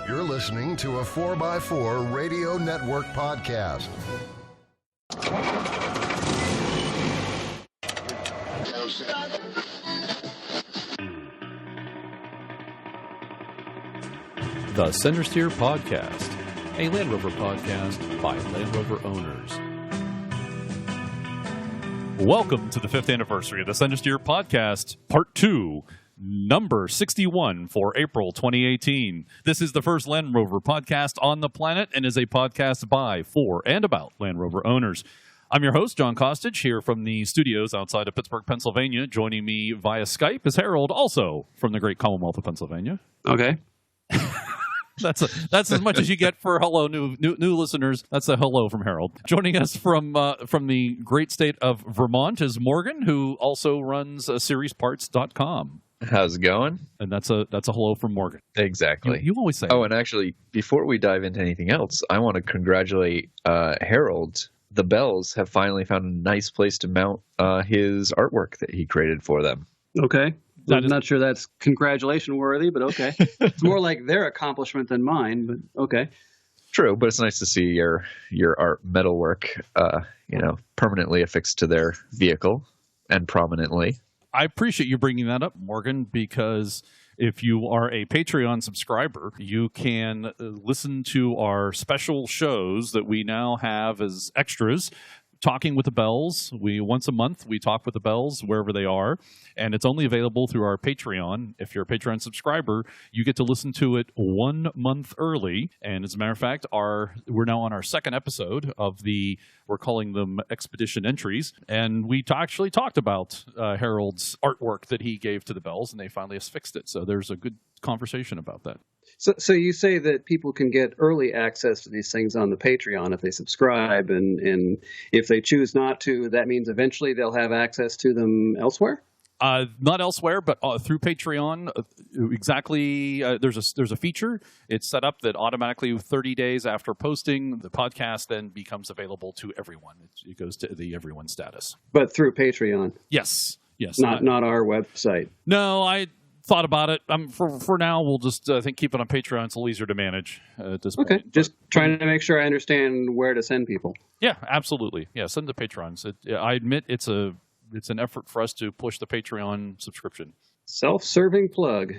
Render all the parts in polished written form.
You're listening to a 4x4 Radio Network podcast. The Centresteer Podcast, a Land Rover podcast by Land Rover owners. Welcome to the 5th anniversary of the Centresteer Podcast, Part 2, number 61 for April 2018. This is the first Land Rover podcast on the planet and is a podcast by, for, and about Land Rover owners. I'm your host, John Costage, here from the studios outside of Pittsburgh, Pennsylvania. Joining me via Skype is Harold, also from the great Commonwealth of Pennsylvania. Okay. That's as much as you get for hello, new listeners. That's a hello from Harold. Joining us from the great state of Vermont is Morgan, who also runs SeriesParts.com. How's it going? And that's a hello from Morgan. Exactly. You always say. Oh, and actually, before we dive into anything else, I want to congratulate Harold. The Bells have finally found a nice place to mount his artwork that he created for them. Okay. I'm not sure that's congratulation worthy, but okay. It's more like their accomplishment than mine, but okay. True, but it's nice to see your art metalwork, permanently affixed to their vehicle and prominently. I appreciate you bringing that up, Morgan, because if you are a Patreon subscriber, you can listen to our special shows that we now have as extras. Talking with the Bells. Once a month, we talk with the Bells wherever they are, and it's only available through our Patreon. If you're a Patreon subscriber, you get to listen to it 1 month early. And as a matter of fact, we're now on our second episode of we're calling them Expedition Entries, and we actually talked about Harold's artwork that he gave to the Bells, and they finally fixed it. So there's a good conversation about that. So you say that people can get early access to these things on the Patreon if they subscribe, and if they choose not to, that means eventually they'll have access to them elsewhere? Not elsewhere, but through Patreon. Exactly. There's a feature. It's set up that automatically 30 days after posting, the podcast then becomes available to everyone. It goes to the everyone status. But through Patreon? Yes. Not our website? No, I thought about it. For now, we'll just keep it on Patreon. It's a little easier to manage at this point. Okay, just trying to make sure I understand where to send people. Yeah, absolutely. Yeah, send the Patrons. I admit it's an effort for us to push the Patreon subscription. Self-serving plug.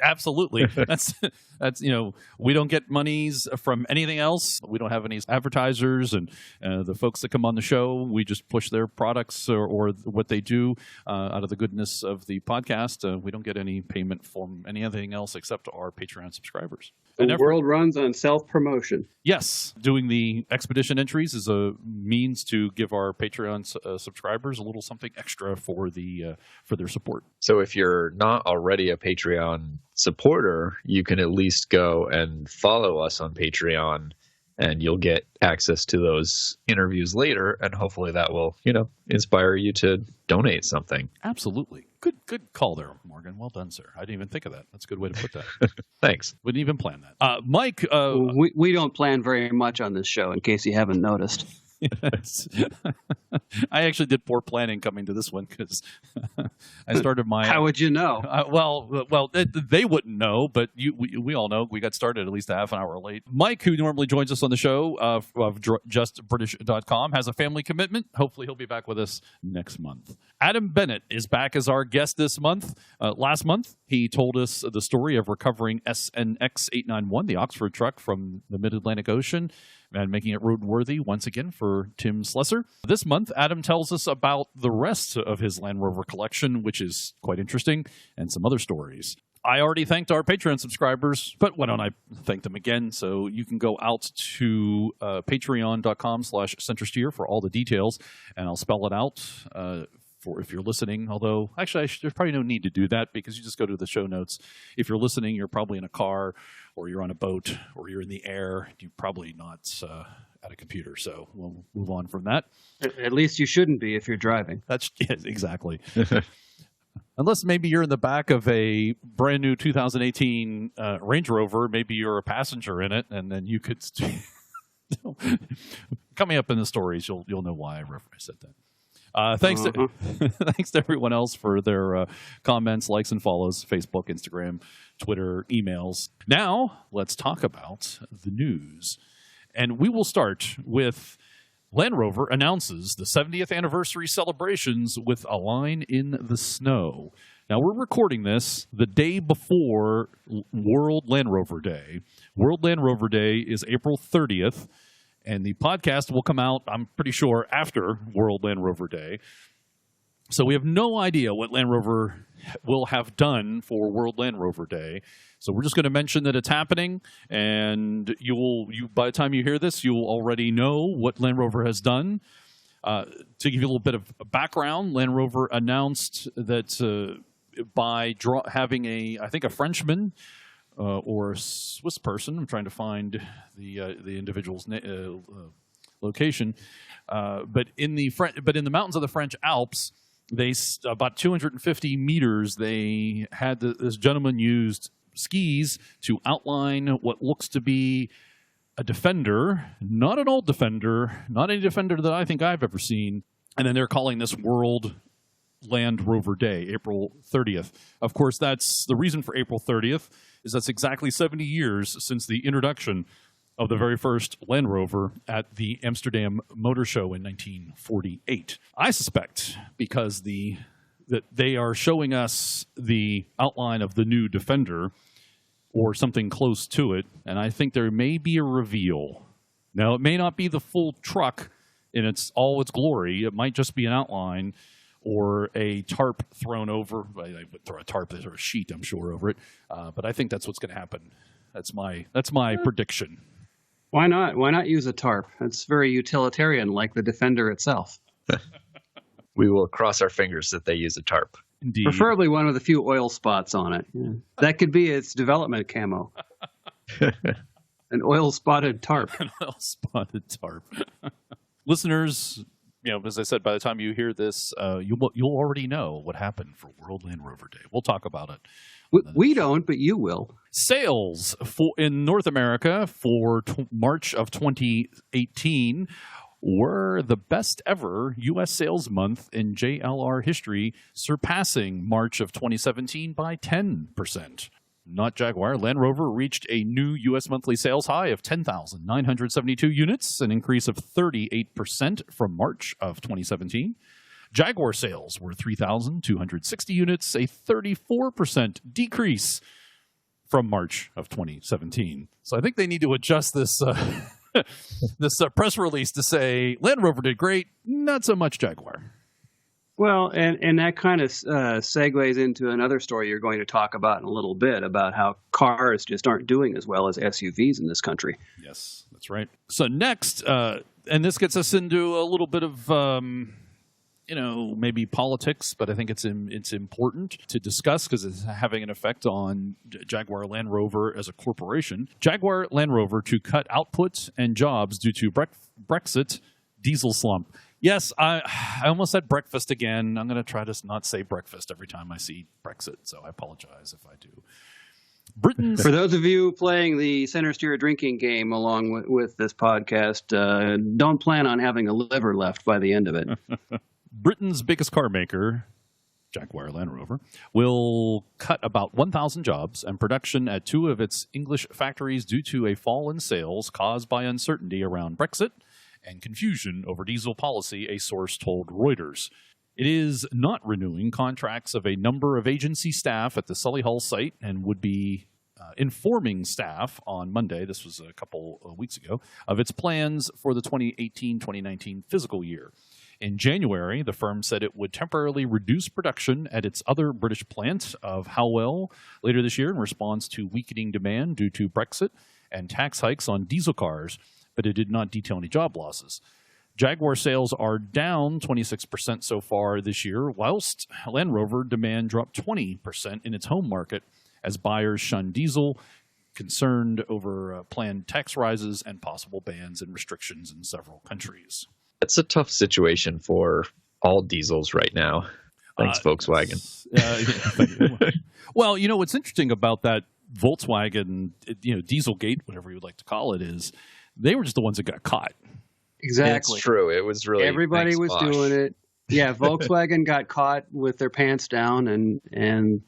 Absolutely. That's we don't get monies from anything else. We don't have any advertisers, and the folks that come on the show, we just push their products or what they do out of the goodness of the podcast. We don't get any payment from anything else except our Patreon subscribers. The world runs on self-promotion. Yes. Doing the expedition entries is a means to give our Patreon subscribers a little something extra for their support. So if you're not already a Patreon supporter, you can at least go and follow us on Patreon, and you'll get access to those interviews later, and hopefully that will, inspire you to donate something. Absolutely. Good call there, Morgan. Well done, sir. I didn't even think of that. That's a good way to put that. Thanks. Wouldn't even plan that. Mike. We don't plan very much on this show, in case you haven't noticed. Yes. I actually did poor planning coming to this one because I started my. How would you know? They wouldn't know, but we all know. We got started at least a half an hour late. Mike, who normally joins us on the show of JustBritish.com, has a family commitment. Hopefully, he'll be back with us next month. Adam Bennett is back as our guest this month. Last month, he told us the story of recovering SNX 891, the Oxford truck from the Mid-Atlantic Ocean, and making it roadworthy once again for Tim Slesser. This month, Adam tells us about the rest of his Land Rover collection, which is quite interesting, and some other stories. I already thanked our Patreon subscribers, but why don't I thank them again? So you can go out to patreon.com/Centresteer for all the details, and I'll spell it out for if you're listening. Although, actually, there's probably no need to do that because you just go to the show notes. If you're listening, you're probably in a car, or you're on a boat, or you're in the air. You're probably not at a computer, so we'll move on from that. At least you shouldn't be if you're driving. That's exactly. Unless maybe you're in the back of a brand new 2018 Range Rover, maybe you're a passenger in it, and then you could. Coming up in the stories, you'll know why I said that. Thanks to everyone else for their comments, likes, and follows. Facebook, Instagram, Twitter, emails. Now, let's talk about the news. And we will start with Land Rover announces the 70th anniversary celebrations with a line in the snow. Now, we're recording this the day before World Land Rover Day. World Land Rover Day is April 30th, and the podcast will come out, I'm pretty sure, after World Land Rover Day. So we have no idea what Land Rover will have done for World Land Rover Day. So we're just going to mention that it's happening, and by the time you hear this, you'll already know what Land Rover has done. To give you a little bit of background, Land Rover announced that by having I think a Frenchman or a Swiss person, I'm trying to find the individual's location, but in the mountains of the French Alps, about 250 meters. They had this gentleman used skis to outline what looks to be a Defender, not an old Defender, not any Defender that I think I've ever seen. And then they're calling this World Land Rover Day, April 30th. Of course, that's the reason for April 30th is that's exactly 70 years since the introduction of the very first Land Rover at the Amsterdam Motor Show in 1948. I suspect because that they are showing us the outline of the new Defender or something close to it, and I think there may be a reveal. Now, it may not be the full truck in all its glory. It might just be an outline or a tarp thrown over. I would throw a tarp or a sheet, I'm sure, over it. But I think that's what's going to happen. That's my prediction. Why not? Why not use a tarp? It's very utilitarian, like the Defender itself. We will cross our fingers that they use a tarp. Indeed. Preferably one with a few oil spots on it. Yeah. That could be its development camo. An oil-spotted tarp. An oil-spotted tarp. Listeners, as I said, by the time you hear this, you'll already know what happened for World Land Rover Day. We'll talk about it. We don't, but you will. Sales in North America for March of 2018 were the best ever U.S. sales month in JLR history, surpassing March of 2017 by 10%. Not Jaguar, Land Rover reached a new U.S. monthly sales high of 10,972 units, an increase of 38% from March of 2017. Jaguar sales were 3,260 units, a 34% decrease from March of 2017. So I think they need to adjust this this press release to say Land Rover did great, not so much Jaguar. Well, and that kind of segues into another story you're going to talk about in a little bit about how cars just aren't doing as well as SUVs in this country. Yes, that's right. So next, and this gets us into a little bit of maybe politics, but I think it's important to discuss because it's having an effect on Jaguar Land Rover as a corporation. Jaguar Land Rover to cut output and jobs due to Brexit diesel slump. Yes, I almost said breakfast again. I'm going to try to not say breakfast every time I see Brexit, so I apologize if I do. For those of you playing the Centresteer drinking game along with this podcast, don't plan on having a liver left by the end of it. Britain's biggest car maker, Jaguar Land Rover, will cut about 1,000 jobs and production at two of its English factories due to a fall in sales caused by uncertainty around Brexit and confusion over diesel policy, a source told Reuters. It is not renewing contracts of a number of agency staff at the Solihull site and would be informing staff on Monday, this was a couple of weeks ago, of its plans for the 2018-2019 fiscal year. In January, the firm said it would temporarily reduce production at its other British plant of Howell later this year in response to weakening demand due to Brexit and tax hikes on diesel cars, but it did not detail any job losses. Jaguar sales are down 26% so far this year, whilst Land Rover demand dropped 20% in its home market as buyers shun diesel, concerned over planned tax rises and possible bans and restrictions in several countries. It's a tough situation for all diesels right now. Thanks, Volkswagen. Well, what's interesting about that Volkswagen, Dieselgate, whatever you would like to call it, is they were just the ones that got caught. Exactly. It's true. It was really everybody was Bosch. doing it. Yeah, Volkswagen got caught with their pants down, and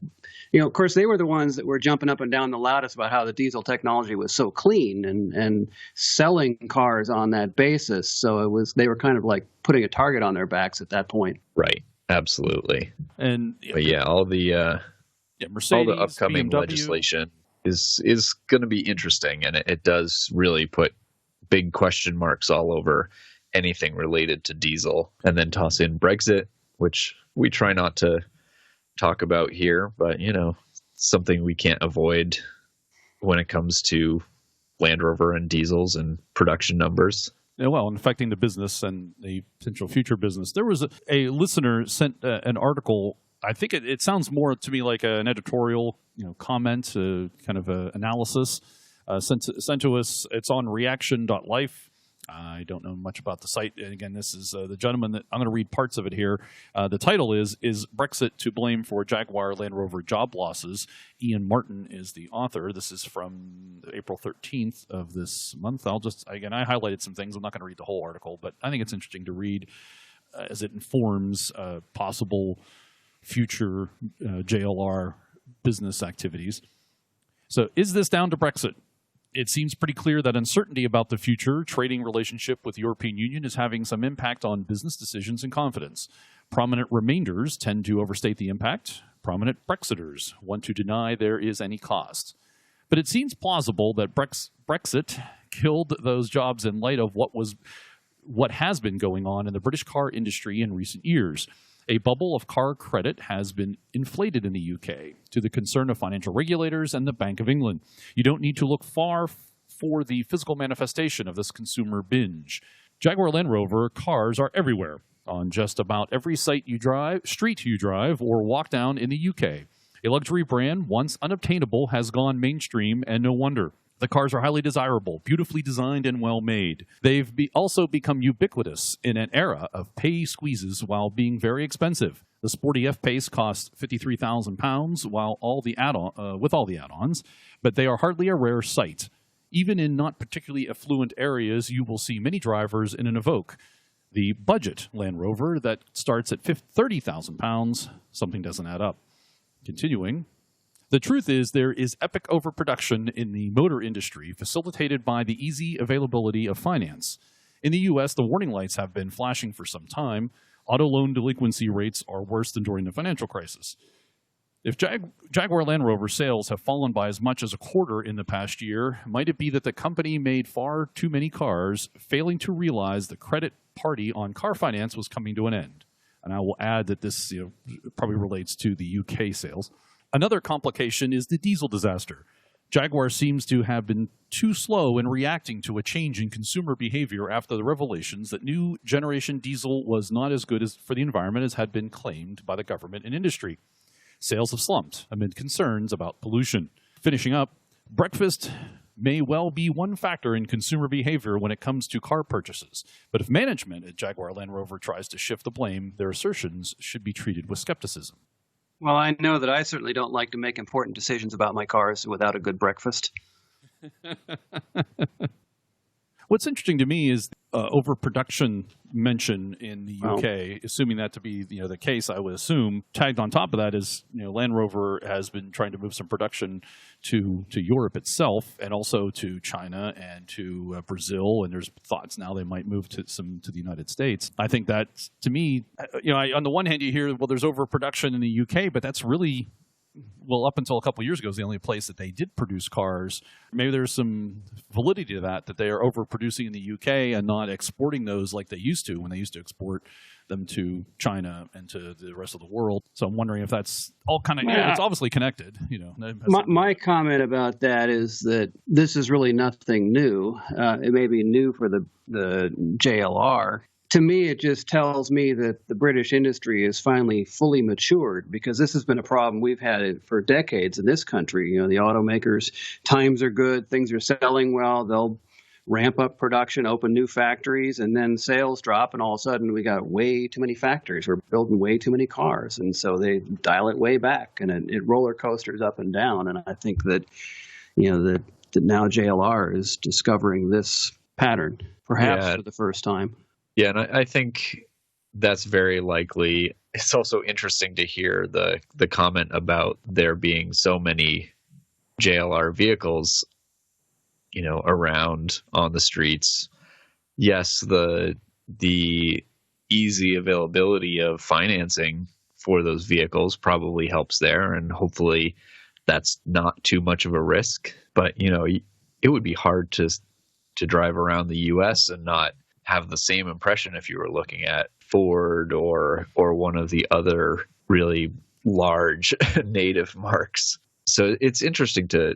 of course, they were the ones that were jumping up and down the loudest about how the diesel technology was so clean and selling cars on that basis. So they were kind of like putting a target on their backs at that point. Right. Absolutely. And but yeah, all the Mercedes, all the upcoming BMW. legislation is going to be interesting, and it does really put big question marks all over anything related to diesel. And then toss in Brexit, which we try not to talk about here, but something we can't avoid when it comes to Land Rover and diesels and production numbers. Yeah, well, and affecting the business and the potential future business. There was a listener sent an article. I think it sounds more to me like an editorial, comment, kind of a analysis sent to us. It's on reaction.life. I don't know much about the site. And again, this is the gentleman that I'm going to read parts of it here. The title is Brexit to blame for Jaguar Land Rover job losses? Ian Martin is the author. This is from April 13th of this month. I highlighted some things. I'm not going to read the whole article, but I think it's interesting to read as it informs possible future JLR business activities. So is this down to Brexit? It seems pretty clear that uncertainty about the future trading relationship with the European Union is having some impact on business decisions and confidence. Prominent Remainders tend to overstate the impact. Prominent Brexiters want to deny there is any cost. But it seems plausible that Brexit killed those jobs in light of what has been going on in the British car industry in recent years. A bubble of car credit has been inflated in the UK to the concern of financial regulators and the Bank of England. You don't need to look far for the physical manifestation of this consumer binge. Jaguar Land Rover cars are everywhere, on just about every street you drive, or walk down in the UK. A luxury brand once unobtainable has gone mainstream, and no wonder. The cars are highly desirable, beautifully designed, and well-made. They've also become ubiquitous in an era of pay squeezes while being very expensive. The sporty F-Pace costs £53,000 with all the add-ons, but they are hardly a rare sight. Even in not particularly affluent areas, you will see many drivers in an Evoque. The budget Land Rover that starts at £30,000, something doesn't add up. Continuing. The truth is there is epic overproduction in the motor industry, facilitated by the easy availability of finance. In the U.S., the warning lights have been flashing for some time. Auto loan delinquency rates are worse than during the financial crisis. If Jaguar Land Rover sales have fallen by as much as a quarter in the past year, might it be that the company made far too many cars, failing to realize the credit party on car finance was coming to an end? And I will add that this probably relates to the UK sales. Another complication is the diesel disaster. Jaguar seems to have been too slow in reacting to a change in consumer behavior after the revelations that new generation diesel was not as good for the environment as had been claimed by the government and industry. Sales have slumped amid concerns about pollution. Finishing up, breakfast may well be one factor in consumer behavior when it comes to car purchases. But if management at Jaguar Land Rover tries to shift the blame, their assertions should be treated with skepticism. Well, I know that I certainly don't like to make important decisions about my cars without a good breakfast. What's interesting to me is overproduction mention in the UK, assuming that to be the case, I would assume. Tagged on top of that is Land Rover has been trying to move some production to Europe itself, and also to China and to Brazil, and there's thoughts now they might move to the United States. I think that, to me, on the one hand you hear, well, there's overproduction in the UK, but that's really, well, up until a couple of years ago, is the only place that they did produce cars. Maybe there's some validity to that they are overproducing in the UK and not exporting those like they used to, when they used to export them to China and to the rest of the world. So I'm wondering if that's all kind of, it's obviously connected. My comment about that is that this is really nothing new. It may be new for the JLR. To me, it just tells me that the British industry is finally fully matured, because this has been a problem we've had for decades in this country. The automakers, times are good, things are selling well, they'll ramp up production, open new factories, and then sales drop, and all of a sudden we got way too many factories. We're building way too many cars, and so they dial it way back, and it roller coasters up and down. And I think that that now JLR is discovering this pattern, perhaps for the first time. Yeah, and I think that's very likely. It's also interesting to hear the comment about there being so many JLR vehicles, around on the streets. Yes, the easy availability of financing for those vehicles probably helps there, and hopefully that's not too much of a risk. But it would be hard to drive around the US and not have the same impression if you were looking at Ford or one of the other really large native marques. So it's interesting to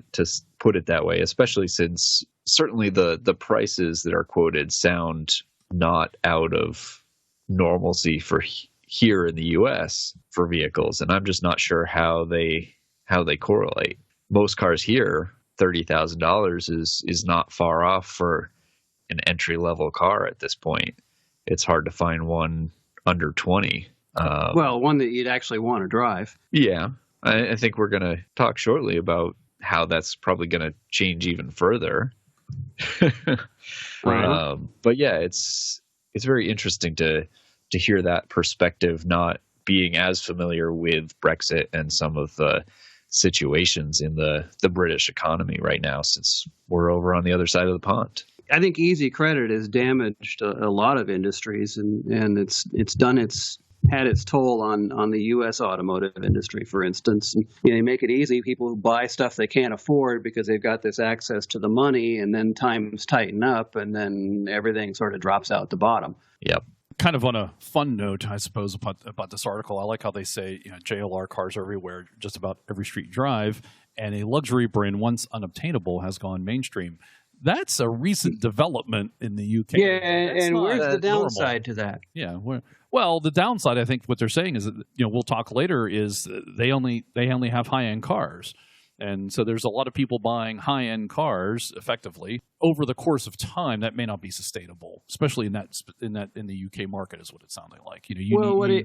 put it that way, especially since certainly the prices that are quoted sound not out of normalcy for here in the US for vehicles, and I'm just not sure how they correlate. Most cars here, $30,000 is not far off for an entry level car at this point. It's hard to find one under 20. Well, one that you'd actually want to drive. Yeah, I think we're going to talk shortly about how that's probably going to change even further. But yeah, it's very interesting to hear that perspective, not being as familiar with Brexit and some of the situations in the British economy right now, since we're over on the other side of the pond. I think easy credit has damaged a lot of industries, and it's had its toll on the U.S. automotive industry, for instance. And, they make it easy. People who buy stuff they can't afford because they've got this access to the money, and then times tighten up, and then everything sort of drops out the bottom. Yep. Kind of on a fun note, I suppose, about this article, I like how they say JLR cars are everywhere, just about every street you drive, and a luxury brand once unobtainable has gone mainstream. That's a recent development in the UK. Yeah, and where's the downside to that? Yeah, well, the downside, I think, what they're saying is that we'll talk later, is they only have high end cars, and so there's a lot of people buying high end cars effectively over the course of time. That may not be sustainable, especially in the UK market, is what it sounded like.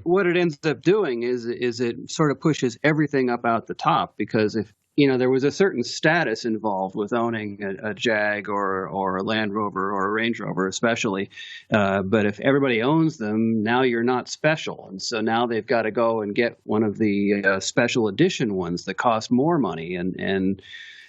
What it ends up doing is it sort of pushes everything up out the top, because if there was a certain status involved with owning a Jag or a Land Rover or a Range Rover, especially. But if everybody owns them, now you're not special. And so now they've got to go and get one of the special edition ones that cost more money. And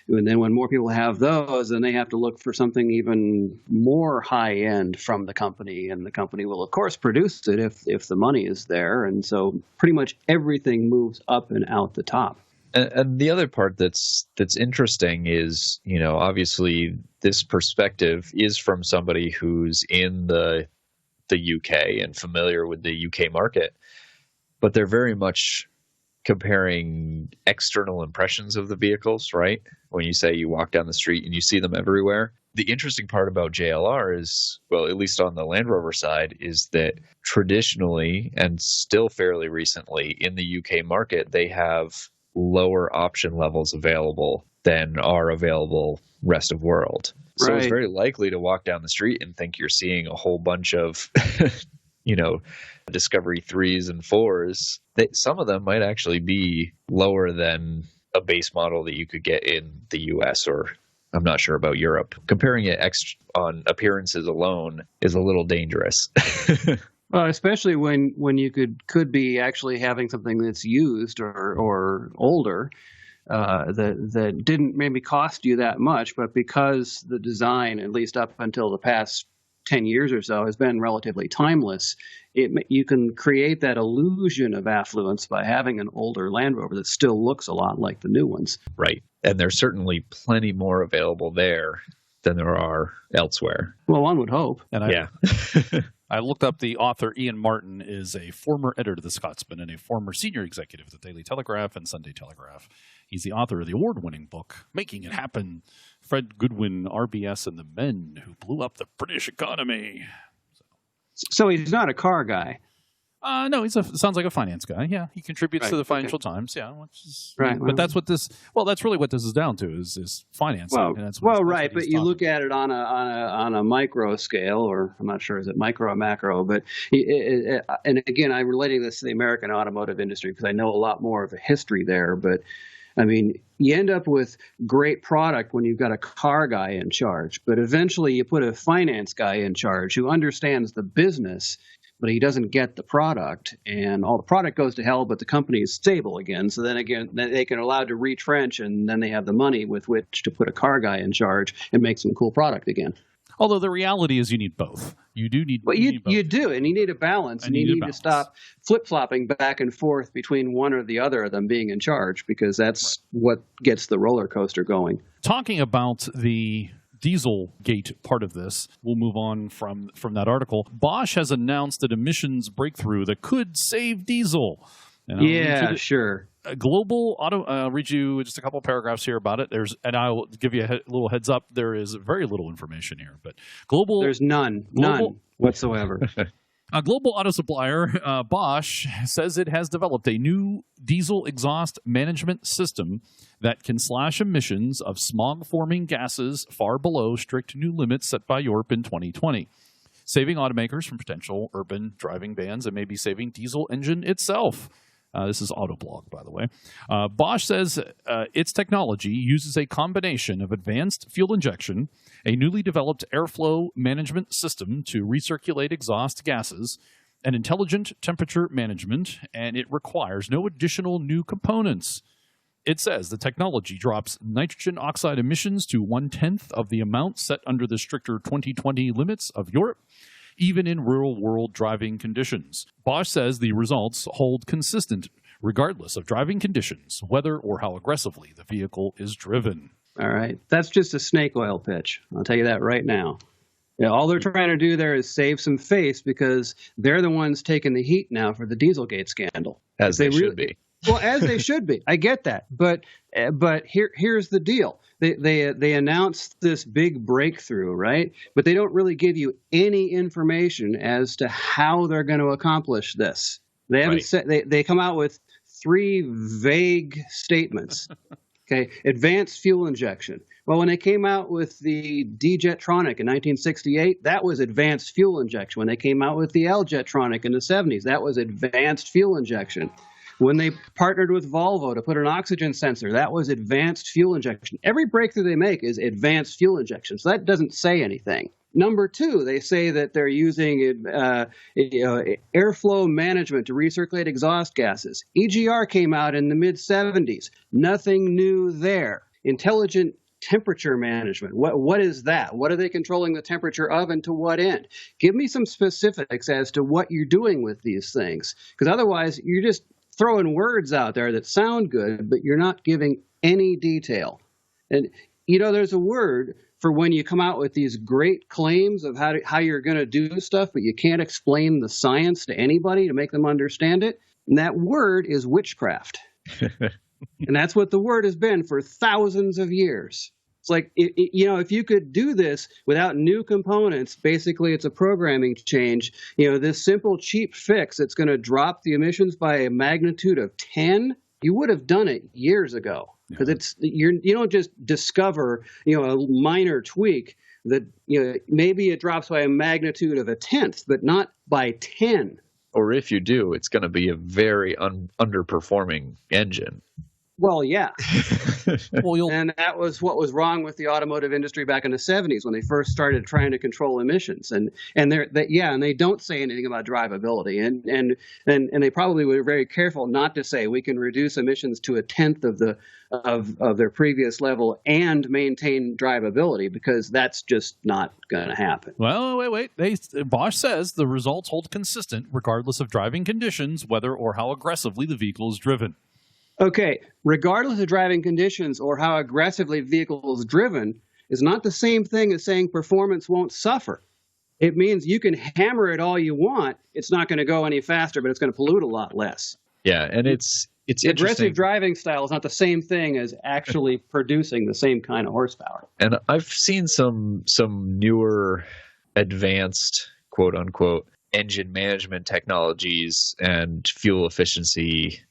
then when more people have those, then they have to look for something even more high end from the company. And the company will, of course, produce it if the money is there. And so pretty much everything moves up and out the top. And the other part that's interesting is, obviously this perspective is from somebody who's in the UK and familiar with the UK market, but they're very much comparing external impressions of the vehicles, right? When you say you walk down the street and you see them everywhere. The interesting part about JLR is, well, at least on the Land Rover side, is that traditionally and still fairly recently in the UK market, they have lower option levels available than are available rest of world. So It's very likely to walk down the street and think you're seeing a whole bunch of, Discovery 3s and 4s. Some of them might actually be lower than a base model that you could get in the US, or I'm not sure about Europe. Comparing it on appearances alone is a little dangerous. Well, especially when you could be actually having something that's used or older that didn't maybe cost you that much, but because the design, at least up until the past 10 years or so, has been relatively timeless, you can create that illusion of affluence by having an older Land Rover that still looks a lot like the new ones. Right. And there's certainly plenty more available there than there are elsewhere. Well, one would hope. And yeah. I looked up the author. Ian Martin is a former editor of The Scotsman and a former senior executive of the Daily Telegraph and Sunday Telegraph. He's the author of the award-winning book, Making It Happen, Fred Goodwin, RBS, and the Men Who Blew Up the British Economy. So he's not a car guy. No, sounds like a finance guy. Yeah, he contributes to the Financial Times. Yeah, right. But that's what this. Well, that's really what this is down to is financing. Well, and that's right. But you look at it on a micro scale, or I'm not sure is it micro or macro. But and again, I'm relating this to the American automotive industry because I know a lot more of a history there. But I mean, you end up with great product when you've got a car guy in charge. But eventually, you put a finance guy in charge who understands the business. but he doesn't get the product, and all the product goes to hell, but the company is stable again. So then again, they can allow to retrench, and then they have the money with which to put a car guy in charge and make some cool product again. Although the reality is you need both. You do need But need both. you do, and you need a balance, and you need to stop flip-flopping back and forth between one or the other of them being in charge, because that's what gets the roller coaster going. Talking about the Dieselgate part of this, we'll move on from that article. Bosch has announced an emissions breakthrough that could save diesel. Yeah, sure. Global auto. I'll read you just a couple of paragraphs here about it. And I'll give you a little heads up. There is very little information here, but There's none whatsoever. A global auto supplier, Bosch, says it has developed a new diesel exhaust management system that can slash emissions of smog-forming gases far below strict new limits set by Europe in 2020, saving automakers from potential urban driving bans and maybe saving diesel engine itself. This is Autoblog, by the way. Bosch says its technology uses a combination of advanced fuel injection, a newly developed airflow management system to recirculate exhaust gases, and intelligent temperature management, and it requires no additional new components. It says the technology drops nitrogen oxide emissions to 1/10 of the amount set under the stricter 2020 limits of Europe, even in real-world driving conditions. Bosch says the results hold consistent regardless of driving conditions, whether or how aggressively the vehicle is driven. All right. That's just a snake oil pitch. I'll tell you that right now. Yeah, all they're trying to do there is save some face, because they're the ones taking the heat now for the Dieselgate scandal. As they should be. Well, as they should be. I get that. But here's the deal. They announced this big breakthrough, right? But they don't really give you any information as to how they're going to accomplish this. They haven't said. They come out with 3 vague statements. Okay, advanced fuel injection. Well, when they came out with the D-Jetronic in 1968, that was advanced fuel injection. When they came out with the L-Jetronic in the 70s, that was advanced fuel injection. When they partnered with Volvo to put an oxygen sensor, that was advanced fuel injection. Every breakthrough they make is advanced fuel injection, so that doesn't say anything. Number 2, they say that they're using airflow management to recirculate exhaust gases. EGR came out in the mid-'70s. Nothing new there. Intelligent temperature management. What is that? What are they controlling the temperature of, and to what end? Give me some specifics as to what you're doing with these things, because otherwise you're just throwing words out there that sound good, but you're not giving any detail. And, there's a word for when you come out with these great claims of how you're going to do stuff, but you can't explain the science to anybody to make them understand it. And that word is witchcraft. And that's what the word has been for thousands of years. It's like, if you could do this without new components, basically it's a programming change. This simple, cheap fix that's going to drop the emissions by a magnitude of 10, you would have done it years ago. Because you don't just discover, a minor tweak that, maybe it drops by a magnitude of 1/10, but not by 10. Or if you do, it's going to be a very underperforming engine. Well, yeah. And that was what was wrong with the automotive industry back in the 70s when they first started trying to control emissions. And they don't say anything about drivability. And they probably were very careful not to say we can reduce emissions to 1/10 of their previous level and maintain drivability, because that's just not going to happen. Well, wait. Bosch says the results hold consistent regardless of driving conditions, whether or how aggressively the vehicle is driven. Okay, regardless of driving conditions or how aggressively the vehicle is driven is not the same thing as saying performance won't suffer. It means you can hammer it all you want. It's not going to go any faster, but it's going to pollute a lot less. Yeah, and it's aggressive driving style is not the same thing as actually producing the same kind of horsepower. And I've seen some newer advanced, quote unquote, engine management technologies and fuel efficiency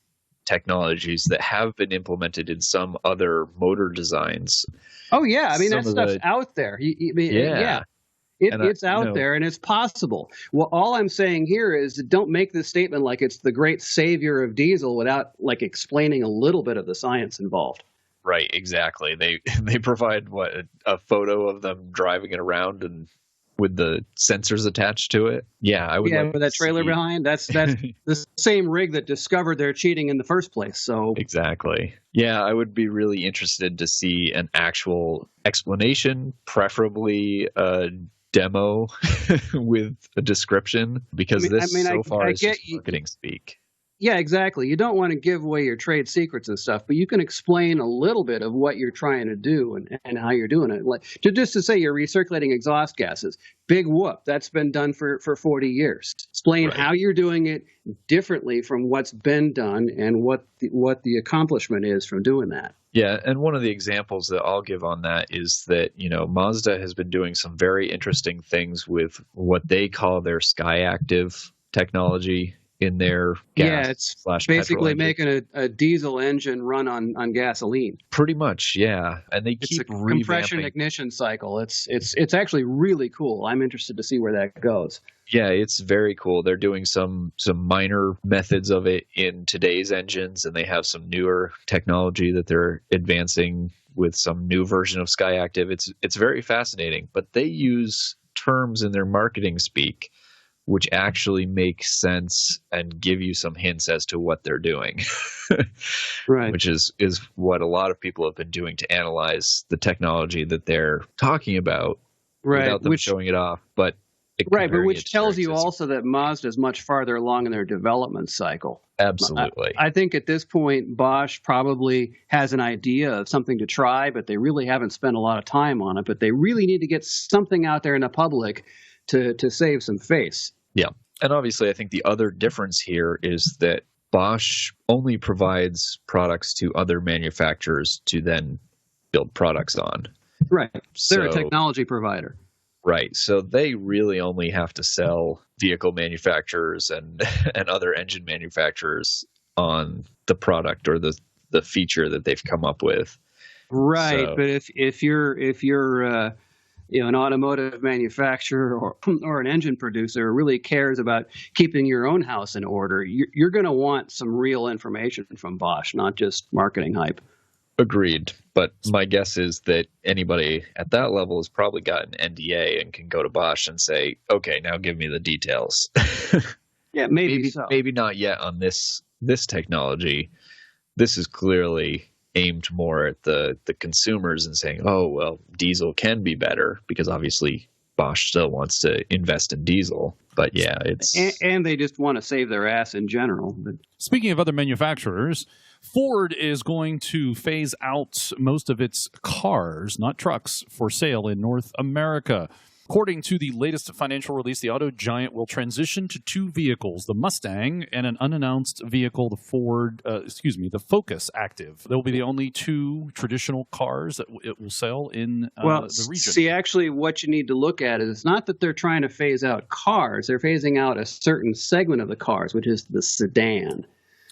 technologies that have been implemented in some other motor designs. Oh, yeah. I mean, that stuff's out there. It's out there, and it's possible. Well, all I'm saying here is don't make this statement like it's the great savior of diesel without explaining a little bit of the science involved. Right, exactly. They provide a photo of them driving it around and with the sensors attached to it. Yeah, I would. Yeah, like with to that trailer see- behind, that's the same rig that discovered they're cheating in the first place. So Exactly. Yeah, I would be really interested to see an actual explanation, preferably a demo with a description, because so far is get just marketing speak. Yeah, exactly. You don't want to give away your trade secrets and stuff, but you can explain a little bit of what you're trying to do and how you're doing it. Like just to say you're recirculating exhaust gases, big whoop. That's been done for 40 years. Explain Right. how you're doing it differently from what's been done and what the accomplishment is from doing that. Yeah, and one of the examples that I'll give on that is that, Mazda has been doing some very interesting things with what they call their SkyActiv technology in their gas it's slash basically petrol engine. making a diesel engine run on gasoline. Pretty much, yeah. And they It's keep a compression revamping. ignition cycle. It's actually really cool. I'm interested to see where that goes. Yeah, it's very cool. They're doing some minor methods of it in today's engines, and they have some newer technology that they're advancing with some new version of SkyActiv. It's very fascinating, but they use terms in their marketing speak which actually make sense and give you some hints as to what they're doing. Right. Which is what a lot of people have been doing to analyze the technology that they're talking about without them showing it off. But but which tells you also that Mazda is much farther along in their development cycle. Absolutely. I think at this point, Bosch probably has an idea of something to try, but they really haven't spent a lot of time on it. But they really need to get something out there in the public to save some face. Yeah. And obviously, I think the other difference here is that Bosch only provides products to other manufacturers to then build products on. Right. They're a technology provider. Right. So they really only have to sell vehicle manufacturers and other engine manufacturers on the product or the feature that they've come up with. Right. So, but if you're an automotive manufacturer or an engine producer who really cares about keeping your own house in order, you're going to want some real information from Bosch, not just marketing hype. agreed. But my guess is that anybody at that level has probably got an NDA and can go to Bosch and say, okay, now give me the details. Yeah, maybe not yet on this technology. This is clearly aimed more at the consumers and saying, oh, well, diesel can be better, because obviously Bosch still wants to invest in diesel. But yeah, it's... And they just want to save their ass in general. But Speaking of other manufacturers, Ford is going to phase out most of its cars, not trucks, for sale in North America. According to the latest financial release, the auto giant will transition to two vehicles, the Mustang and an unannounced vehicle, the Focus Active. They'll be the only two traditional cars that it will sell in the region. See, actually, what you need to look at is it's not that they're trying to phase out cars. They're phasing out a certain segment of the cars, which is the sedan.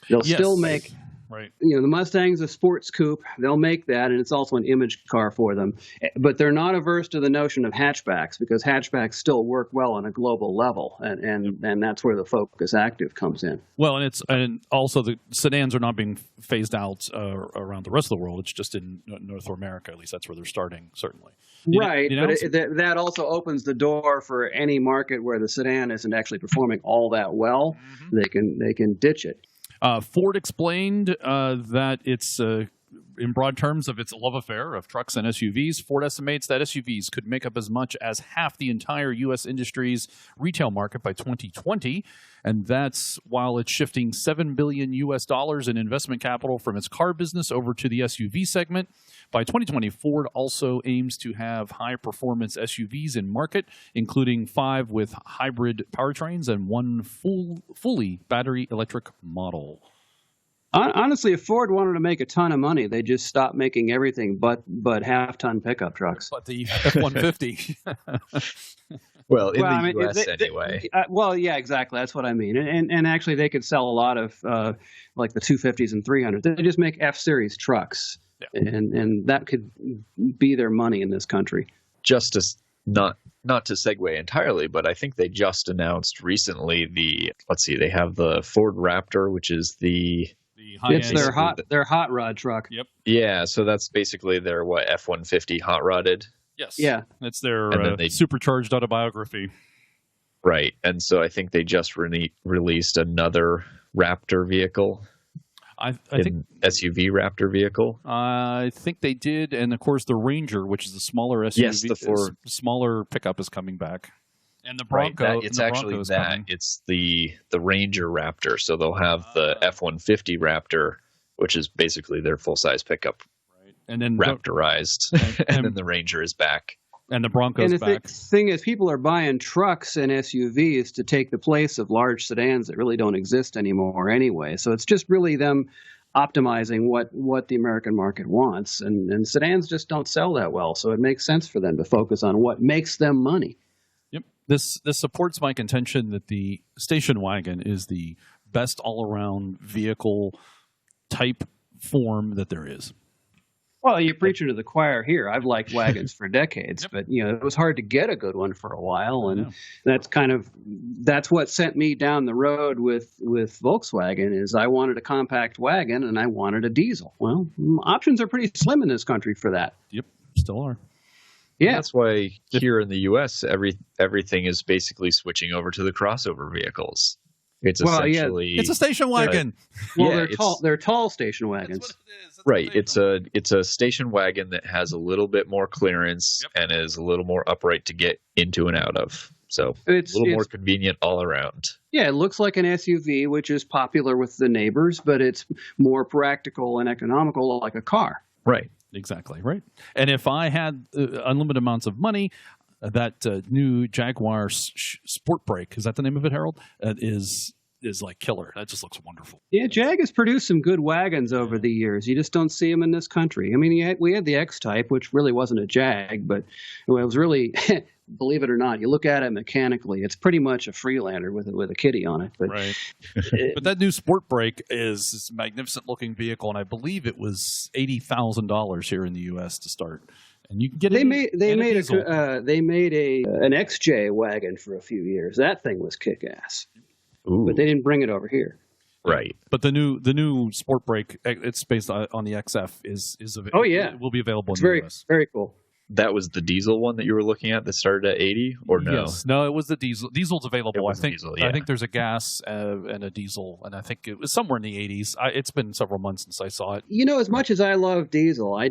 They'll still make... Right. The Mustang's a sports coupe. They'll make that, and it's also an image car for them. But they're not averse to the notion of hatchbacks, because hatchbacks still work well on a global level, and that's where the Focus Active comes in. Well, and also the sedans are not being phased out around the rest of the world. It's just in North America, at least that's where they're starting, certainly. Right, but that also opens the door for any market where the sedan isn't actually performing all that well. Mm-hmm. They can ditch it. Ford explained that it's, in broad terms, of its love affair of trucks and SUVs. Ford estimates that SUVs could make up as much as half the entire U.S. industry's retail market by 2020, and that's while it's shifting $7 billion in investment capital from its car business over to the SUV segment. By 2020, Ford also aims to have high-performance SUVs in market, including 5 with hybrid powertrains and 1 fully battery electric model. Honestly, if Ford wanted to make a ton of money, they just stop making everything but half-ton pickup trucks. But the F-150. Well, in the U.S. anyway. Well, yeah, exactly. That's what I mean. And actually, they could sell a lot of like the 250s and 300s. They just make F-Series trucks. Yeah. And that could be their money in this country. Just to not to segue entirely, but I think they just announced recently they have the Ford Raptor, which is it's their hot rod truck. Yep. Yeah, so that's basically their F-150 hot rodded Yes. Yeah. That's their And then they- supercharged autobiography. Right. And so I think they just released another Raptor vehicle. I think SUV Raptor vehicle. I think they did, and of course the Ranger, which is the smaller SUV, Yes, the smaller pickup, is coming back, and the Bronco. Right, it's actually Bronco is that. coming. It's the Ranger Raptor. So they'll have the F-150 Raptor, which is basically their full size pickup, Right. And then Raptorized, and then the Ranger is back. And the Bronco's and the back. thing is, people are buying trucks and SUVs to take the place of large sedans that really don't exist anymore anyway. So it's just really them optimizing what the American market wants. And sedans just don't sell that well. So it makes sense for them to focus on what makes them money. Yep. This supports my contention that the station wagon is the best all-around vehicle type form that there is. Well, you're preaching to the choir here. I've liked wagons for decades, but it was hard to get a good one for a while, and that's what sent me down the road with Volkswagen. Is I wanted a compact wagon and I wanted a diesel. Well, options are pretty slim in this country for that. Yep, still are. Yeah, That's why here in the U.S. everything is basically switching over to the crossover vehicles. It's essentially It's a station wagon. well, yeah, they're tall station wagons. That's what it is. That's right. the thing. It's a station wagon that has a little bit more clearance and is a little more upright to get into and out of. So It's a little more convenient all around. Yeah, it looks like an SUV, which is popular with the neighbors, but it's more practical and economical, like a car. Right. Exactly, right. And if I had unlimited amounts of money, that new Jaguar Sport Brake, is that the name of it, Harold? Is like killer. That just looks wonderful. Yeah, Jag has produced some good wagons over the years. You just don't see them in this country. I mean, we had the X-Type, which really wasn't a Jag, but it was really, believe it or not, you look at it mechanically, it's pretty much a Freelander with a kitty on it. But Right. But that new Sport Brake is this magnificent looking vehicle, and I believe it was $80,000 here in the U.S. to start. And you can get they it. made an XJ wagon for a few years. That thing was kick-ass. Ooh. But they didn't bring it over here. Right. But the new Sport Brake, it's based on the XF, is available. Oh, yeah. It will be available It's in the very, US. very cool. That was the diesel one that you were looking at that started at 80, or no? Yes. No, it was the diesel. Diesel's available. It was I think. diesel, I yeah. think there's a gas and a diesel, and I think it was somewhere in the 80s. It's been several months since I saw it. As much as I love diesel, I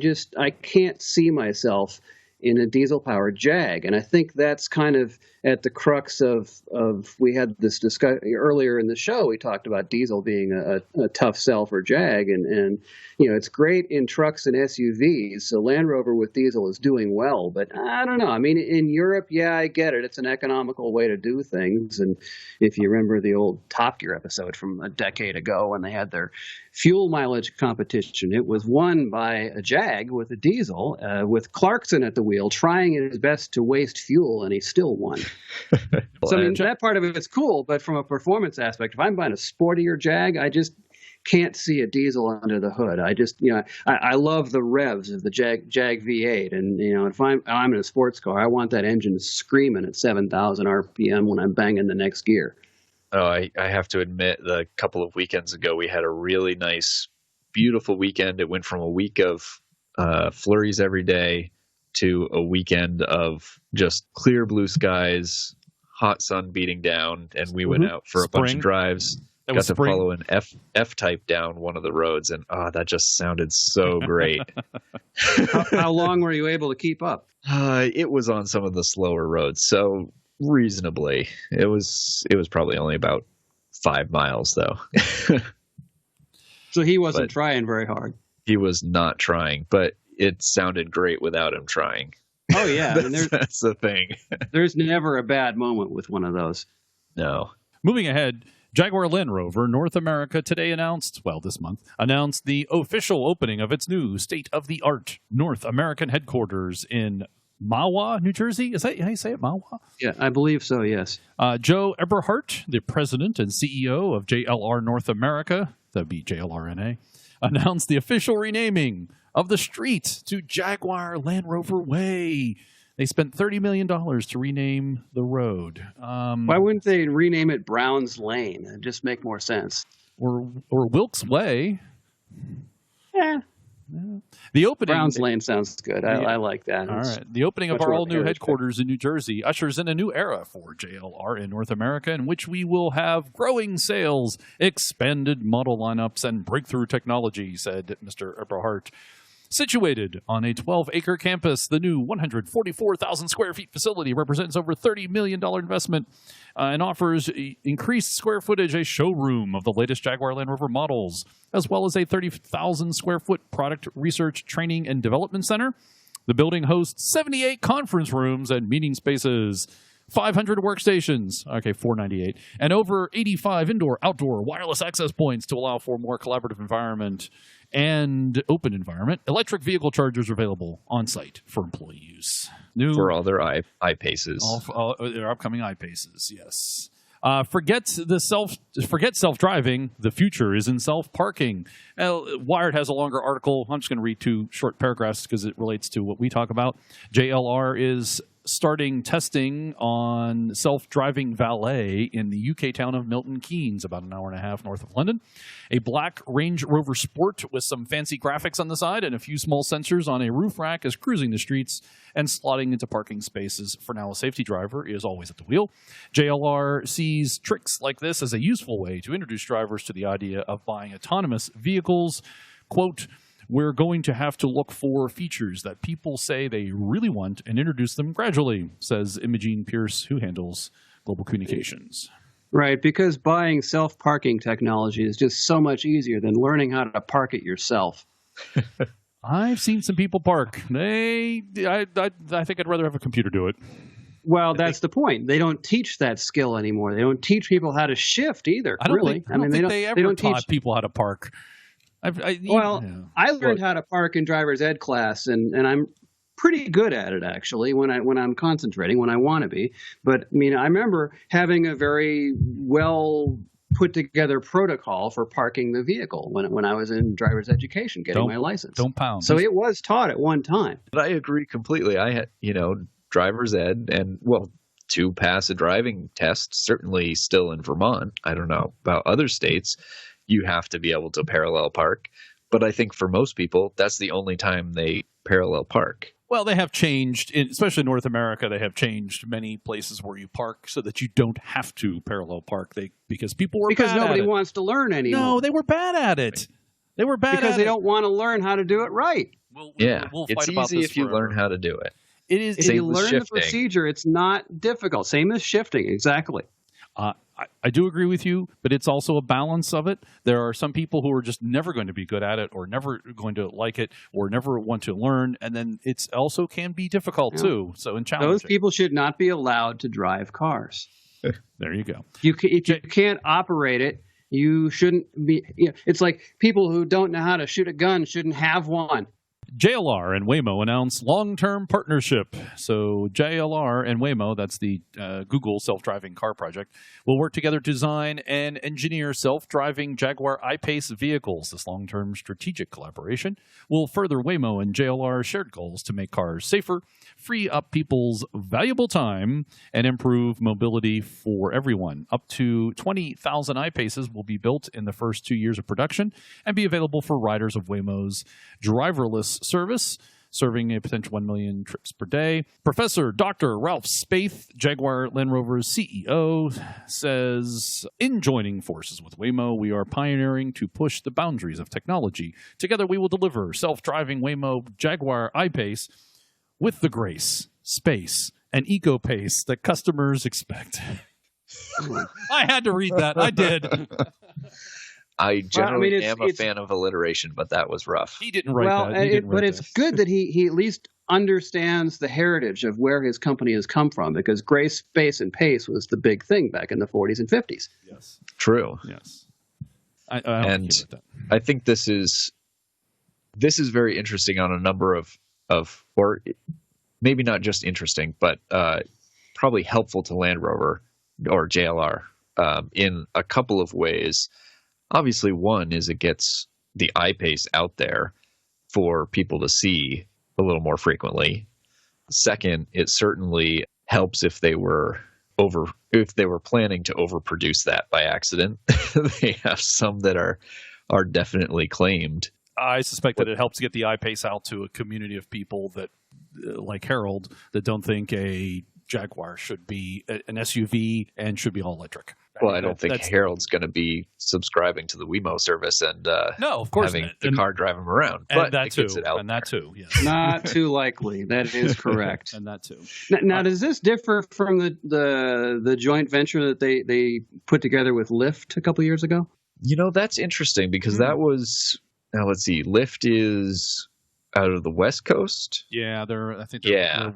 can't see myself in a diesel-powered Jag, and I think that's kind of at the crux of we had this discussion earlier in the show. We talked about diesel being a tough sell for Jag, and it's great in trucks and SUVs. So Land Rover with diesel is doing well, but I don't know. I mean, in Europe, yeah, I get it. It's an economical way to do things, and if you remember the old Top Gear episode from a decade ago when they had their fuel mileage competition, it was won by a Jag with a diesel with Clarkson at the wheel trying his best to waste fuel, and he still won. So I mean, that part of it is cool, but from a performance aspect, if I'm buying a sportier Jag, I just can't see a diesel under the hood. I just, I love the revs of the Jag V8, and if I'm in a sports car, I want that engine screaming at 7,000 RPM when I'm banging the next gear. Oh, I have to admit, a couple of weekends ago, we had a really nice, beautiful weekend. It went from a week of flurries every day to a weekend of just clear blue skies, hot sun beating down, and we went out for a bunch of drives. Got to follow an F-Type down one of the roads, and that just sounded so great. How long were you able to keep up? It was on some of the slower roads, so reasonably. It was probably only about 5 miles, though. So he wasn't trying very hard. He was not trying, but it sounded great without him trying. Oh, yeah. That's the thing. There's never a bad moment with one of those. No. Moving ahead, Jaguar Land Rover North America today this month announced the official opening of its new state-of-the-art North American headquarters in Mahwah, New Jersey. Is that how you say it, Mahwah? Yeah, I believe so, yes. Joe Eberhardt, the president and CEO of JLR North America, that'd be JLRNA, announced the official renaming of the street to Jaguar Land Rover Way. They spent $30 million to rename the road. Why wouldn't they rename it Brown's Lane? It'd just make more sense. Or Wilkes Way. Yeah. The opening. Browns Lane sounds good. I like that. All right. The opening of our all-new headquarters in New Jersey ushers in a new era for JLR in North America, in which we will have growing sales, expanded model lineups, and breakthrough technology, said Mr. Eberhardt. Situated on a 12-acre campus, the new 144,000 square feet facility represents over $30 million investment and offers increased square footage, a showroom of the latest Jaguar Land Rover models, as well as a 30,000 square foot product research, training, and development center. The building hosts 78 conference rooms and meeting spaces, 500 workstations, okay, 498, and over 85 indoor-outdoor wireless access points to allow for more collaborative environment and open environment. Electric vehicle chargers are available on site for employee use. For all their iPaces. All their upcoming iPaces, yes. Forget self-driving. The future is in self-parking. Wired has a longer article. I'm just going to read 2 short paragraphs because it relates to what we talk about. JLR is starting testing on self-driving valet in the UK town of Milton Keynes, about an hour and a half north of London. A black Range Rover Sport with some fancy graphics on the side and a few small sensors on a roof rack is cruising the streets and slotting into parking spaces. For now, a safety driver is always at the wheel. JLR sees tricks like this as a useful way to introduce drivers to the idea of buying autonomous vehicles. Quote, "We're going to have to look for features that people say they really want and introduce them gradually," says Imogene Pierce, who handles global communications. Right, because buying self-parking technology is just so much easier than learning how to park it yourself. I've seen some people park. I think I'd rather have a computer do it. Well, that's the point. They don't teach that skill anymore. They don't teach people how to shift either. I don't think they ever taught people how to park. I learned how to park in driver's ed class, and I'm pretty good at it actually when I'm concentrating, when I want to be. But I mean, I remember having a very well put together protocol for parking the vehicle when I was in driver's education, getting my license. Don't pound. So it was taught at one time. But I agree completely. I had, driver's ed and, to pass a driving test, certainly still in Vermont. I don't know about other states. You have to be able to parallel park. But I think for most people, that's the only time they parallel park. Well, they have changed, especially in North America, they have changed many places where you park so that you don't have to parallel park because people were bad at it. Because nobody wants to learn anymore. No, they were bad at it. They were bad at it. Because they don't want to learn how to do it right. We'll it's fight about easy this if you forever. learn how to do it. It is. If you learn the procedure, it's not difficult. Same as shifting, exactly. I do agree with you, but it's also a balance of it. There are some people who are just never going to be good at it or never going to like it or never want to learn. And then it's also can be difficult too. So in challenging. Those people should not be allowed to drive cars. There you go. If you can't operate it, you shouldn't be. It's like people who don't know how to shoot a gun shouldn't have one. JLR and Waymo announced long-term partnership. So JLR and Waymo, that's the Google self-driving car project, will work together to design and engineer self-driving Jaguar I-Pace vehicles. This long-term strategic collaboration will further Waymo and JLR's shared goals to make cars safer, free up people's valuable time, and improve mobility for everyone. Up to 20,000 I-Paces will be built in the first 2 years of production and be available for riders of Waymo's driverless service, serving a potential 1 million trips per day. Professor Dr. Ralph Spaeth, Jaguar Land Rover's CEO, says, "In joining forces with Waymo, we are pioneering to push the boundaries of technology. Together, we will deliver self-driving Waymo Jaguar I-Pace with the grace, space, and eco-pace that customers expect." I had to read that. I did. I generally am a fan of alliteration, but that was rough. He didn't write that. But it's good that he at least understands the heritage of where his company has come from, because grace, space, and pace was the big thing back in the 40s and 50s. Yes. True. Yes. I think this is very interesting on a number of or maybe not just interesting, but probably helpful to Land Rover or JLR in a couple of ways. Obviously, one is it gets the I-Pace out there for people to see a little more frequently. Second, it certainly helps if they were planning to overproduce that by accident. They have some that are definitely claimed. I suspect that it helps get the I-Pace out to a community of people that, like Harold, that don't think a Jaguar should be an SUV and should be all electric. Well, I don't think Harold's going to be subscribing to the Waymo service and no, of course having the car drive him around. But that it too. gets it out And there. that too, yes. Not too likely. That is correct. And that too. Now, does this differ from the joint venture that they put together with Lyft a couple years ago? That's interesting because that was, now let's see, Lyft is out of the West Coast. Yeah, they're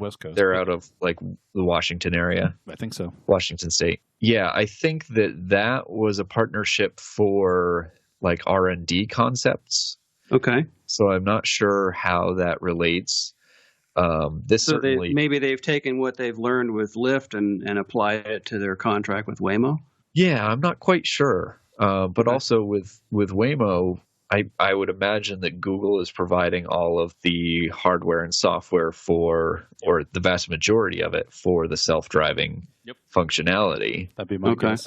West Coast. They're out of like the Washington area. I think so. Washington State. Yeah, I think that was a partnership for like R&D concepts. Okay. So I'm not sure how that relates. Maybe they've taken what they've learned with Lyft and applied it to their contract with Waymo. Yeah, I'm not quite sure. But also with Waymo, I would imagine that Google is providing all of the hardware and software or the vast majority of it for the self-driving functionality. That'd be my guess.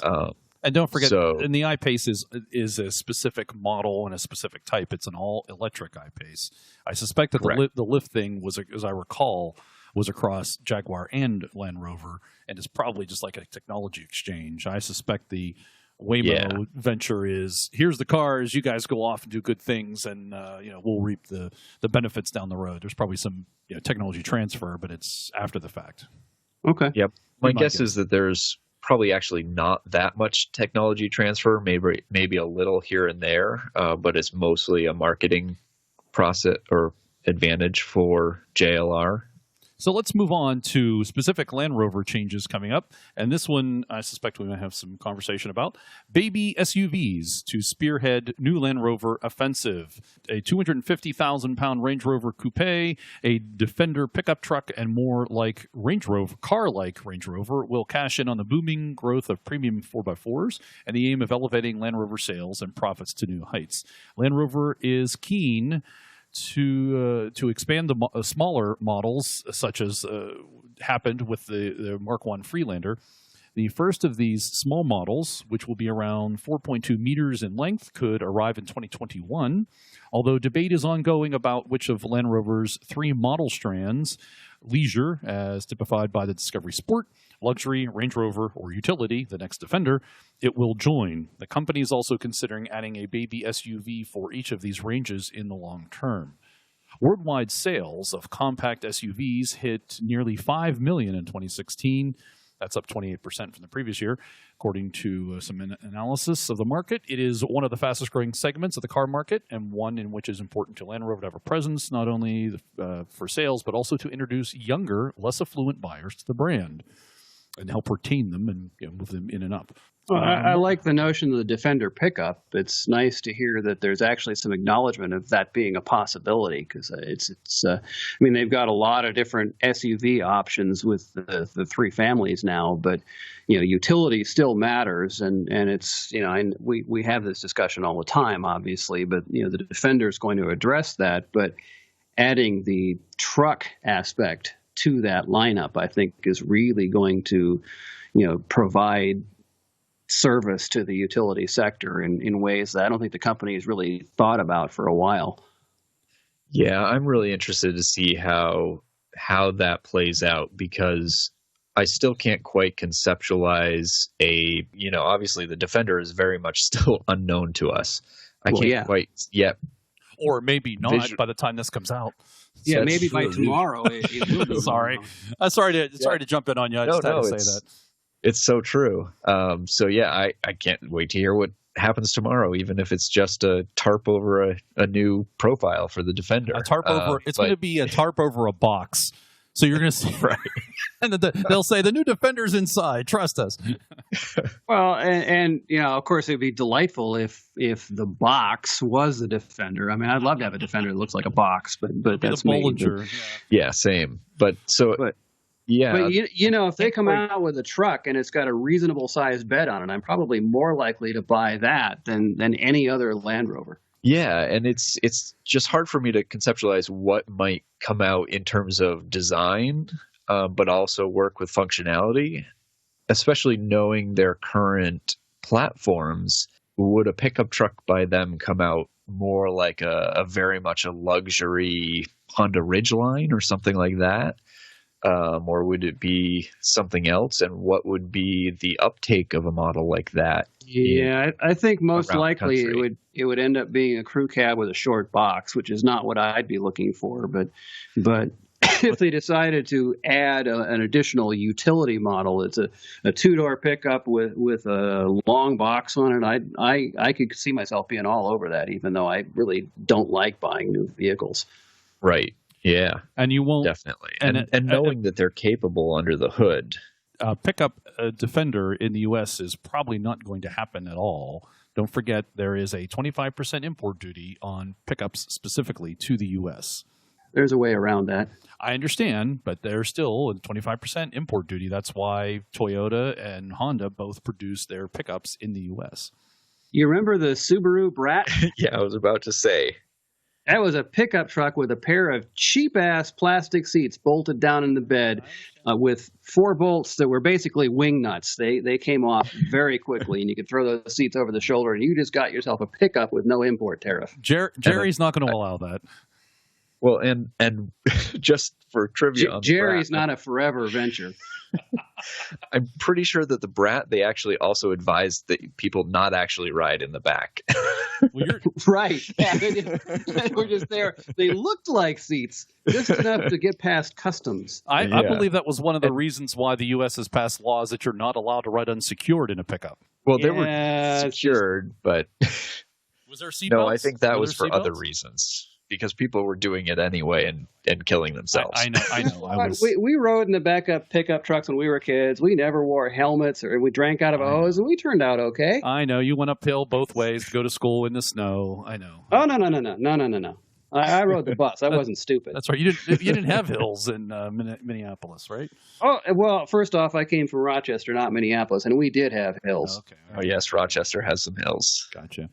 And don't forget, and the I-Pace is a specific model and a specific type. It's an all-electric I-Pace. I suspect that the Lyft thing was, as I recall, was across Jaguar and Land Rover, and it's probably just like a technology exchange. I suspect the Waymo venture is, here's the cars, you guys go off and do good things, and we'll reap the benefits down the road. There's probably some technology transfer, but it's after the fact. Okay. Yep. My guess is that there's probably actually not that much technology transfer, maybe a little here and there, but it's mostly a marketing process or advantage for JLR. So let's move on to specific Land Rover changes coming up. And this one, I suspect we might have some conversation about. Baby SUVs to spearhead new Land Rover offensive. A 250,000-pound Range Rover Coupe, a Defender pickup truck, and more like car-like Range Rover will cash in on the booming growth of premium 4x4s and the aim of elevating Land Rover sales and profits to new heights. Land Rover is keen to expand the smaller models, such as happened with the Mark I Freelander. The first of these small models, which will be around 4.2 meters in length, could arrive in 2021, although debate is ongoing about which of Land Rover's three model strands, leisure, as typified by the Discovery Sport, luxury, Range Rover, or utility, the next Defender, it will join. The company is also considering adding a baby SUV for each of these ranges in the long term. Worldwide sales of compact SUVs hit nearly 5 million in 2016. That's up 28% from the previous year. According to some analysis of the market, it is one of the fastest growing segments of the car market and one in which is important to Land Rover to have a presence, not only for sales, but also to introduce younger, less affluent buyers to the brand and help retain them and move them in and up. Well, I like the notion of the Defender pickup. It's nice to hear that there's actually some acknowledgement of that being a possibility, because they've got a lot of different SUV options with the three families now, but utility still matters, and it's and we have this discussion all the time, obviously, but the Defender is going to address that, but adding the truck aspect to that lineup, I think, is really going to provide service to the utility sector in ways that I don't think the company has really thought about for a while. Yeah, I'm really interested to see how that plays out, because I still can't quite conceptualize obviously the Defender is very much still unknown to us. I can't quite yet. Or maybe not by the time this comes out. Yeah, maybe by tomorrow it will be. Sorry to jump in on you. I just had to say that. It's so true. I can't wait to hear what happens tomorrow, even if it's just a tarp over a new profile for the Defender. A tarp over. It's going to be a tarp over a box. So you're going to see, right? And they'll say the new Defender's inside. Trust us. Well, and of course, it'd be delightful if the box was the Defender. I mean, I'd love to have a Defender that looks like a box, but that's the me. Bollinger. Yeah, same. But if they come out with a truck and it's got a reasonable sized bed on it, I'm probably more likely to buy that than any other Land Rover. Yeah, and it's just hard for me to conceptualize what might come out in terms of design, but also work with functionality, especially knowing their current platforms. would a pickup truck by them come out more like a very much a luxury Honda Ridgeline or something like that? Or would it be something else? And what would be the uptake of a model like that? Yeah, I think most likely country? it would end up being a crew cab with a short box, which is not what I'd be looking for. But if they decided to add an additional utility model, it's a two-door pickup with a long box on it. I could see myself being all over that, even though I really don't like buying new vehicles. Right. Yeah. And you won't Definitely. And knowing that they're capable under the hood. pick up a Defender in the U.S. is probably not going to happen at all. Don't forget there is a 25% import duty on pickups specifically to the U.S. There's a way around that. I understand, but there's still a 25% import duty. That's why Toyota and Honda both produce their pickups in the U.S. You remember the Subaru Brat? Yeah, I was about to say. That was a pickup truck with a pair of cheap-ass plastic seats bolted down in the bed with 4 bolts that were basically wing nuts. They came off very quickly, and you could throw those seats over the shoulder, and you just got yourself a pickup with no import tariff. Jerry's not going to allow that. Well, and just for trivia on the Jerry's Brat, not a forever venture. I'm pretty sure that the Brat, they actually also advised that people not actually ride in the back. Well, Right. Yeah, they were just there. They looked like seats, just enough to get past customs. I believe that was one of the reasons why the U.S. has passed laws that you're not allowed to ride unsecured in a pickup. Well, they Yeah, were it's secured, but Was there seatbelts? no, I think that Were was there for other seatbelts? reasons. Because people were doing it anyway and killing themselves. I know. We rode in the backup pickup trucks when we were kids. We never wore helmets, or we drank out of a hose, and we turned out okay. I know. You went uphill both ways to go to school in the snow. I know. Oh, no. I rode the bus. I wasn't stupid. That's right. You didn't have hills in Minneapolis, right? Oh, well, first off, I came from Rochester, not Minneapolis, and we did have hills. Okay. Oh, yes, Rochester has some hills. Gotcha.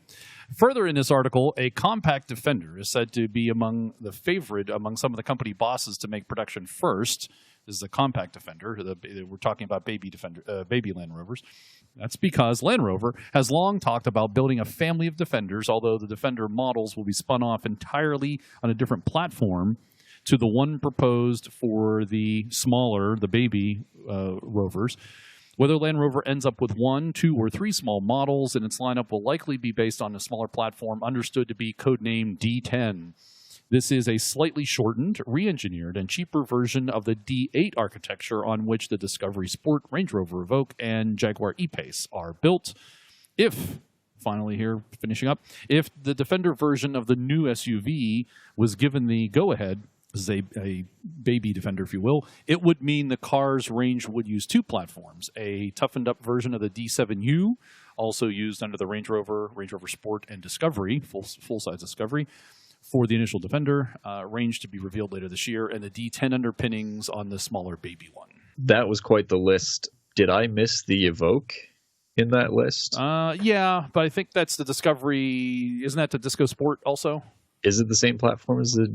Further in this article, a compact Defender is said to be among some of the company bosses to make production first. This is a compact Defender. We're talking about baby Land Rovers. That's because Land Rover has long talked about building a family of Defenders, although the Defender models will be spun off entirely on a different platform to the one proposed for the smaller, the baby Rovers. Whether Land Rover ends up with 1, 2, or 3 small models in its lineup will likely be based on a smaller platform understood to be codenamed D10. This is a slightly shortened, re-engineered, and cheaper version of the D8 architecture on which the Discovery Sport, Range Rover Evoque, and Jaguar E-Pace are built. If the Defender version of the new SUV was given the go-ahead, this is a baby Defender, if you will, it would mean the car's range would use 2 platforms, a toughened-up version of the D7U, also used under the Range Rover Sport, and Discovery, full-size Discovery, for the initial Defender, range to be revealed later this year, and the D10 underpinnings on the smaller baby one. That was quite the list. Did I miss the Evoque in that list? Yeah, but I think that's the Discovery. Isn't that the Disco Sport also? Is it the same platform as the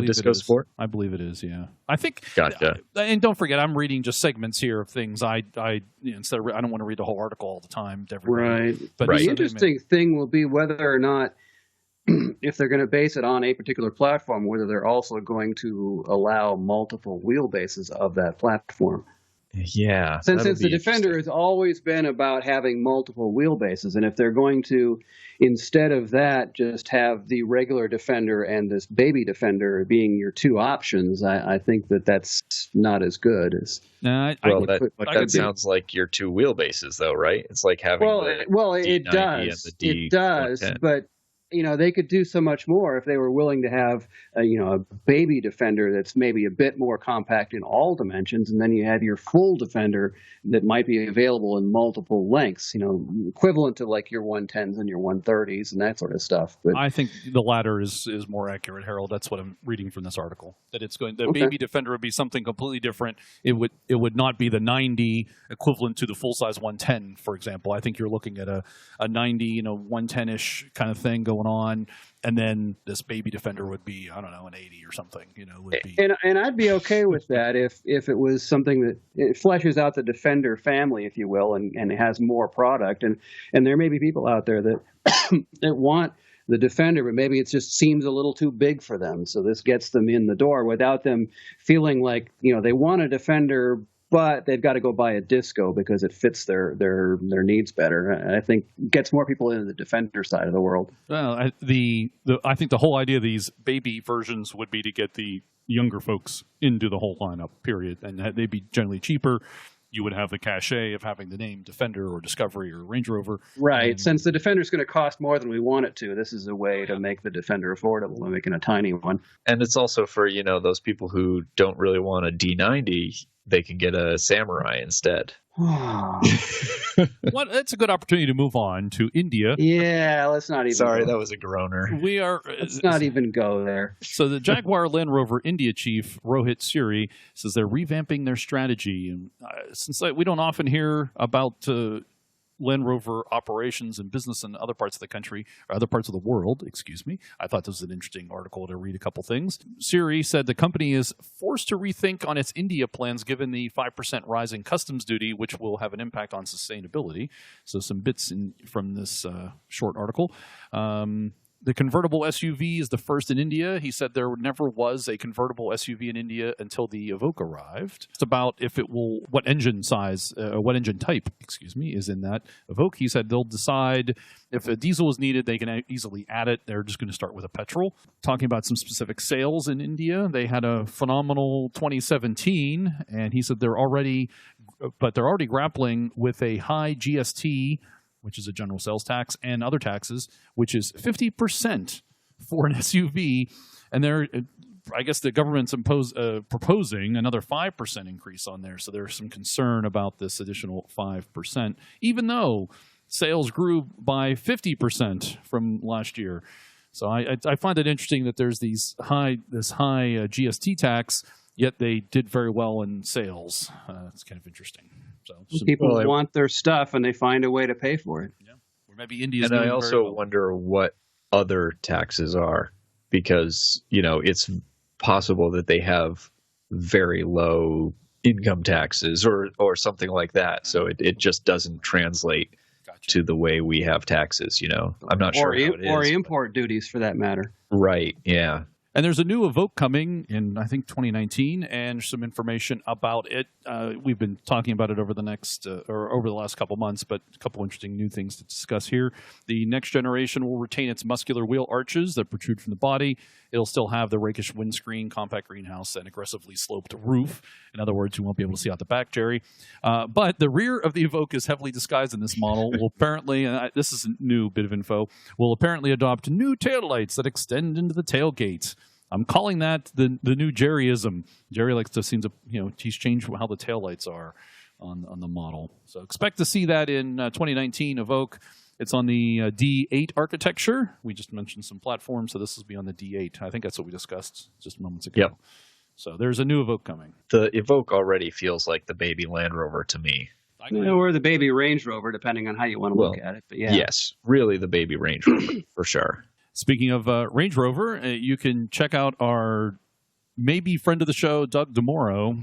Disco it is. Sport? I believe it is, yeah. I think. Gotcha. And don't forget, I'm reading just segments here of things. I don't want to read the whole article all the time to everybody. Right. But The interesting thing will be whether or not, if they're going to base it on a particular platform, whether they're also going to allow multiple wheelbases of that platform. Yeah. Since the Defender has always been about having multiple wheelbases, and if they're going to, instead of that, just have the regular Defender and this baby Defender being your 2 options, I think that's not as good as. That sounds like your 2 wheelbases, though, right? It's like having it does. It does, but they could do so much more if they were willing to have a baby Defender that's maybe a bit more compact in all dimensions, and then you have your full Defender that might be available in multiple lengths, equivalent to like your 110s and your 130s and that sort of stuff. But I think the latter is more accurate, Harold. That's what I'm reading from this article. That the baby Defender would be something completely different. It would not be the 90 equivalent to the full size 110, for example. I think you're looking at a 90, 110-ish kind of thing going going on, and then this baby Defender would be, I don't know, an 80 or something, would be. And I'd be okay with that if it was something that it fleshes out the Defender family, if you will, and it has more product. And there may be people out there that that want the Defender, but maybe it just seems a little too big for them. So this gets them in the door without them feeling like, they want a Defender, but they've got to go buy a Disco because it fits their needs better. I think gets more people into the Defender side of the world. Well, I think the whole idea of these baby versions would be to get the younger folks into the whole lineup, period. And they'd be generally cheaper. You would have the cachet of having the name Defender or Discovery or Range Rover. Right. Since the Defender is going to cost more than we want it to, this is a way to make the Defender affordable by making a tiny one. And it's also for, those people who don't really want a D90, they can get a Samurai instead. Well, it's a good opportunity to move on to India. Yeah, let's not even Sorry, go. that was a groaner. Let's not even go there. So the Jaguar Land Rover India chief, Rohit Suri, says they're revamping their strategy. And since we don't often hear about Land Rover operations and business in other parts of the country, or other parts of the world, excuse me. I thought this was an interesting article to read a couple things. Suri said the company is forced to rethink on its India plans given the 5% rise in customs duty, which will have an impact on sustainability. So some bits from this short article. The convertible SUV is the first in India. He said there never was a convertible SUV in India until the Evoque arrived. It's about what engine size, what engine type, is in that Evoque. He said they'll decide if a diesel is needed, they can easily add it. They're just going to start with a petrol. Talking about some specific sales in India, they had a phenomenal 2017, and he said they're already grappling with a high GST, which is a general sales tax, and other taxes, which is 50% for an SUV. And I guess the government's proposing another 5% increase on there. So there's some concern about this additional 5%, even though sales grew by 50% from last year. So I find it interesting that there's this high GST tax, yet they did very well in sales. It's kind of interesting. So people want their stuff and they find a way to pay for it. Yeah, or maybe India's. And I also wonder what other taxes are, because it's possible that they have very low income taxes or something like that. So it just doesn't translate to the way we have taxes. I'm not sure how it is. Or import duties, for that matter. Right. Yeah. And there's a new Evoque coming in, I think, 2019, and some information about it. We've been talking about it over the last couple months, but a couple interesting new things to discuss here. The next generation will retain its muscular wheel arches that protrude from the body. It'll still have the rakish windscreen, compact greenhouse, and aggressively sloped roof. In other words, you won't be able to see out the back, Jerry. But the rear of the Evoque is heavily disguised in this model. Will apparently, and this is a new bit of info, will apparently adopt new taillights that extend into the tailgate. I'm calling that the new Jerryism. Jerry likes to seem to, he's changed how the taillights are on the model. So expect to see that in 2019 Evoque. It's on the D8 architecture. We just mentioned some platforms, so this will be on the D8. I think that's what we discussed just moments ago. Yep. So there's a new Evoque coming. The Evoque already feels like the baby Land Rover to me. Or the baby Range Rover, depending on how you want to look at it. But yeah. Yes, really the baby Range Rover, for sure. Speaking of Range Rover, you can check out our maybe friend of the show, Doug DeMoro.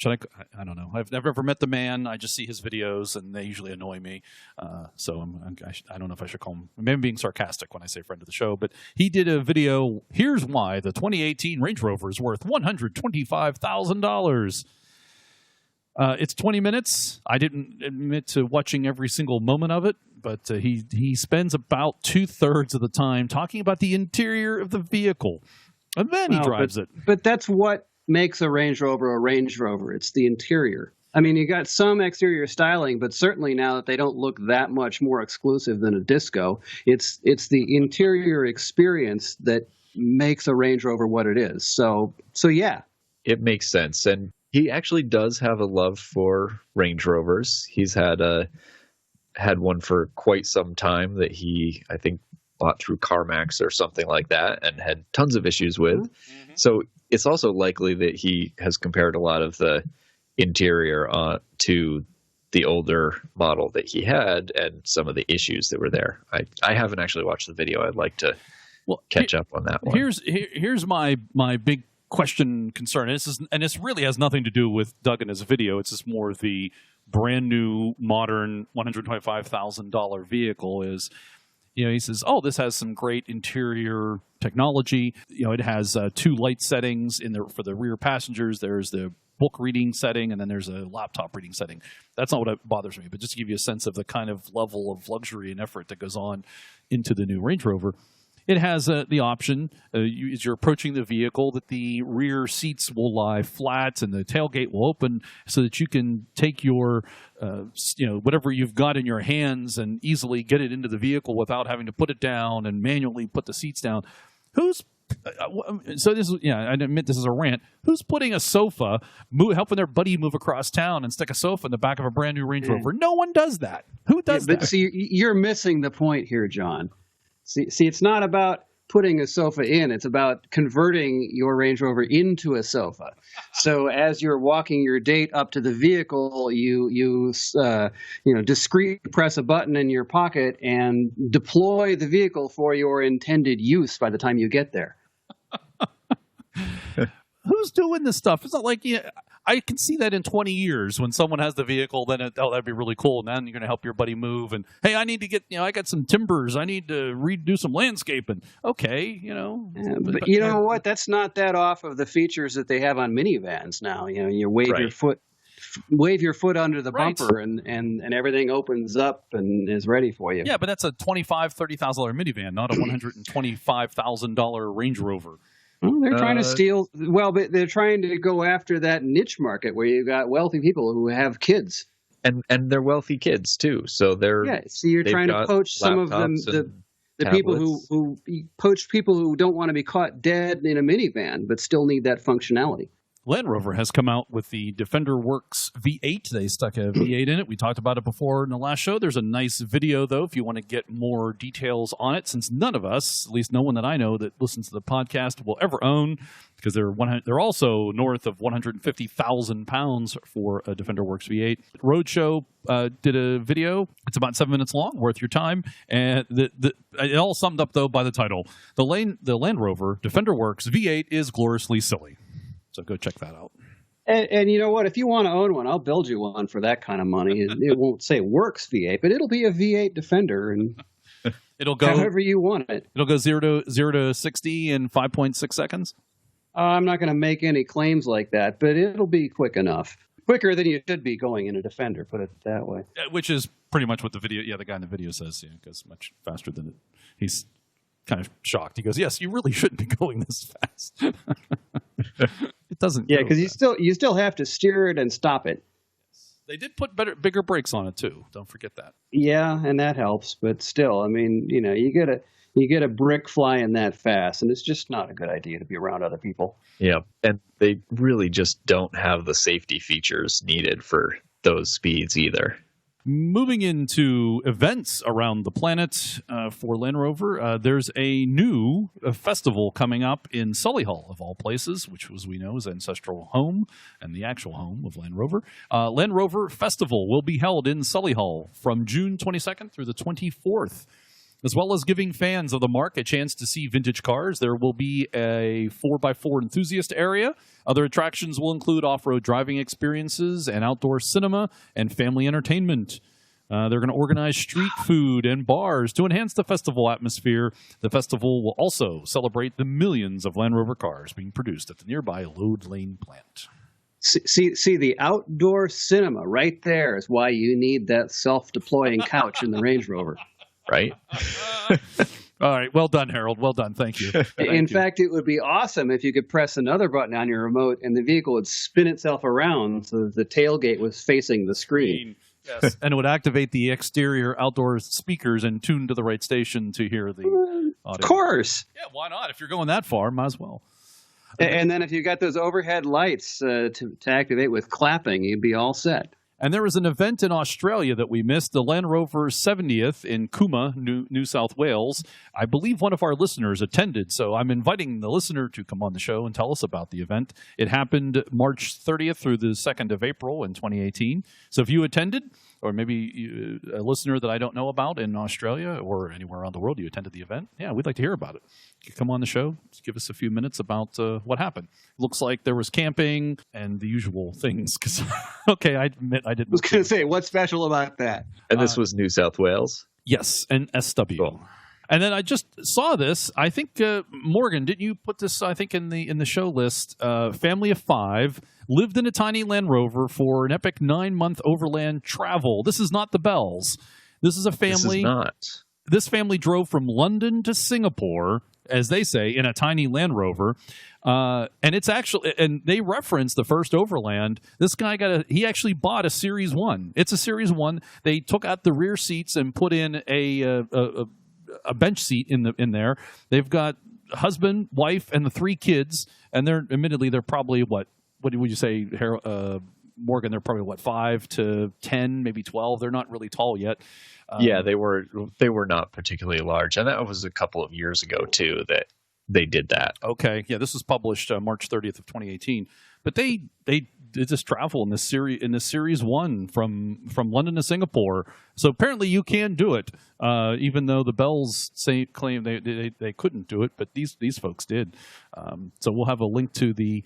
I don't know. I've never met the man. I just see his videos, and they usually annoy me. So I don't know if I should call him. Maybe I'm being sarcastic when I say friend of the show, but he did a video. Here's why the 2018 Range Rover is worth $125,000. It's 20 minutes. I didn't admit to watching every single moment of it, but he spends about 2/3 of the time talking about the interior of the vehicle, and then he drives it. But that's what makes a Range Rover. It's the interior. I mean, you got some exterior styling, but certainly now that they don't look that much more exclusive than a Disco, it's the interior experience that makes a Range Rover what it is. So yeah. It makes sense. And he actually does have a love for Range Rovers. He's had one for quite some time that he, I think, bought through CarMax or something like that and had tons of issues with. Mm-hmm. So it's also likely that he has compared a lot of the interior to the older model that he had and some of the issues that were there. I haven't actually watched the video. I'd like to catch up on that one. Here's my big question concern. And this really has nothing to do with Doug and his video. It's just more the brand new modern $125,000 vehicle is. He says, "Oh, this has some great interior technology. It has 2 light settings for the rear passengers. There's the book reading setting, and then there's a laptop reading setting." That's not what bothers me, but just to give you a sense of the kind of level of luxury and effort that goes on into the new Range Rover. It has the option, as you're approaching the vehicle, that the rear seats will lie flat and the tailgate will open so that you can take your, whatever you've got in your hands and easily get it into the vehicle without having to put it down and manually put the seats down. So this is, I admit this is a rant. Who's putting a sofa, helping their buddy move across town and stick a sofa in the back of a brand new Range Rover? No one does that. Who does that? But see, you're missing the point here, John. See, it's not about putting a sofa in. It's about converting your Range Rover into a sofa. So as you're walking your date up to the vehicle, you discreetly press a button in your pocket and deploy the vehicle for your intended use by the time you get there. Who's doing this stuff? It's not like I can see that in 20 years when someone has the vehicle, then that'd be really cool. And then you're going to help your buddy move. And hey, I need to get, I got some timbers. I need to redo some landscaping. Okay, But you know what? That's not that off of the features that they have on minivans now. You wave your foot under the bumper, and everything opens up and is ready for you. Yeah, but that's a $25,000, $30,000 minivan, not a $125,000 Range Rover. Well, they're trying to steal. Well, but they're trying to go after that niche market where you've got wealthy people who have kids, and they're wealthy kids too. So So you're trying to poach some of them, the people who poach people who don't want to be caught dead in a minivan but still need that functionality. Land Rover has come out with the Defender Works V8. They stuck a V8 in it. We talked about it before in the last show. There's a nice video, though, if you want to get more details on it, since none of us, at least no one that I know that listens to the podcast, will ever own, because they're also north of 150,000 pounds for a Defender Works V8. Roadshow did a video. It's about 7 minutes long, worth your time. And it all summed up, though, by the title. The Land Rover Defender Works V8 is gloriously silly. So go check that out. And you know what? If you want to own one, I'll build you one for that kind of money. It won't say Works V8, but it'll be a V8 Defender, and it'll go however you want it. It'll go 0 to 60 in 5.6 seconds. I'm not going to make any claims like that, but it'll be quick enough. Quicker than you should be going in a Defender, put it that way. Which is pretty much what the guy in the video says. It goes much faster than it. He's kind of shocked. He goes, "Yes, you really shouldn't be going this fast." It doesn't. Yeah, because you still have to steer it and stop it. They did put bigger brakes on it too. Don't forget that. Yeah, and that helps. But still, I mean, you get a brick flying that fast, and it's just not a good idea to be around other people. Yeah, and they really just don't have the safety features needed for those speeds either. Moving into events around the planet for Land Rover, there's a new festival coming up in Solihull, of all places, which, as we know, is ancestral home and the actual home of Land Rover. Land Rover Festival will be held in Solihull from June 22nd through the 24th. As well as giving fans of the marque a chance to see vintage cars, there will be a 4x4 enthusiast area. Other attractions will include off-road driving experiences and outdoor cinema and family entertainment. They're going to organize street food and bars to enhance the festival atmosphere. The festival will also celebrate the millions of Land Rover cars being produced at the nearby Lode Lane plant. See, the outdoor cinema right there is why you need that self-deploying couch in the Range Rover. Right? All right. Well done, Harold. Well done. Thank you. In fact, it would be awesome if you could press another button on your remote and the vehicle would spin itself around so the tailgate was facing the screen. Yes. And it would activate the exterior outdoor speakers and tune to the right station to hear the audio. Of course. Yeah, why not? If you're going that far, might as well. And then if you got those overhead lights to activate with clapping, you'd be all set. And there was an event in Australia that we missed, the Land Rover 70th in Cooma, New South Wales. I believe one of our listeners attended, so I'm inviting the listener to come on the show and tell us about the event. It happened March 30th through the 2nd of April in 2018. So if you attended, or maybe a listener that I don't know about in Australia or anywhere around the world, you attended the event, yeah, we'd like to hear about it. You come on the show, just give us a few minutes about what happened. Looks like there was camping and the usual things. Cause, okay, I admit I didn't. I was going to say, what's special about that? And this was New South Wales? Yes, and SW. Cool. And then I just saw this. I think Morgan, didn't you put this? I think in the show list. Family of 5 lived in a tiny Land Rover for an epic 9-month overland travel. This is not the Bells. This is a family. This is not. This family drove from London to Singapore, as they say, in a tiny Land Rover. And it's actually, and they reference the first Overland. This guy he actually bought a Series 1. It's a Series 1. They took out the rear seats and put in a bench seat in there. They've got husband, wife, and the 3 kids, and they're probably what would you say, Morgan? They're probably 5 to 10, maybe 12. They're not really tall yet. Yeah, they were not particularly large, and that was a couple of years ago too that they did that. Okay, yeah, this was published March 30th of 2018, but they did this travel in this series 1 from London to Singapore. So apparently you can do it, even though the Bells claim they couldn't do it, but these folks did. So we'll have a link to the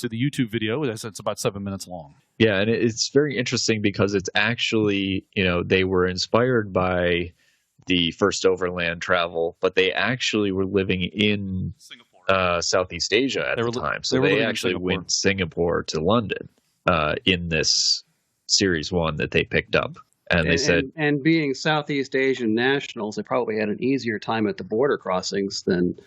YouTube video. It's about 7 minutes long. Yeah, and it's very interesting because it's actually, they were inspired by the first overland travel, but they actually were living in Singapore, Southeast Asia at the time. So they actually went Singapore to London in this Series 1 that they picked up. And they said, and being Southeast Asian nationals, they probably had an easier time at the border crossings than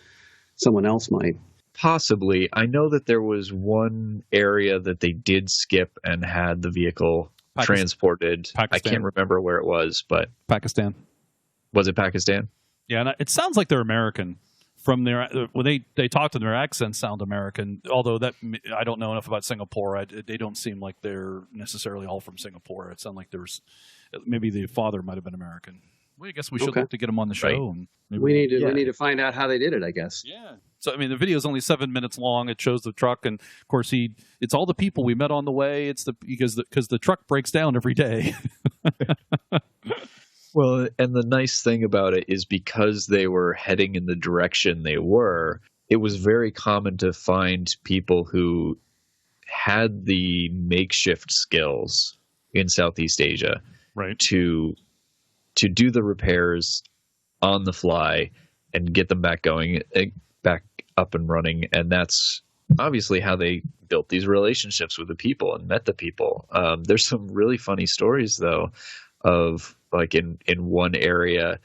someone else might. Possibly. I know that there was one area that they did skip and had the vehicle transported. Pakistan. I can't remember where it was, but Pakistan. Was it Pakistan? Yeah, and it sounds like they're American. From their when they talk to them, their accents sound American. Although that I don't know enough about Singapore. They don't seem like they're necessarily all from Singapore. It sounds like there's maybe the father might have been American. Well, I guess we should look to get them on the show. Right. And we need to find out how they did it, I guess. Yeah. So I mean, the video is only 7 minutes long. It shows the truck, and of course it's all the people we met on the way. It's because the truck breaks down every day. Well, and the nice thing about it is because they were heading in the direction they were, it was very common to find people who had the makeshift skills in Southeast Asia, right, to do the repairs on the fly and get them back up and running. And that's obviously how they built these relationships with the people and met the people. There's some really funny stories, though, of like in one area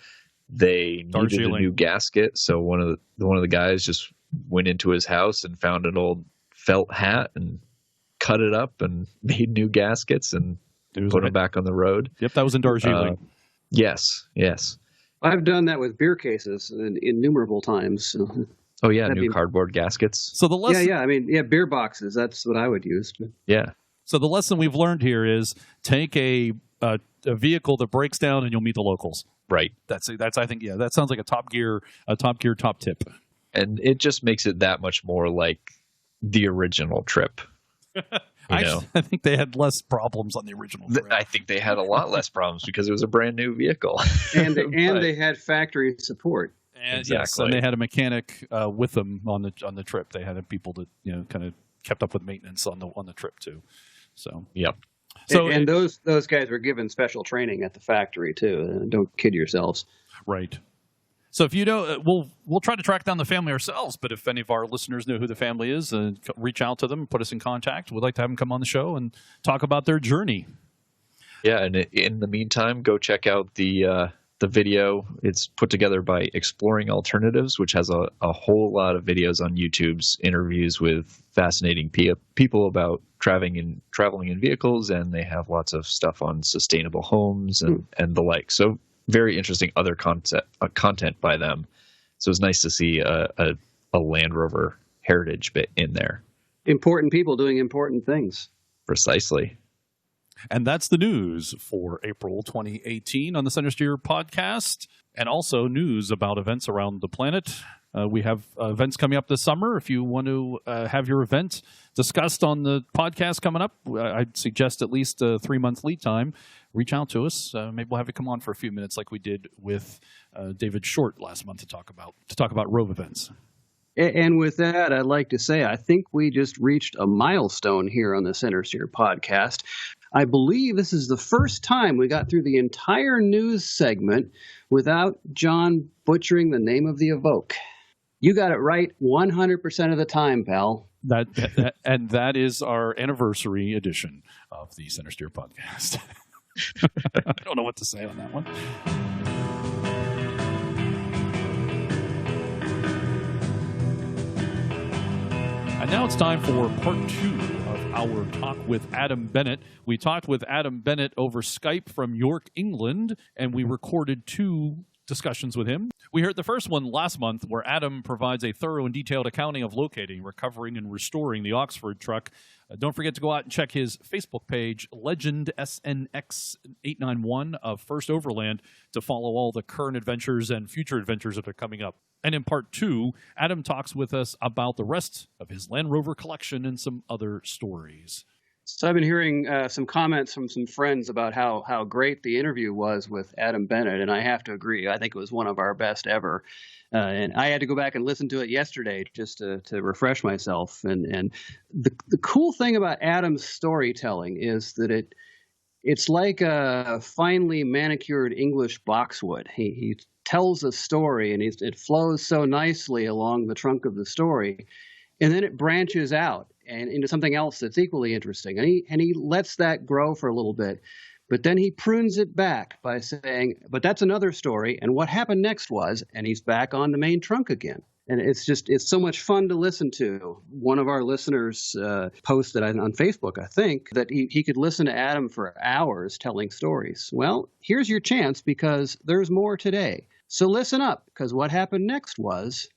they needed a new gasket, so one of the guys just went into his house and found an old felt hat and cut it up and made new gaskets and put them back on the road. Yep, that was in Darjeeling. Yes. I've done that with beer cases innumerable times. Oh yeah, new cardboard gaskets. So the lesson, I mean, beer boxes. That's what I would use. Yeah. So the lesson we've learned here is take a vehicle that breaks down and you'll meet the locals. Right. That's I think that sounds like a top gear top tip. And it just makes it that much more like the original trip. I think they had less problems on the original trip. I think they had a lot less problems because it was a brand new vehicle. and they had factory support. And exactly. Yes, and they had a mechanic with them on the trip. They had people that kind of kept up with maintenance on the trip too. So yep. So and those guys were given special training at the factory too. Don't kid yourselves. Right. So if you know, we'll try to track down the family ourselves. But if any of our listeners know who the family is, reach out to them, put us in contact. We'd like to have them come on the show and talk about their journey. Yeah, and in the meantime, go check out the video. It's put together by Exploring Alternatives, which has a whole lot of videos on YouTube's interviews with fascinating people about traveling in vehicles, and they have lots of stuff on sustainable homes and the like. So very interesting other content by them. So it's nice to see a Land Rover heritage bit in there. Important people doing important things. Precisely. And that's the news for April 2018 on the Centresteer podcast, and also news about events around the planet. We have events coming up this summer. If you want to have your event discussed on the podcast coming up, I'd suggest at least a 3-month lead time. Reach out to us. Maybe we'll have you come on for a few minutes like we did with David Short last month to talk about Rove events. And with that, I'd like to say I think we just reached a milestone here on the Centresteer podcast. I believe this is the first time we got through the entire news segment without John butchering the name of the Evoque. You got it right 100% of the time, pal. And that is our anniversary edition of the Centresteer podcast. I don't know what to say on that one. And now it's time for part 2 of our talk with Adam Bennett. We talked with Adam Bennett over Skype from York, England, and we recorded 2 discussions with him. We heard the first one last month where Adam provides a thorough and detailed accounting of locating, recovering, and restoring the Oxford truck. Don't forget to go out and check his Facebook page, Legend SNX891 of First Overland, to follow all the current adventures and future adventures that are coming up. And in part 2, Adam talks with us about the rest of his Land Rover collection and some other stories. So I've been hearing some comments from some friends about how great the interview was with Adam Bennett, and I have to agree. I think it was one of our best ever. And I had to go back and listen to it yesterday just to refresh myself. And the cool thing about Adam's storytelling is that it's like a finely manicured English boxwood. He tells a story, and it flows so nicely along the trunk of the story, and then it branches out and into something else that's equally interesting. And he lets that grow for a little bit, but then he prunes it back by saying, but that's another story, and what happened next was, and he's back on the main trunk again. And it's so much fun to listen to. One of our listeners posted on Facebook, I think, that he could listen to Adam for hours telling stories. Well, here's your chance, because there's more today. So listen up, because what happened next was...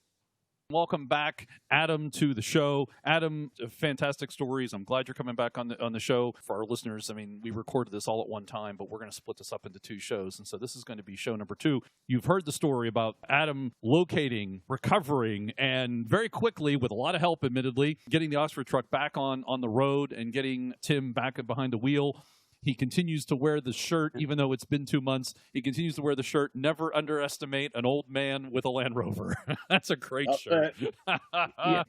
Welcome back, Adam, to the show. Adam, fantastic stories. I'm glad you're coming back on the show. For our listeners, I mean, we recorded this all at one time, but we're going to split this up into 2 shows. And so this is going to be show number 2. You've heard the story about Adam locating, recovering, and very quickly, with a lot of help, admittedly, getting the Oxford truck back on the road and getting Tim back behind the wheel. He continues to wear the shirt, even though it's been 2 months. He continues to wear the shirt. Never underestimate an old man with a Land Rover. That's a great shirt. Yeah,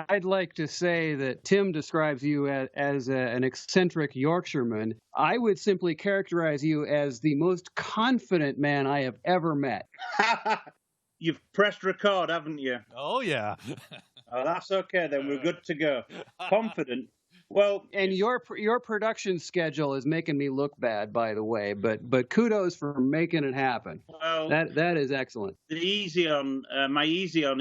I'd like to say that Tim describes you as an eccentric Yorkshireman. I would simply characterize you as the most confident man I have ever met. You've pressed record, haven't you? Oh, yeah. Oh, that's okay, then. We're good to go. Confident. Well, and your production schedule is making me look bad, by the way. But kudos for making it happen. Well, that is excellent. My easy on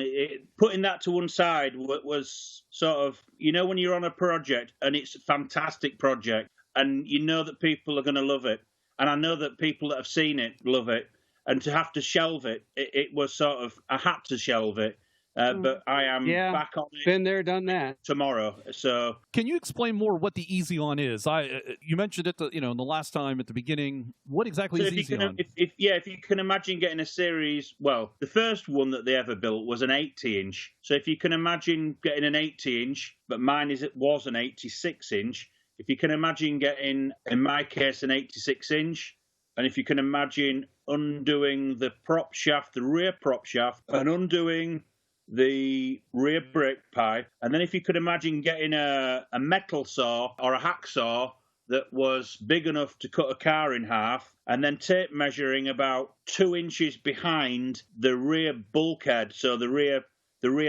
it, putting that to one side was sort of, when you're on a project and it's a fantastic project and you know that people are going to love it, and I know that people that have seen it love it, and to have to shelve it, it was sort of, I had to shelve it. But I am back on it. Been there, done that. Tomorrow. So, can you explain more what the Easy On is? You mentioned it, in the last time at the beginning. What exactly is Easy On? If you can imagine getting a series, well, the first one that they ever built was an 80-inch. So if you can imagine getting an 80-inch, but mine was an 86-inch. If you can imagine getting, in my case, an 86-inch, and if you can imagine undoing the prop shaft, the rear prop shaft, and undoing the rear brake pipe, and then if you could imagine getting a metal saw or a hacksaw that was big enough to cut a car in half, and then tape measuring about 2 inches behind the rear bulkhead, so the rear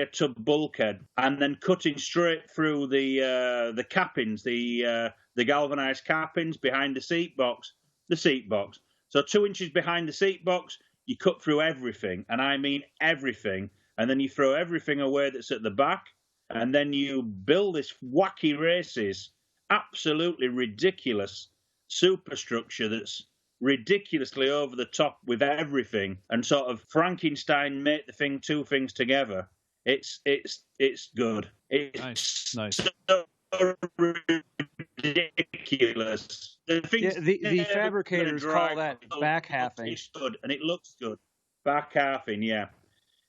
tub bulkhead, and then cutting straight through the cappings, the galvanized cappings behind the seat box. So 2 inches behind the seat box, you cut through everything, and I mean everything. And then you throw everything away that's at the back, and then you build this wacky races, absolutely ridiculous superstructure that's ridiculously over the top with everything, and sort of Frankenstein make the 2 things together. It's good. It's nice. So ridiculous. The fabricators call that back halving. It's good, and it looks good. Back halving, yeah.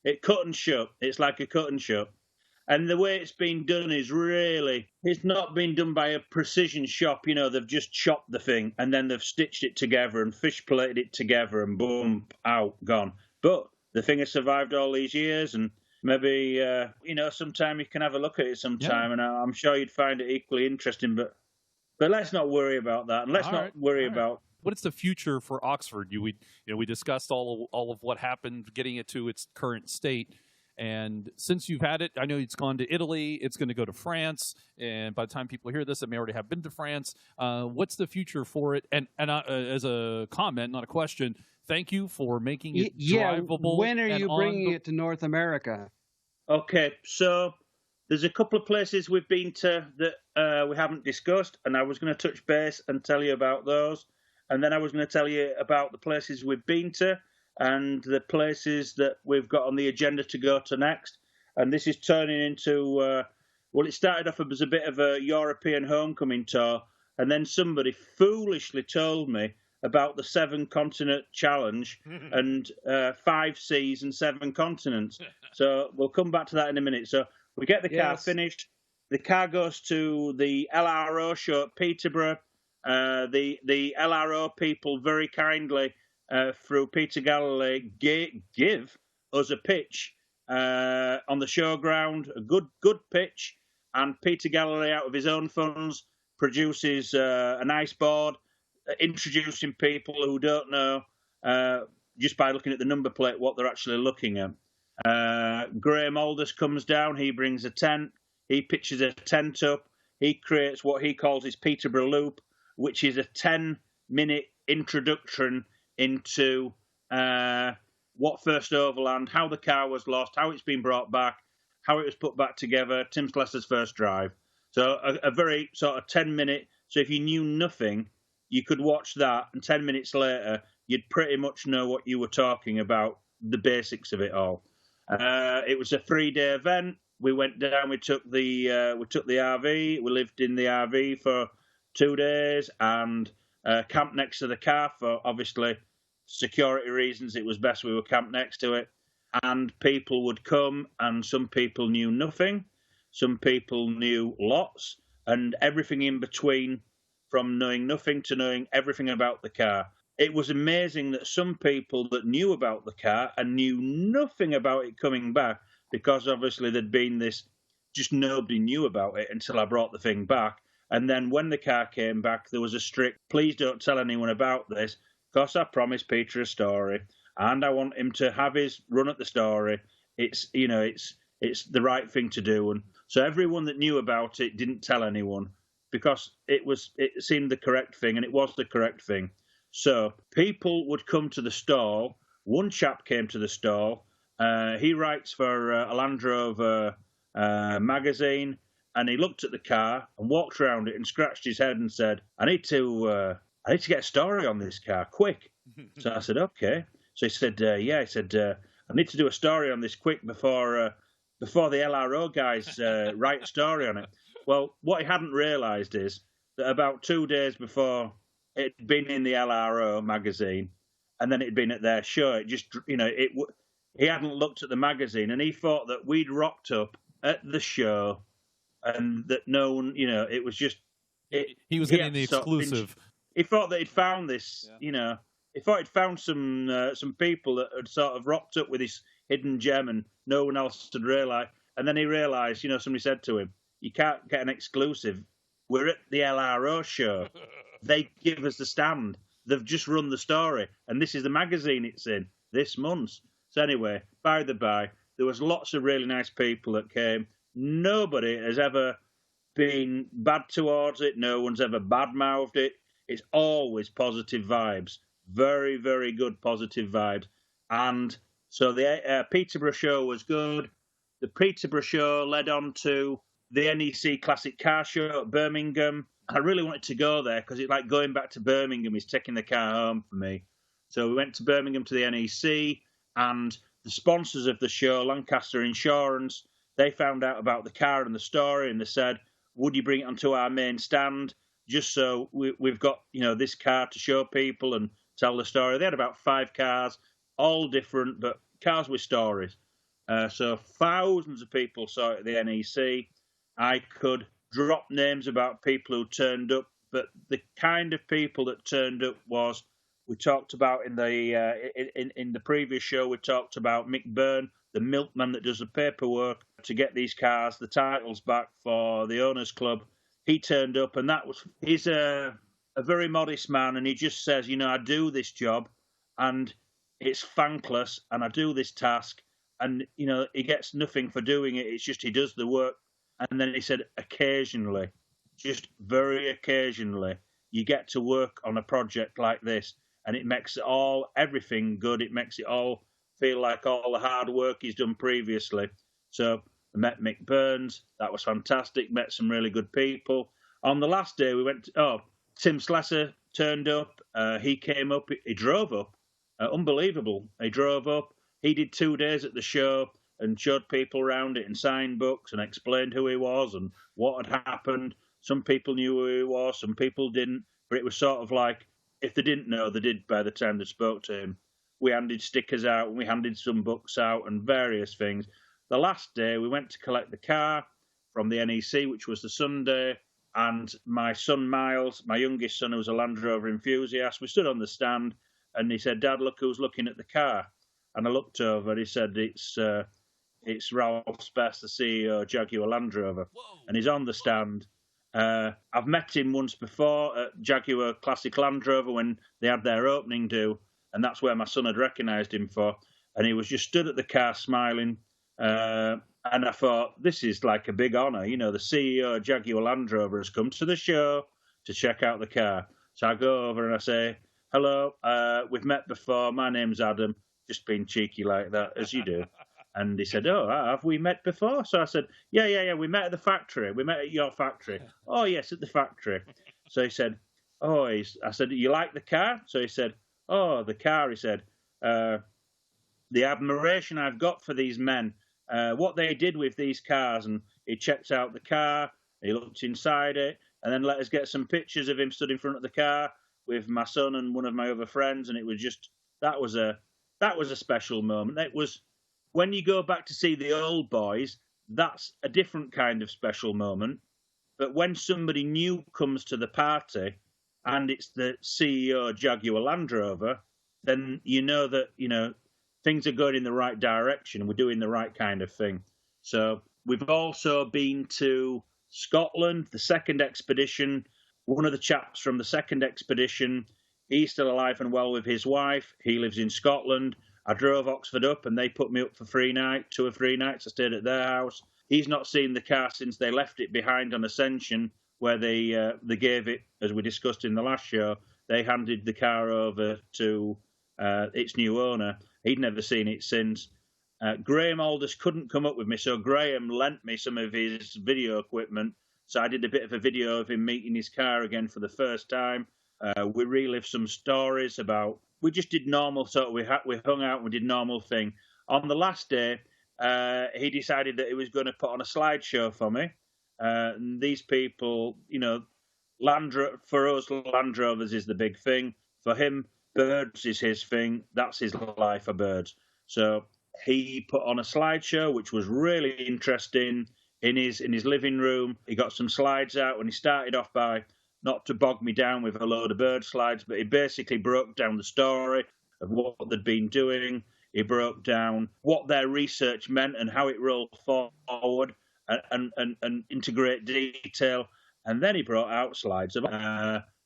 It cut and shut. It's like a cut and shut. And the way it's been done is really, it's not been done by a precision shop. They've just chopped the thing and then they've stitched it together and fish plated it together and boom, out, gone. But the thing has survived all these years, and maybe, sometime you can have a look at it sometime, and I'm sure you'd find it equally interesting. But let's not worry about that, and let's not worry about what is the future for Oxford. We discussed all of what happened, getting it to its current state. And since you've had it, I know it's gone to Italy, it's going to go to France, and by the time people hear this, it may already have been to France. What's the future for it? And as a comment, not a question, thank you for making it drivable. When are you bringing it to North America? Okay, so there's a couple of places we've been to that we haven't discussed, and I was going to touch base and tell you about those. And then I was going to tell you about the places we've been to and the places that we've got on the agenda to go to next. And this is turning into, it started off as a bit of a European homecoming tour, and then somebody foolishly told me about the 7-continent challenge and 5 seas and 7 continents. So we'll come back to that in a minute. So we get the car finished. The car goes to the LRO show at Peterborough. The LRO people very kindly, through Peter Galloway, give us a pitch on the showground, a good pitch, and Peter Galloway, out of his own funds, produces a nice board introducing people who don't know, just by looking at the number plate, what they're actually looking at. Graham Aldous comes down, he brings a tent, he pitches a tent up, he creates what he calls his Peterborough Loop, which is a 10-minute introduction into what first Overland, how the car was lost, how it's been brought back, how it was put back together, Tim Slessor's first drive. So a very sort of 10-minute, so if you knew nothing, you could watch that, and 10 minutes later, you'd pretty much know what you were talking about, the basics of it all. It was a 3-day event. We went down, we took the RV, we lived in the RV for 2 days and camped next to the car for, obviously, security reasons. It was best we were camped next to it. And people would come, and some people knew nothing. Some people knew lots, and everything in between, from knowing nothing to knowing everything about the car. It was amazing that some people that knew about the car and knew nothing about it coming back, because obviously there'd been this, just nobody knew about it until I brought the thing back. And then when the car came back, there was a strict, please don't tell anyone about this, because I promised Peter a story, and I want him to have his run at the story. It's the right thing to do. And so everyone that knew about it didn't tell anyone, because it seemed the correct thing, and it was the correct thing. So people would come to the stall. One chap came to the stall. He writes for a Land Rover magazine. And he looked at the car and walked around it and scratched his head and said, I need to get a story on this car, quick. So I said, okay. So he said, I need to do a story on this quick before the LRO guys write a story on it. Well, what he hadn't realised is that about 2 days before it had been in the LRO magazine, and then it had been at their show, it just, he hadn't looked at the magazine, and he thought that we'd rocked up at the show, and that no one, it was just... He was getting the exclusive. He thought that he'd found this, he thought he'd found some people that had sort of rocked up with this hidden gem and no one else had realised. And then he realised, somebody said to him, you can't get an exclusive. We're at the LRO show. They give us the stand. They've just run the story. And this is the magazine it's in this month. So anyway, by the by, there was lots of really nice people that came. Nobody has ever been bad towards it. No one's ever bad-mouthed it. It's always positive vibes. Very, very good positive vibes. And so the Peterborough show was good. The Peterborough show led on to the NEC Classic Car Show at Birmingham. I really wanted to go there because it's like going back to Birmingham is taking the car home for me. So we went to Birmingham to the NEC, and the sponsors of the show, Lancaster Insurance, they found out about the car and the story, and they said, would you bring it onto our main stand? just so we've got, this car to show people and tell the story. They had about 5 cars, all different, but cars with stories. So thousands of people saw it at the NEC. I could drop names about people who turned up, but the kind of people that turned up was, we talked about in the previous show, we talked about Mick Byrne, the milkman that does the paperwork to get these cars, the titles back for the owners club. He turned up, and he's a very modest man, and he just says, I do this job, and it's thankless, and I do this task, and he gets nothing for doing it. It's just he does the work. And then he said, occasionally, just very occasionally, you get to work on a project like this, and it makes everything good. It makes it all feel like all the hard work he's done previously. So I met Mick Burns. That was fantastic. Met some really good people. On the last day, we went Tim Slesser turned up. He came up. He drove up. Unbelievable. He drove up. He did 2 days at the show and showed people around it and signed books and explained who he was and what had happened. Some people knew who he was, some people didn't. But it was sort of like, if they didn't know, they did by the time they spoke to him. We handed stickers out, and we handed some books out and various things. The last day, we went to collect the car from the NEC, which was the Sunday, and my son Miles, my youngest son, who was a Land Rover enthusiast, we stood on the stand, and he said, "Dad, look who's looking at the car." And I looked over, and he said, it's Ralph Spess, the CEO, Jaguar Land Rover. Whoa. And he's on the stand. I've met him once before at Jaguar Classic Land Rover when they had their opening do, and that's where my son had recognised him for. And he was just stood at the car smiling. And I thought, this is like a big honour. The CEO of Jaguar Land Rover has come to the show to check out the car. So I go over and I say, "Hello, we've met before. My name's Adam." Just being cheeky like that, as you do. And he said, "Oh, have we met before?" So I said, yeah, we met at the factory. We met at your factory. "Oh, yes, at the factory." So he said, I said, "You like the car?" So he said, "Oh, the car," he said, "the admiration I've got for these men, what they did with these cars." And he checked out the car, he looked inside it, and then let us get some pictures of him stood in front of the car with my son and one of my other friends. And it was just, that was a special moment. It was, when you go back to see the old boys, that's a different kind of special moment. But when somebody new comes to the party and it's the CEO of Jaguar Land Rover, then you know that, things are going in the right direction and we're doing the right kind of thing. So we've also been to Scotland, the second expedition. One of the chaps from the second expedition, he's still alive and well with his wife. He lives in Scotland. I drove Oxford up and they put me up for 2 or 3 nights. I stayed at their house. He's not seen the car since they left it behind on Ascension, where they gave it, as we discussed in the last show, they handed the car over to its new owner. He'd never seen it since. Graham Aldous couldn't come up with me, so Graham lent me some of his video equipment. So I did a bit of a video of him meeting his car again for the first time. We relived some stories about, we just did normal sort of, we hung out and we did normal thing. On the last day, he decided that he was going to put on a slideshow for me. And these people, for us, Land Rovers is the big thing. For him, birds is his thing. That's his life for birds. So he put on a slideshow, which was really interesting in his living room. He got some slides out and he started off by, not to bog me down with a load of bird slides, but he basically broke down the story of what they'd been doing. He broke down what their research meant and how it rolled forward and into great detail. And then he brought out slides.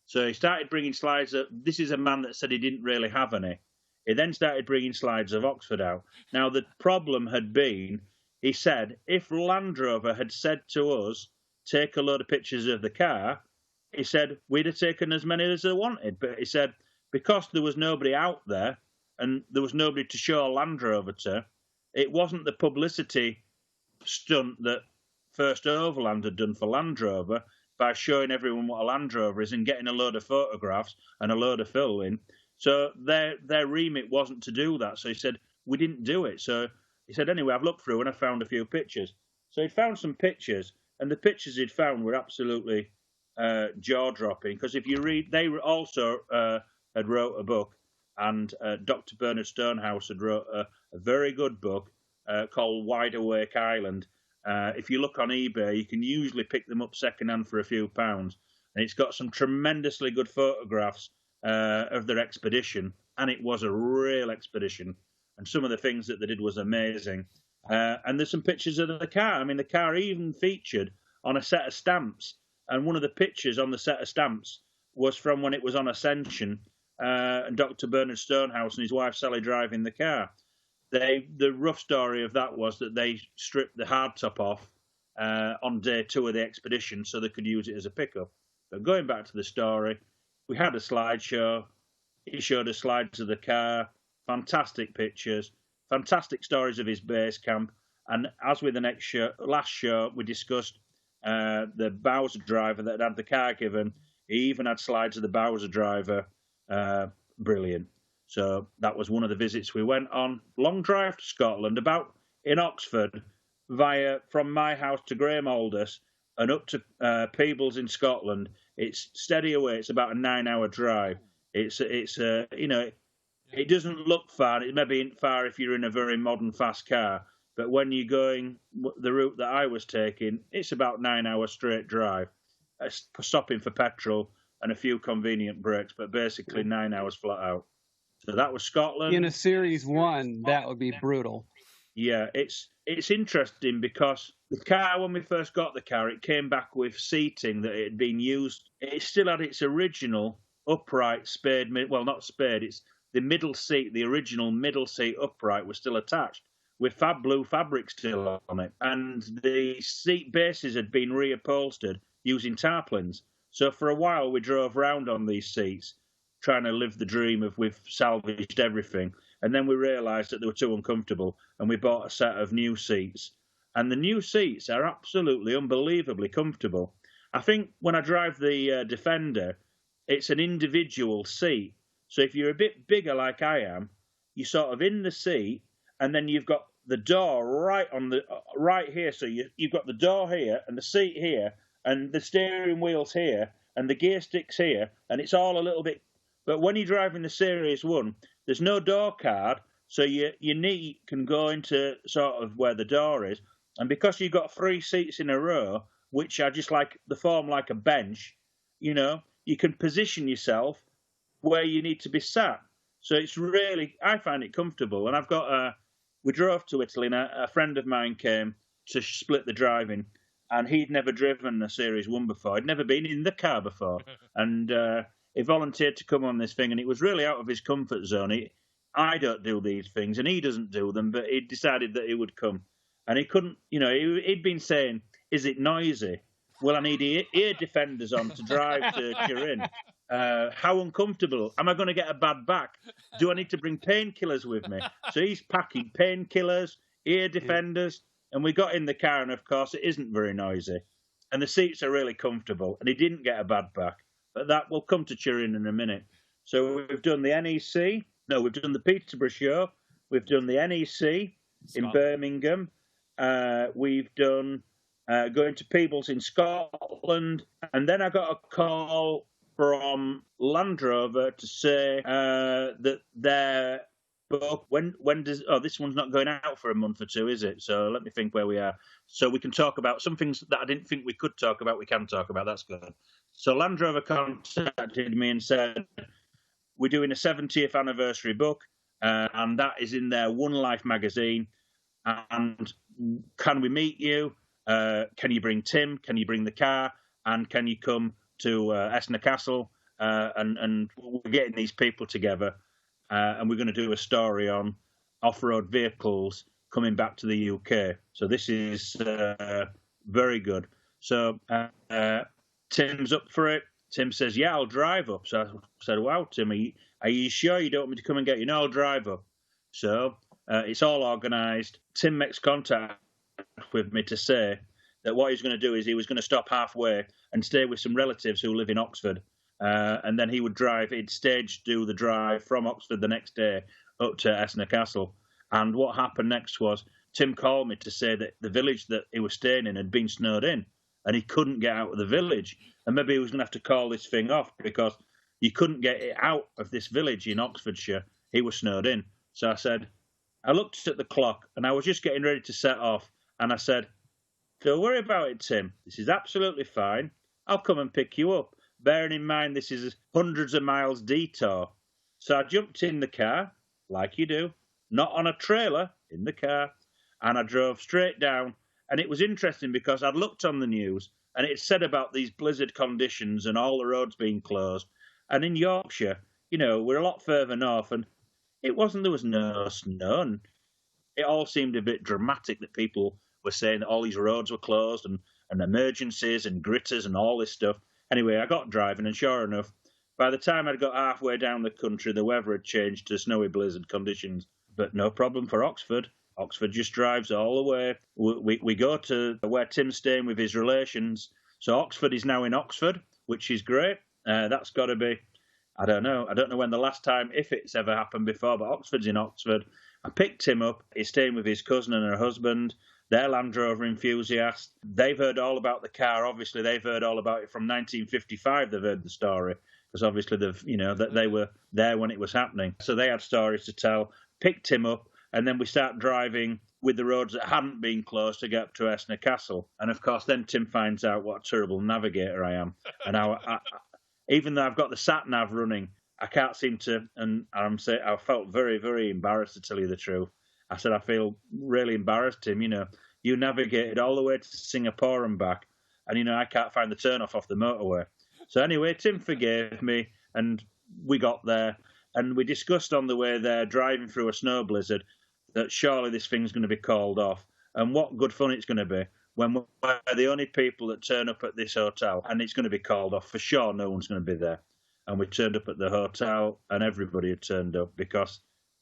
So he started bringing slides. This is a man that said he didn't really have any. He then started bringing slides of Oxford out. Now, the problem had been, he said, if Land Rover had said to us, take a load of pictures of the car, he said, we'd have taken as many as they wanted. But he said, because there was nobody out there and there was nobody to show a Land Rover to, it wasn't the publicity stunt that First Overland had done for Land Rover by showing everyone what a Land Rover is and getting a load of photographs and a load of filming. So their remit wasn't to do that. So he said, we didn't do it. So he said, anyway, I've looked through and I found a few pictures. So he found some pictures, and the pictures he'd found were absolutely jaw-dropping, because if you read, they also had wrote a book, and Dr. Bernard Stonehouse had wrote a very good book called Wide Awake Island. If you look on eBay, you can usually pick them up secondhand for a few pounds. And it's got some tremendously good photographs of their expedition. And it was a real expedition. And some of the things that they did was amazing. And there's some pictures of the car. I mean, the car even featured on a set of stamps. And one of the pictures on the set of stamps was from when it was on Ascension. And Dr. Bernard Stonehouse and his wife Sally driving the car. The rough story of that was that they stripped the hardtop off on day 2 of the expedition so they could use it as a pickup. But going back to the story, we had a slideshow. He showed us slides of the car, fantastic pictures, fantastic stories of his base camp. And as with the last show, we discussed the Bowser driver that had the car given. He even had slides of the Bowser driver. Brilliant. So that was one of the visits we went on. Long drive to Scotland, about in Oxford, from my house to Graham Aldous and up to Peebles in Scotland. It's steady away. It's about a 9-hour drive. It's it doesn't look far. It maybe isn't far if you're in a very modern fast car. But when you're going the route that I was taking, it's about 9 hours straight drive, stopping for petrol and a few convenient breaks, but basically 9 hours flat out. So that was Scotland. In a Series 1, that would be brutal. Yeah, it's interesting because the car, when we first got the car, it came back with seating that it had been used. It still had its original upright spade, well, not spade, it's the middle seat, the original middle seat upright was still attached with blue fabric still on it. And the seat bases had been reupholstered using tarpaulins. So for a while, we drove round on these seats, trying to live the dream of we've salvaged everything. And then we realised that they were too uncomfortable, and we bought a set of new seats. And the new seats are absolutely unbelievably comfortable. I think when I drive the Defender, it's an individual seat. So if you're a bit bigger like I am, you're sort of in the seat, and then you've got the door right here. So you've got the door here, and the seat here, and the steering wheel's here, and the gear stick's here, and it's all a little bit. But when you're driving the Series 1, there's no door card, so your knee can go into sort of where the door is. And because you've got 3 seats in a row, which are just like the form like a bench, you can position yourself where you need to be sat. So it's really, I find it comfortable. And I've got we drove to Italy, and a friend of mine came to split the driving, and he'd never driven a Series 1 before. He'd never been in the car before. And he volunteered to come on this thing, and it was really out of his comfort zone. I don't do these things, and he doesn't do them, but he decided that he would come. And he couldn't, he'd been saying, is it noisy? Well, I need ear defenders on to drive to Turin. How uncomfortable. Am I going to get a bad back? Do I need to bring painkillers with me? So he's packing painkillers, ear defenders, and we got in the car, and of course it isn't very noisy. And the seats are really comfortable, and he didn't get a bad back. But that will come to Turin in a minute. So we've done the NEC. No, we've done the Peterborough show. We've done the NEC in Birmingham. We've done going to Peebles in Scotland. And then I got a call from Land Rover to say that their book, this one's not going out for a month or 2, is it? So let me think where we are. So we can talk about some things that I didn't think we could talk about, we can talk about. That's good. So Land Rover contacted me and said, we're doing a 70th anniversary book, and that is in their One Life magazine. And can we meet you? Can you bring Tim? Can you bring the car? And can you come to Esna Castle? And we're getting these people together, and we're going to do a story on off-road vehicles coming back to the UK. So this is very good. So Tim's up for it. Tim says, yeah, I'll drive up. So I said, wow, Tim, are you sure you don't want me to come and get you? No, I'll drive up. So it's all organised. Tim makes contact with me to say that what he's going to do is he was going to stop halfway and stay with some relatives who live in Oxford. And then he would he'd do the drive from Oxford the next day up to Esna Castle. And what happened next was Tim called me to say that the village that he was staying in had been snowed in. and he couldn't get out of the village. And maybe he was going to have to call this thing off because you couldn't get it out of this village in Oxfordshire. He was snowed in. So I looked at the clock, and I was just getting ready to set off, and I said, "Don't worry about it, Tim. This is absolutely fine. I'll come and pick you up. Bearing in mind this is hundreds of miles detour." So I jumped in the car, like you do, not on a trailer, in the car, and I drove straight down. And it was interesting because I'd looked on the news, and it said about these blizzard conditions and all the roads being closed. And in Yorkshire, we're a lot further north, and there was no snow. And it all seemed a bit dramatic that people were saying that all these roads were closed and emergencies and gritters and all this stuff. Anyway, I got driving, and sure enough, by the time I'd got halfway down the country, the weather had changed to snowy blizzard conditions. But no problem for Oxford. Oxford just drives all the way. We go to where Tim's staying with his relations. So Oxford is now in Oxford, which is great. That's got to be, I don't know when the last time, if it's ever happened before, but Oxford's in Oxford. I picked him up. He's staying with his cousin and her husband. They're Land Rover enthusiasts. They've heard all about the car. Obviously, they've heard all about it from 1955. They've heard the story because obviously that they were there when it was happening. So they had stories to tell. Picked him up, and then we start driving with the roads that hadn't been closed to get up to Esner Castle. And of course, then Tim finds out what a terrible navigator I am. And I even though I've got the sat nav running, I can't seem to. And I felt very, very embarrassed, to tell you the truth. I said, I feel really embarrassed, Tim. You navigated all the way to Singapore and back, and I can't find the turnoff off the motorway. So anyway, Tim forgave me, and we got there, and we discussed on the way there, driving through a snow blizzard, that surely this thing's going to be called off, and what good fun it's going to be when we're the only people that turn up at this hotel, and it's going to be called off. For sure, no one's going to be there. And we turned up at the hotel, and everybody had turned up, because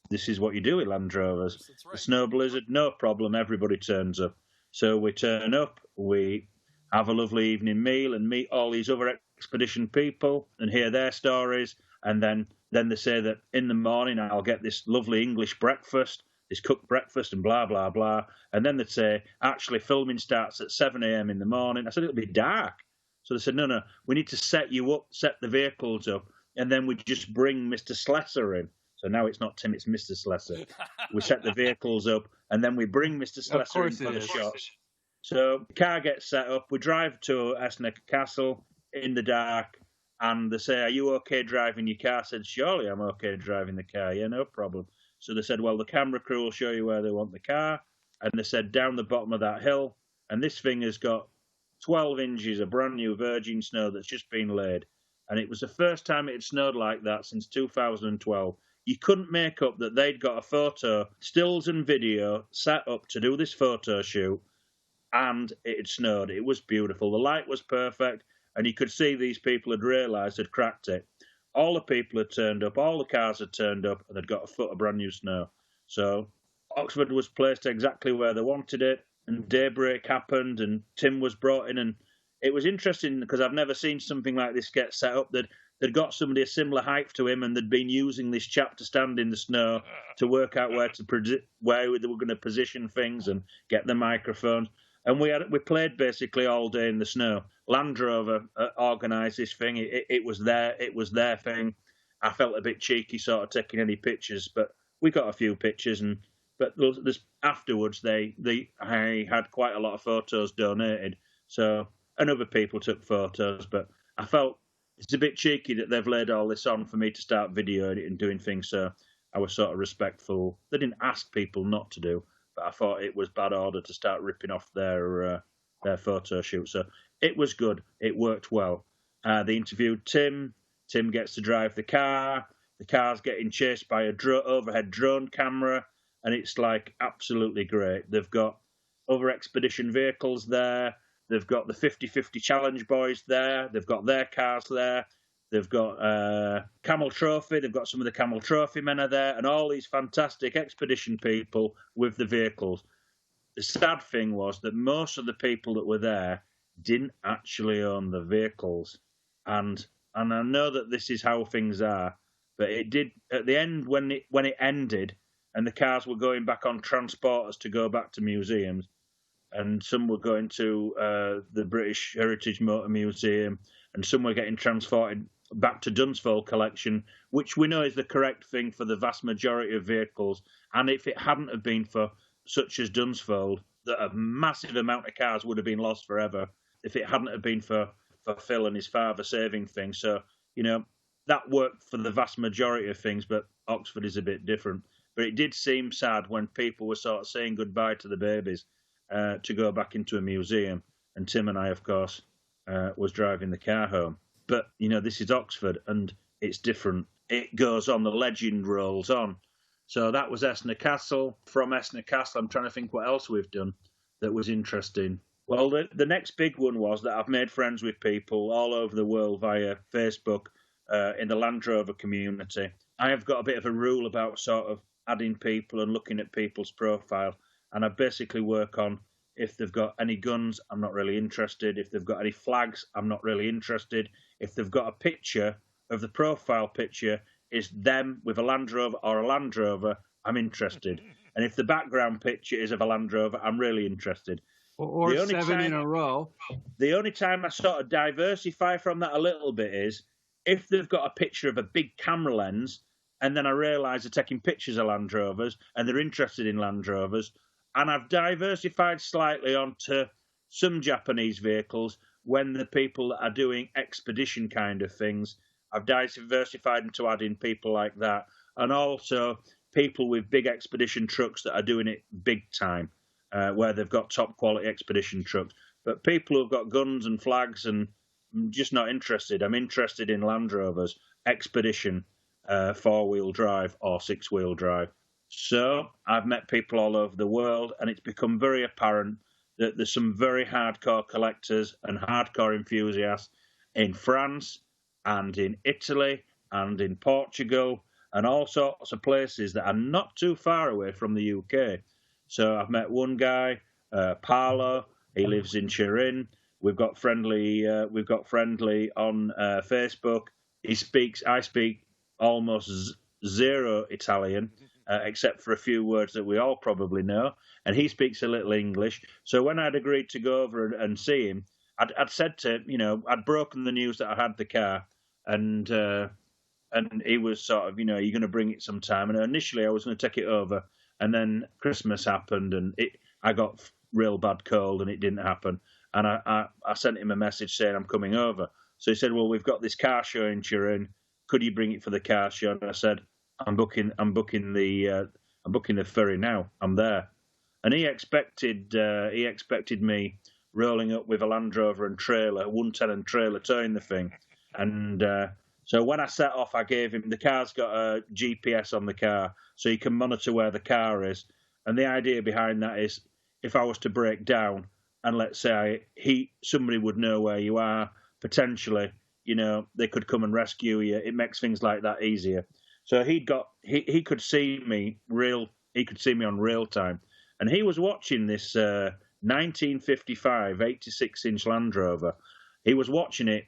this is what you do with Land Rovers. That's right. The snow blizzard, no problem, everybody turns up. So we turn up, we have a lovely evening meal and meet all these other expedition people and hear their stories. And then they say that in the morning I'll get this lovely English breakfast, this cooked breakfast and blah, blah, blah. And then they'd say, actually, filming starts at 7 a.m. in the morning. I said, it'll be dark. So they said, no, we need to set you up, set the vehicles up, and then we just bring Mr. Slessor in. So now it's not Tim, it's Mr. Slessor. We set the vehicles up, and then we bring Mr. Slessor in for the shots. So the car gets set up. We drive to Esner Castle in the dark, and they say, are you okay driving your car? I said, surely I'm okay driving the car. Yeah, no problem. So they said, well, the camera crew will show you where they want the car. And they said, down the bottom of that hill. And this thing has got 12 inches of brand new virgin snow that's just been laid. And it was the first time it had snowed like that since 2012. You couldn't make up that they'd got a photo, stills and video set up to do this photo shoot, and it had snowed. It was beautiful. The light was perfect, and you could see these people had realised they'd cracked it. All the people had turned up, all the cars had turned up, and they'd got a foot of brand new snow. So Oxford was placed exactly where they wanted it, and daybreak happened, and Tim was brought in, and it was interesting because I've never seen something like this get set up. They'd got somebody a similar height to him, and they'd been using this chap to stand in the snow to work out where they were going to position things and get the microphones. And we played basically all day in the snow. Land Rover organised this thing. It was their thing. I felt a bit cheeky sort of taking any pictures, but we got a few pictures. But afterwards, I had quite a lot of photos donated. So, and other people took photos, but I felt it's a bit cheeky that they've laid all this on for me to start videoing it and doing things. So I was sort of respectful. They didn't ask people not to do, but I thought it was bad order to start ripping off their photo shoot. So it was good. It worked well. They interviewed Tim. Tim gets to drive the car. The car's getting chased by a overhead drone camera, and it's like absolutely great. They've got other expedition vehicles there. They've got the 50-50 Challenge boys there. They've got their cars there. They've got Camel Trophy. They've got some of the Camel Trophy men are there, and all these fantastic expedition people with the vehicles. The sad thing was that most of the people that were there didn't actually own the vehicles. And I know that this is how things are, but it did at the end when it ended and the cars were going back on transporters to go back to museums. and some were going to the British Heritage Motor Museum, and some were getting transported back to Dunsfold collection, which we know is the correct thing for the vast majority of vehicles. And if it hadn't have been for such as Dunsfold, that a massive amount of cars would have been lost forever if it hadn't have been for Phil and his father saving things. So, that worked for the vast majority of things, but Oxford is a bit different. But it did seem sad when people were sort of saying goodbye to the babies to go back into a museum. And Tim and I, of course, was driving the car home. But, this is Oxford, and it's different. It goes on, the legend rolls on. So that was Esner Castle. From Esner Castle, I'm trying to think what else we've done that was interesting. Well, the next big one was that I've made friends with people all over the world via Facebook in the Land Rover community. I have got a bit of a rule about sort of adding people and looking at people's profile. And I basically work on if they've got any guns, I'm not really interested. If they've got any flags, I'm not really interested. If they've got a picture of the profile picture is them with a Land Rover or a Land Rover, I'm interested. And if the background picture is of a Land Rover, I'm really interested. Or 7 in a row. The only time I sort of diversify from that a little bit is if they've got a picture of a big camera lens, and then I realise they're taking pictures of Land Rovers and they're interested in Land Rovers, and I've diversified slightly onto some Japanese vehicles when the people that are doing expedition kind of things, I've diversified into adding people like that. And also people with big expedition trucks that are doing it big time, where they've got top quality expedition trucks. But people who've got guns and flags, and I'm just not interested. I'm interested in Land Rovers, expedition, 4-wheel drive or 6-wheel drive. So I've met people all over the world, and it's become very apparent that there's some very hardcore collectors and hardcore enthusiasts in France and in Italy and in Portugal and all sorts of places that are not too far away from the UK. So I've met one guy, Paolo. He lives in Turin. We've got friendly on Facebook. I speak almost zero Italian, except for a few words that we all probably know, and he speaks a little English. So when I'd agreed to go over and see him, I'd said to I'd broken the news that I had the car, and he was sort of, you're going to bring it sometime. And initially I was going to take it over, and then Christmas happened, and I got real bad cold, and it didn't happen. And I sent him a message saying I'm coming over. So he said, well, we've got this car show in Turin. Could you bring it for the car show? And I said, I'm booking the ferry now. I'm there. And he expected me rolling up with a Land Rover and trailer, 110 trailer, towing the thing. And so when I set off, I gave him, the car's got a GPS on the car, so you can monitor where the car is. And the idea behind that is, if I was to break down, and let's say somebody would know where you are, potentially, they could come and rescue you. It makes things like that easier. So he could see me on real time, and he was watching this 1955 86-inch Land Rover. He was watching it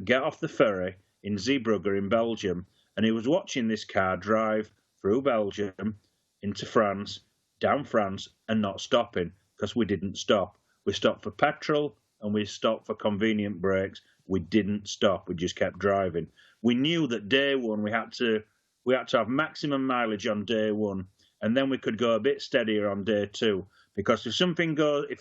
get off the ferry in Zeebrugge in Belgium, and he was watching this car drive through Belgium into France, down France, and not stopping, because we didn't stop. We stopped for petrol and we stopped for convenient breaks. We didn't stop. We just kept driving. We knew that day one we had to have maximum mileage on day one, and then we could go a bit steadier on day two. Because if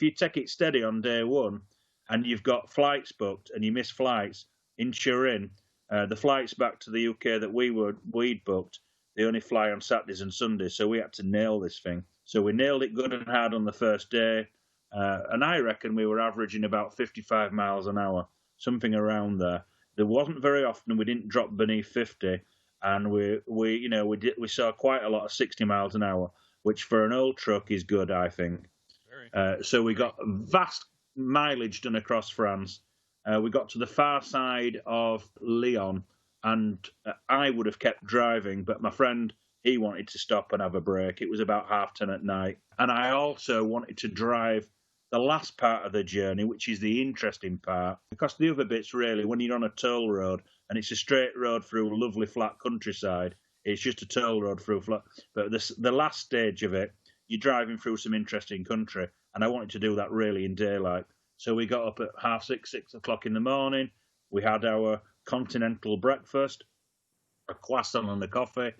you take it steady on day one, and you've got flights booked and you miss flights in Turin, the flights back to the UK that we'd booked, they only fly on Saturdays and Sundays, so we had to nail this thing. So we nailed it good and hard on the first day, and I reckon we were averaging about 55 miles an hour, something around there. There wasn't very often we didn't drop beneath 50, and we saw quite a lot of 60 miles an hour, which for an old truck is good, I think. So we got vast mileage done across France. We got to the far side of Lyon, and I would have kept driving, but my friend, he wanted to stop and have a break. It was about 10:30 at night. And I also wanted to drive the last part of the journey, which is the interesting part, because the other bit's really, when you're on a toll road and it's a straight road through lovely flat countryside, it's just a toll road through flat. But the last stage of it you're driving through some interesting country, and I wanted to do that really in daylight. So we got up at 6:30, 6 o'clock in the morning. We had our continental breakfast, a croissant and a coffee.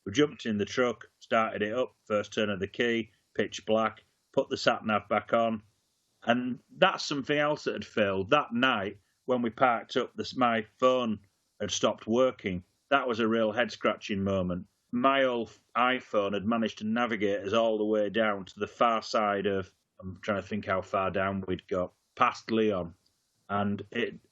We jumped in the truck, started it up, first turn of the key, pitch black, put the sat-nav back on. And that's something else that had failed. That night, when we parked up, my phone had stopped working. That was a real head-scratching moment. My old iPhone had managed to navigate us all the way down to the far side of, I'm trying to think how far down we'd got, past Leon. And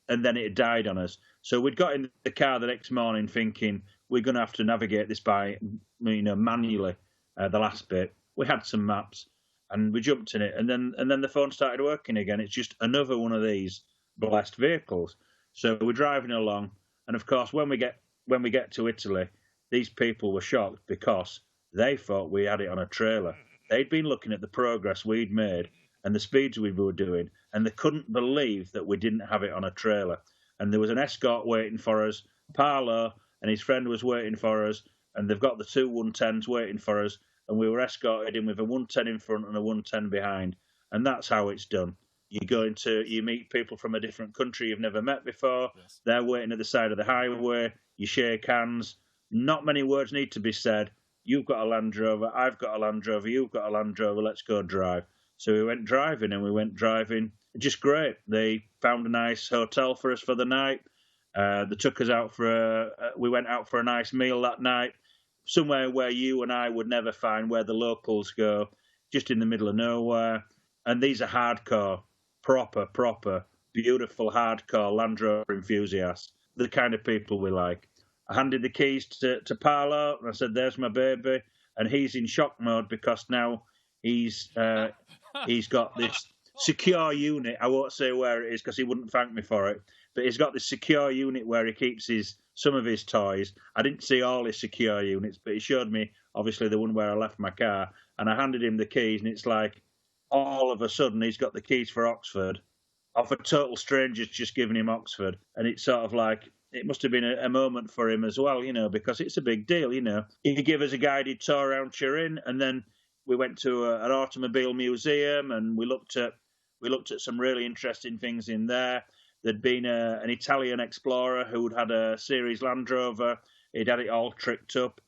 then it died on us. So we'd got in the car the next morning thinking, we're going to have to navigate this by, manually, the last bit. We had some maps, and we jumped in it, and then the phone started working again. It's just another one of these blessed vehicles. So we're driving along, and of course, when we get to Italy, these people were shocked because they thought we had it on a trailer. They'd been looking at the progress we'd made and the speeds we were doing, and they couldn't believe that we didn't have it on a trailer. And there was an escort waiting for us. Paolo and his friend was waiting for us, and they've got the two 110s waiting for us, and we were escorted in with a 110 in front and a 110 behind. And that's how it's done. You meet people from a different country you've never met before. Yes. They're waiting at the side of the highway. You shake hands. Not many words need to be said. You've got a Land Rover. I've got a Land Rover. You've got a Land Rover. Let's go drive. So we went driving. Just great. They found a nice hotel for us for the night. They took us out we went out for a nice meal that night, somewhere where you and I would never find, where the locals go, just in the middle of nowhere. And these are hardcore, proper, beautiful, hardcore Land Rover enthusiasts, the kind of people we like. I handed the keys to Paolo, and I said, there's my baby. And he's in shock mode because now he's got this secure unit. I won't say where it is because he wouldn't thank me for it. But he's got this secure unit where he keeps some of his toys. I didn't see all his secure units, but he showed me, obviously, the one where I left my car. And I handed him the keys, and it's like, all of a sudden, he's got the keys for Oxford off a total stranger's just giving him Oxford. And it's sort of like, it must have been a moment for him as well, because it's a big deal, He gave us a guided tour around Turin, and then we went to an automobile museum, and we looked at some really interesting things in there. There'd been an Italian explorer who'd had a series Land Rover. He'd had it all tricked up.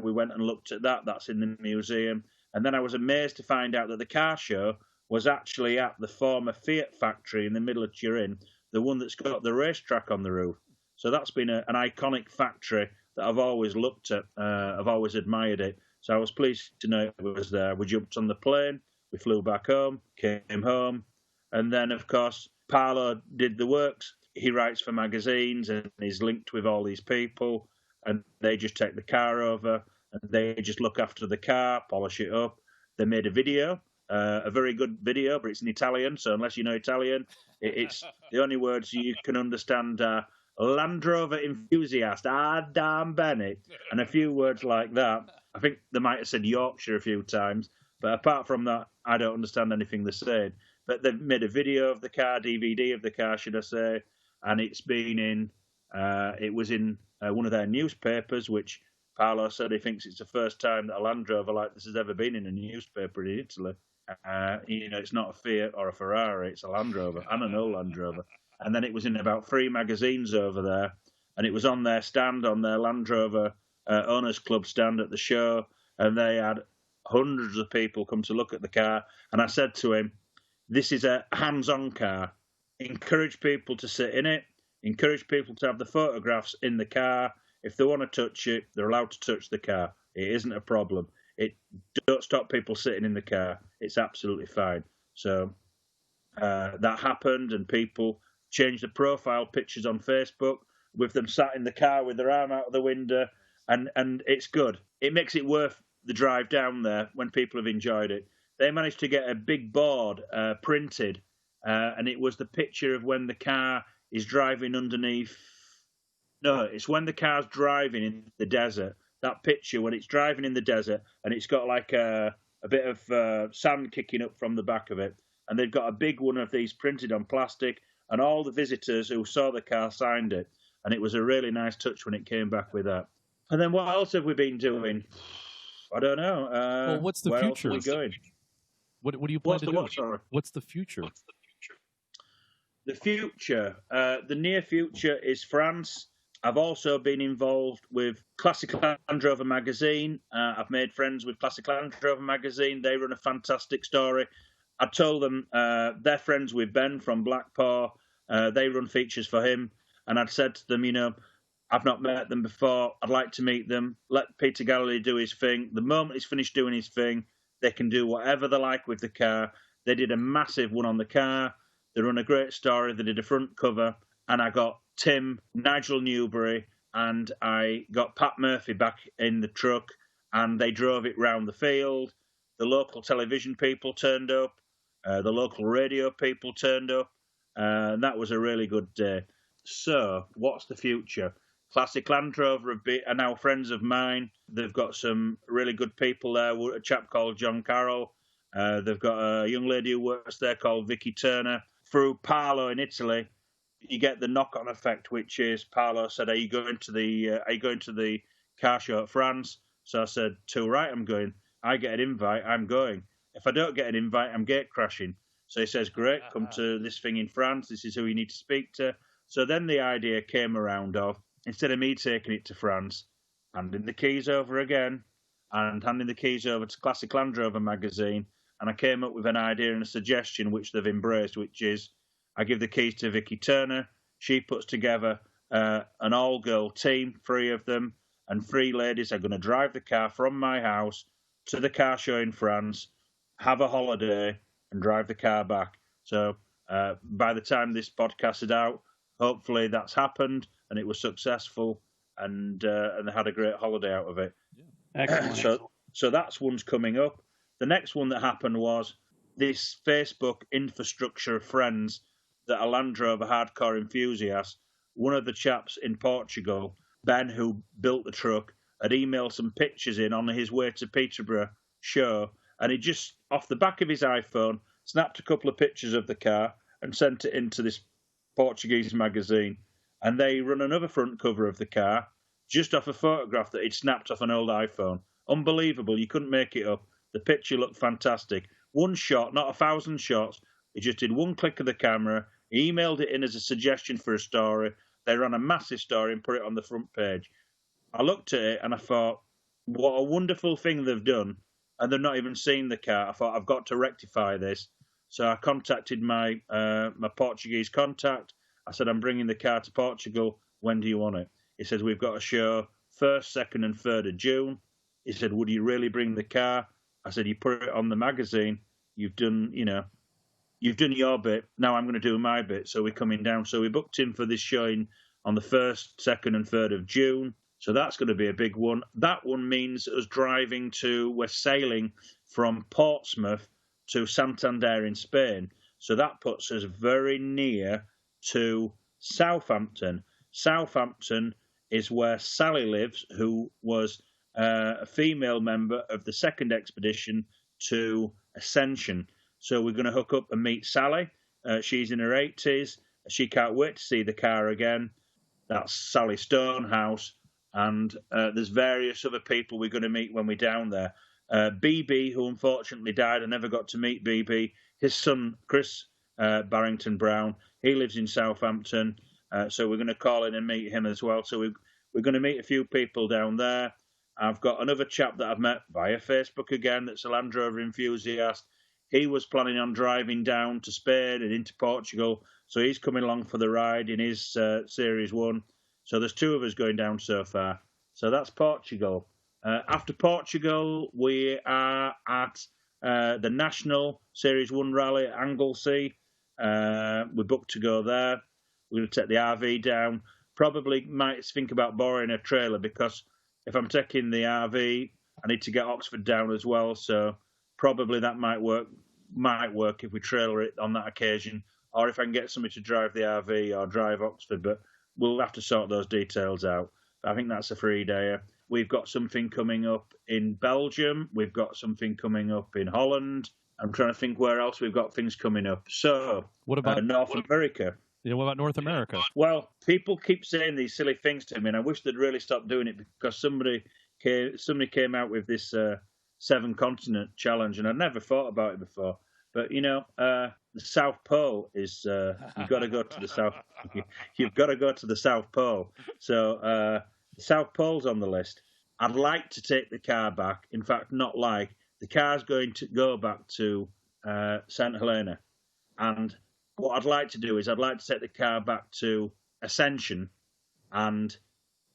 We went and looked at that. That's in the museum. And then I was amazed to find out that the car show was actually at the former Fiat factory in the middle of Turin, the one that's got the racetrack on the roof. So that's been an iconic factory that I've always looked at. I've always admired it. So I was pleased to know it was there. We jumped on the plane. We flew back home, came home. And then, of course, Paolo did the works. He writes for magazines and he's linked with all these people. And they just take the car over and they just look after the car, polish it up. They made a video, a very good video, but it's in Italian. So unless you know Italian, it's the only words you can understand are Land Rover enthusiast, Adam Bennett, and a few words like that. I think they might have said Yorkshire a few times. But apart from that, I don't understand anything they're saying. But they've made a video of the car, DVD of the car, should I say, and it's been it was in one of their newspapers, which Paolo said he thinks it's the first time that a Land Rover like this has ever been in a newspaper in Italy. It's not a Fiat or a Ferrari, it's a Land Rover, and an old Land Rover. And then it was in about 3 magazines over there, and it was on their stand, on their Land Rover Owners Club stand at the show, and they had hundreds of people come to look at the car. And I said to him, this is a hands-on car. Encourage people to sit in it. Encourage people to have the photographs in the car. If they want to touch it, they're allowed to touch the car. It isn't a problem. Don't stop people sitting in the car. It's absolutely fine. So that happened, and people changed the profile pictures on Facebook with them sat in the car with their arm out of the window, and it's good. It makes it worth the drive down there when people have enjoyed it. They managed to get a big board printed, and it was the picture of when the car is driving underneath. No, it's when the car's driving in the desert. That picture when it's driving in the desert, and it's got like a bit of sand kicking up from the back of it. And they've got a big one of these printed on plastic, and all the visitors who saw the car signed it. And it was a really nice touch when it came back with that. And then what else have we been doing? I don't know. Well, what's the where future? Else are we going? What do you plan What's to the do? what, sorry? What's the future? The future, the near future is France. I've also been involved with Classic Land Rover magazine. I've made friends with Classic Land Rover magazine. They run a fantastic story. I told them they're friends with Ben from Blackpaw. They run features for him. And I'd said to them, I've not met them before. I'd like to meet them. Let Peter Galloway do his thing. The moment he's finished doing his thing, they can do whatever they like with the car. They did a massive one on the car. They run a great story. They did a front cover. And I got Tim, Nigel Newbury, and I got Pat Murphy back in the truck. And they drove it round the field. The local television people turned up. The local radio people turned up. And that was a really good day. So, what's the future? Classic Land Rover are now friends of mine. They've got some really good people there. A chap called John Carroll. They've got a young lady who works there called Vicky Turner. Through Paolo in Italy, you get the knock-on effect, which is Paolo said, "Are you going to the car show at France?" So I said, "Too right, I'm going. I get an invite, I'm going. If I don't get an invite, I'm gate crashing." So he says, "Great, come to this thing in France. This is who you need to speak to." So then the idea came around of, instead of me taking it to France, handing the keys over again, and handing the keys over to Classic Land Rover magazine, and I came up with an idea and a suggestion which they've embraced, which is I give the keys to Vicky Turner. She puts together an all-girl team, 3 of them, and 3 ladies are going to drive the car from my house to the car show in France, have a holiday, and drive the car back. So by the time this podcast is out, hopefully that's happened and it was successful, and they had a great holiday out of it. Excellent. So that's one's coming up. The next one that happened was this Facebook infrastructure of friends that are Land Rover hardcore enthusiasts. One of the chaps in Portugal, Ben, who built the truck, had emailed some pictures in on his way to Peterborough show, and he just, off the back of his iPhone, snapped a couple of pictures of the car and sent it into this Portuguese magazine. And they run another front cover of the car just off a photograph that he'd snapped off an old iPhone. Unbelievable. You couldn't make it up. The picture looked fantastic. One shot, not 1,000 shots. He just did one click of the camera. He emailed it in as a suggestion for a story. They ran a massive story and put it on the front page. I looked at it and I thought, what a wonderful thing they've done. And they've not even seen the car. I thought, I've got to rectify this. So I contacted my Portuguese contact. I said, I'm bringing the car to Portugal. When do you want it? He says, we've got a show 1st, 2nd and 3rd of June. He said, would you really bring the car? I said, you put it on the magazine. You've done your bit. Now I'm going to do my bit. So we're coming down. So we booked him for this showing on the 1st, 2nd and 3rd of June. So that's going to be a big one. That one means us we're sailing from Portsmouth to Santander in Spain. So that puts us very near to Southampton. Southampton is where Sally lives, who was a female member of the 2nd expedition to Ascension. So we're going to hook up and meet Sally. She's in her 80s. She can't wait to see the car again. That's Sally Stonehouse. And there's various other people we're going to meet when we're down there. BB, who unfortunately died, I never got to meet BB. His son, Chris Barrington Brown, he lives in Southampton. So we're going to call in and meet him as well. So we're going to meet a few people down there. I've got another chap that I've met via Facebook again that's a Land Rover enthusiast. He was planning on driving down to Spain and into Portugal. So he's coming along for the ride in his Series 1. So there's 2 of us going down so far. So that's Portugal. After Portugal, we are at the National Series 1 rally at Anglesey. We're booked to go there. We're going to take the RV down. Probably might think about borrowing a trailer, because if I'm taking the RV, I need to get Oxford down as well. So probably that might work if we trailer it on that occasion, or if I can get somebody to drive the RV or drive Oxford. But we'll have to sort those details out. I think that's a 3-dayer. We've got something coming up in Belgium. We've got something coming up in Holland. I'm trying to think where else we've got things coming up. So, what about North America? Yeah, what about North America? Well, people keep saying these silly things to me, and I wish they'd really stop doing it, because somebody somebody came out with this 7-continent challenge, and I'd never thought about it before. But the South Pole is you've got to go to the South. You've got to go to the South Pole. So the South Pole's on the list. I'd like to take the car back. In fact, not like the car's going to go back to St Helena, and what I'd like to do is I'd like to take the car back to Ascension, and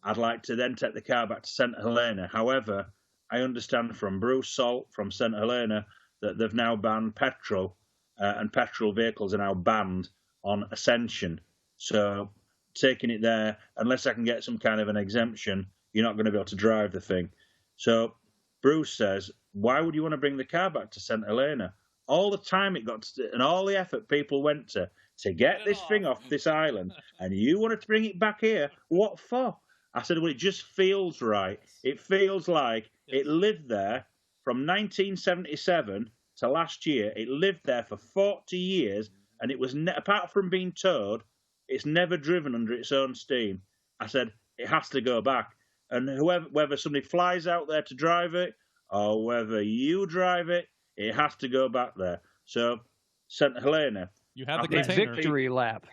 I'd like to then take the car back to St Helena. However, I understand from Bruce Salt from St Helena that they've now banned petrol, and petrol vehicles are now banned on Ascension. So taking it there, unless I can get some kind of an exemption, you're not going to be able to drive the thing. So Bruce says, why would you want to bring the car back to St Helena? All the time it got to, and all the effort people went to get this thing off this island, and you wanted to bring it back here? What for? I said, well, it just feels right. It feels like it lived there from 1977 to last year. It lived there for 40 years, and it was, apart from being towed, it's never driven under its own steam. I said, it has to go back. And whether somebody flies out there to drive it, or whether you drive it, it has to go back there. So, St Helena. You have the container. Victory lap.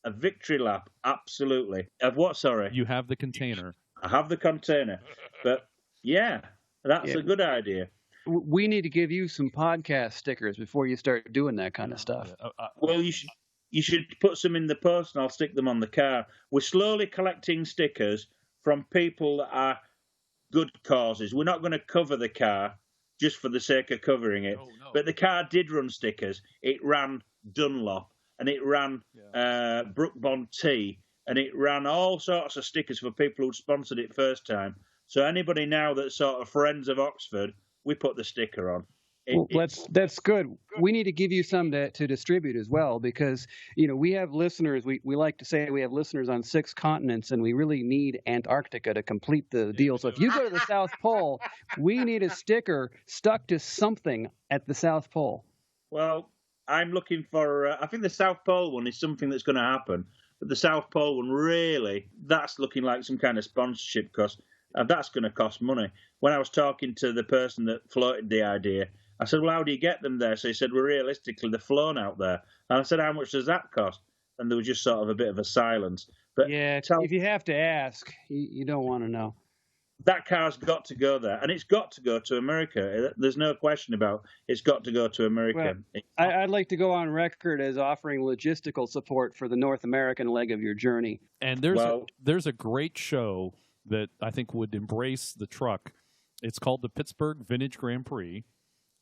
A victory lap, absolutely. Of what, sorry? You have the container. I have the container. But, yeah, that's a good idea. We need to give you some podcast stickers before you start doing that kind of stuff. Well, you should put some in the post, and I'll stick them on the car. We're slowly collecting stickers from people that are good causes. We're not going to cover the car just for the sake of covering it. No. But the car did run stickers. It ran Dunlop, and it ran Brook Bond Tea, and it ran all sorts of stickers for people who'd sponsored it first time. So anybody now that's sort of friends of Oxford, we put the sticker on. That's good. We need to give you some to distribute as well, because we have listeners. We like to say we have listeners on 6 continents, and we really need Antarctica to complete the deal. So if you go to the South Pole, we need a sticker stuck to something at the South Pole. Well, I'm looking for. I think the South Pole one is something that's going to happen, but the South Pole one really, that's looking like some kind of sponsorship cost. That's going to cost money. When I was talking to the person that floated the idea, I said, well, how do you get them there? So he said, well, realistically, they're flown out there. And I said, how much does that cost? And there was just sort of a bit of a silence. But yeah, if you have to ask, you don't want to know. That car's got to go there, and it's got to go to America. There's no question about it's got to go to America. Well, I'd like to go on record as offering logistical support for the North American leg of your journey. And there's a great show that I think would embrace the truck. It's called the Pittsburgh Vintage Grand Prix.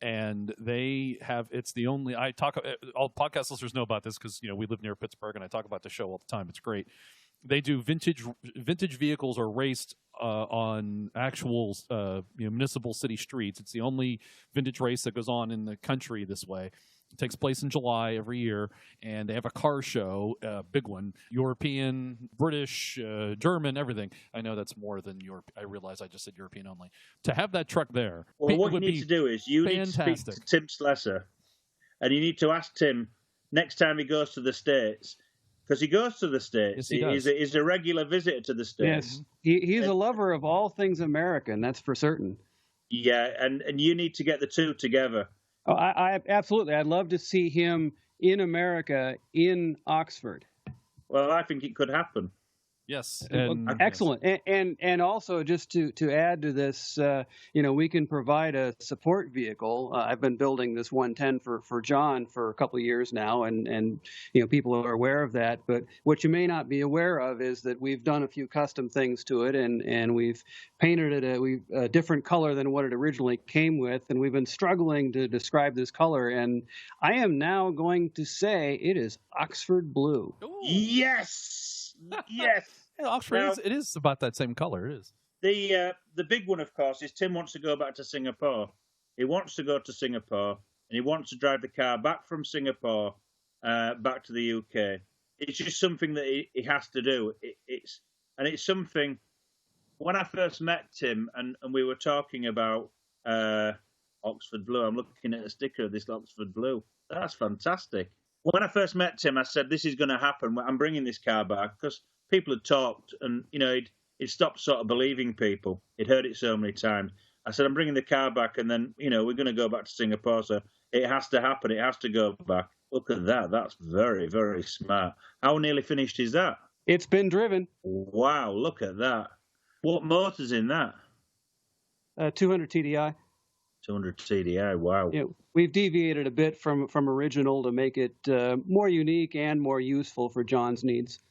And they have, it's the only, all podcast listeners know about this because, we live near Pittsburgh and I talk about the show all the time. It's great. They do vintage vehicles are raced on actual municipal city streets. It's the only vintage race that goes on in the country this way. It takes place in July every year, and they have a car show, big one, European, British, German, everything. I know that's more than Europe. I realize I just said European only. To have that truck there, well, what you need to do is you need to speak to Tim Slesser, and you need to ask Tim next time he goes to the States, because he goes to the States. Yes, he's a regular visitor to the States. Yes, he's a lover of all things American, that's for certain. Yeah, and you need to get the two together. Oh, I absolutely. I'd love to see him in America, in Oxford. Well, I think it could happen. Yes. Excellent. And also, just to add to this, we can provide a support vehicle. I've been building this 110 for John for a couple of years now, and people are aware of that. But what you may not be aware of is that we've done a few custom things to it, and we've painted it a different color than what it originally came with, and we've been struggling to describe this color. And I am now going to say it is Oxford blue. Ooh. Yes. Yes. Yeah, Oxford, it is about that same color. It is. The big one, of course, is Tim wants to go back to Singapore. He wants to go to Singapore, and he wants to drive the car back from Singapore back to the UK. It's just something that he has to do. It's something. When I first met Tim, and we were talking about Oxford blue, I'm looking at a sticker of this Oxford blue. That's fantastic. When I first met Tim, I said, this is going to happen. I'm bringing this car back, because people had talked, and, he'd He'd stopped sort of believing people. He'd heard it so many times. I said, I'm bringing the car back, and then, we're going to go back to Singapore, so it has to happen. It has to go back. Look at that. That's very, very smart. How nearly finished is that? It's been driven. Wow, look at that. What motor's in that? 200 TDI. 200 TDI, wow. Yeah, we've deviated a bit from original to make it more unique and more useful for John's needs.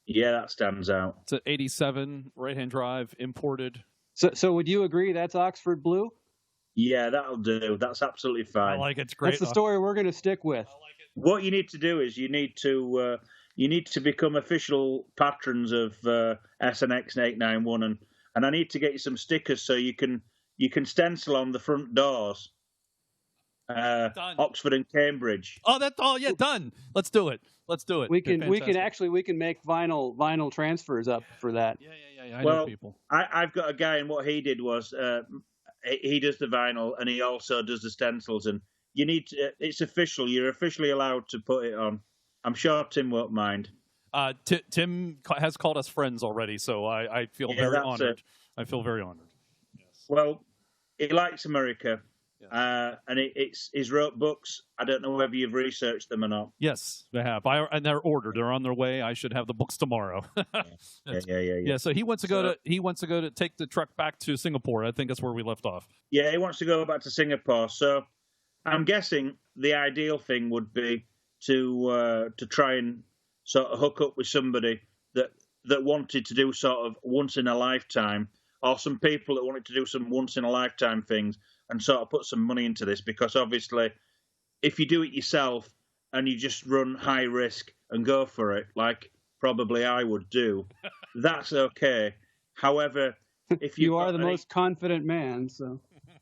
Yeah, that stands out. It's an 87 right-hand drive, imported. So would you agree that's Oxford Blue? Yeah, that'll do. That's absolutely fine. I like it. It's great. That's the story we're going to stick with. I like it. What you need to do is you need to become official patrons of SNX 891, and I need to get you some stickers so you can stencil on the front doors. Oxford and Cambridge. Yeah, done. Let's do it. We can make vinyl transfers up for that. Yeah. I know people. I've got a guy, and what he did was he does the vinyl and he also does the stencils, and you need to, it's official. You're officially allowed to put it on. I'm sure Tim won't mind. Tim has called us friends already, so I feel very honored. I feel very honored. Yes. Well, he likes America. Yes. And he's wrote books. I don't know whether you've researched them or not. Yes, they have. And they're ordered. They're on their way. I should have the books tomorrow. Yeah. So he wants to go to take the truck back to Singapore. I think that's where we left off. Yeah, he wants to go back to Singapore. So I'm guessing the ideal thing would be to try and sort of hook up with somebody that wanted to do sort of once in a lifetime, or some people that wanted to do some once in a lifetime things, and sort of put some money into this, because obviously if you do it yourself and you just run high risk and go for it, like probably I would do, that's okay. However, if you are the most confident man, so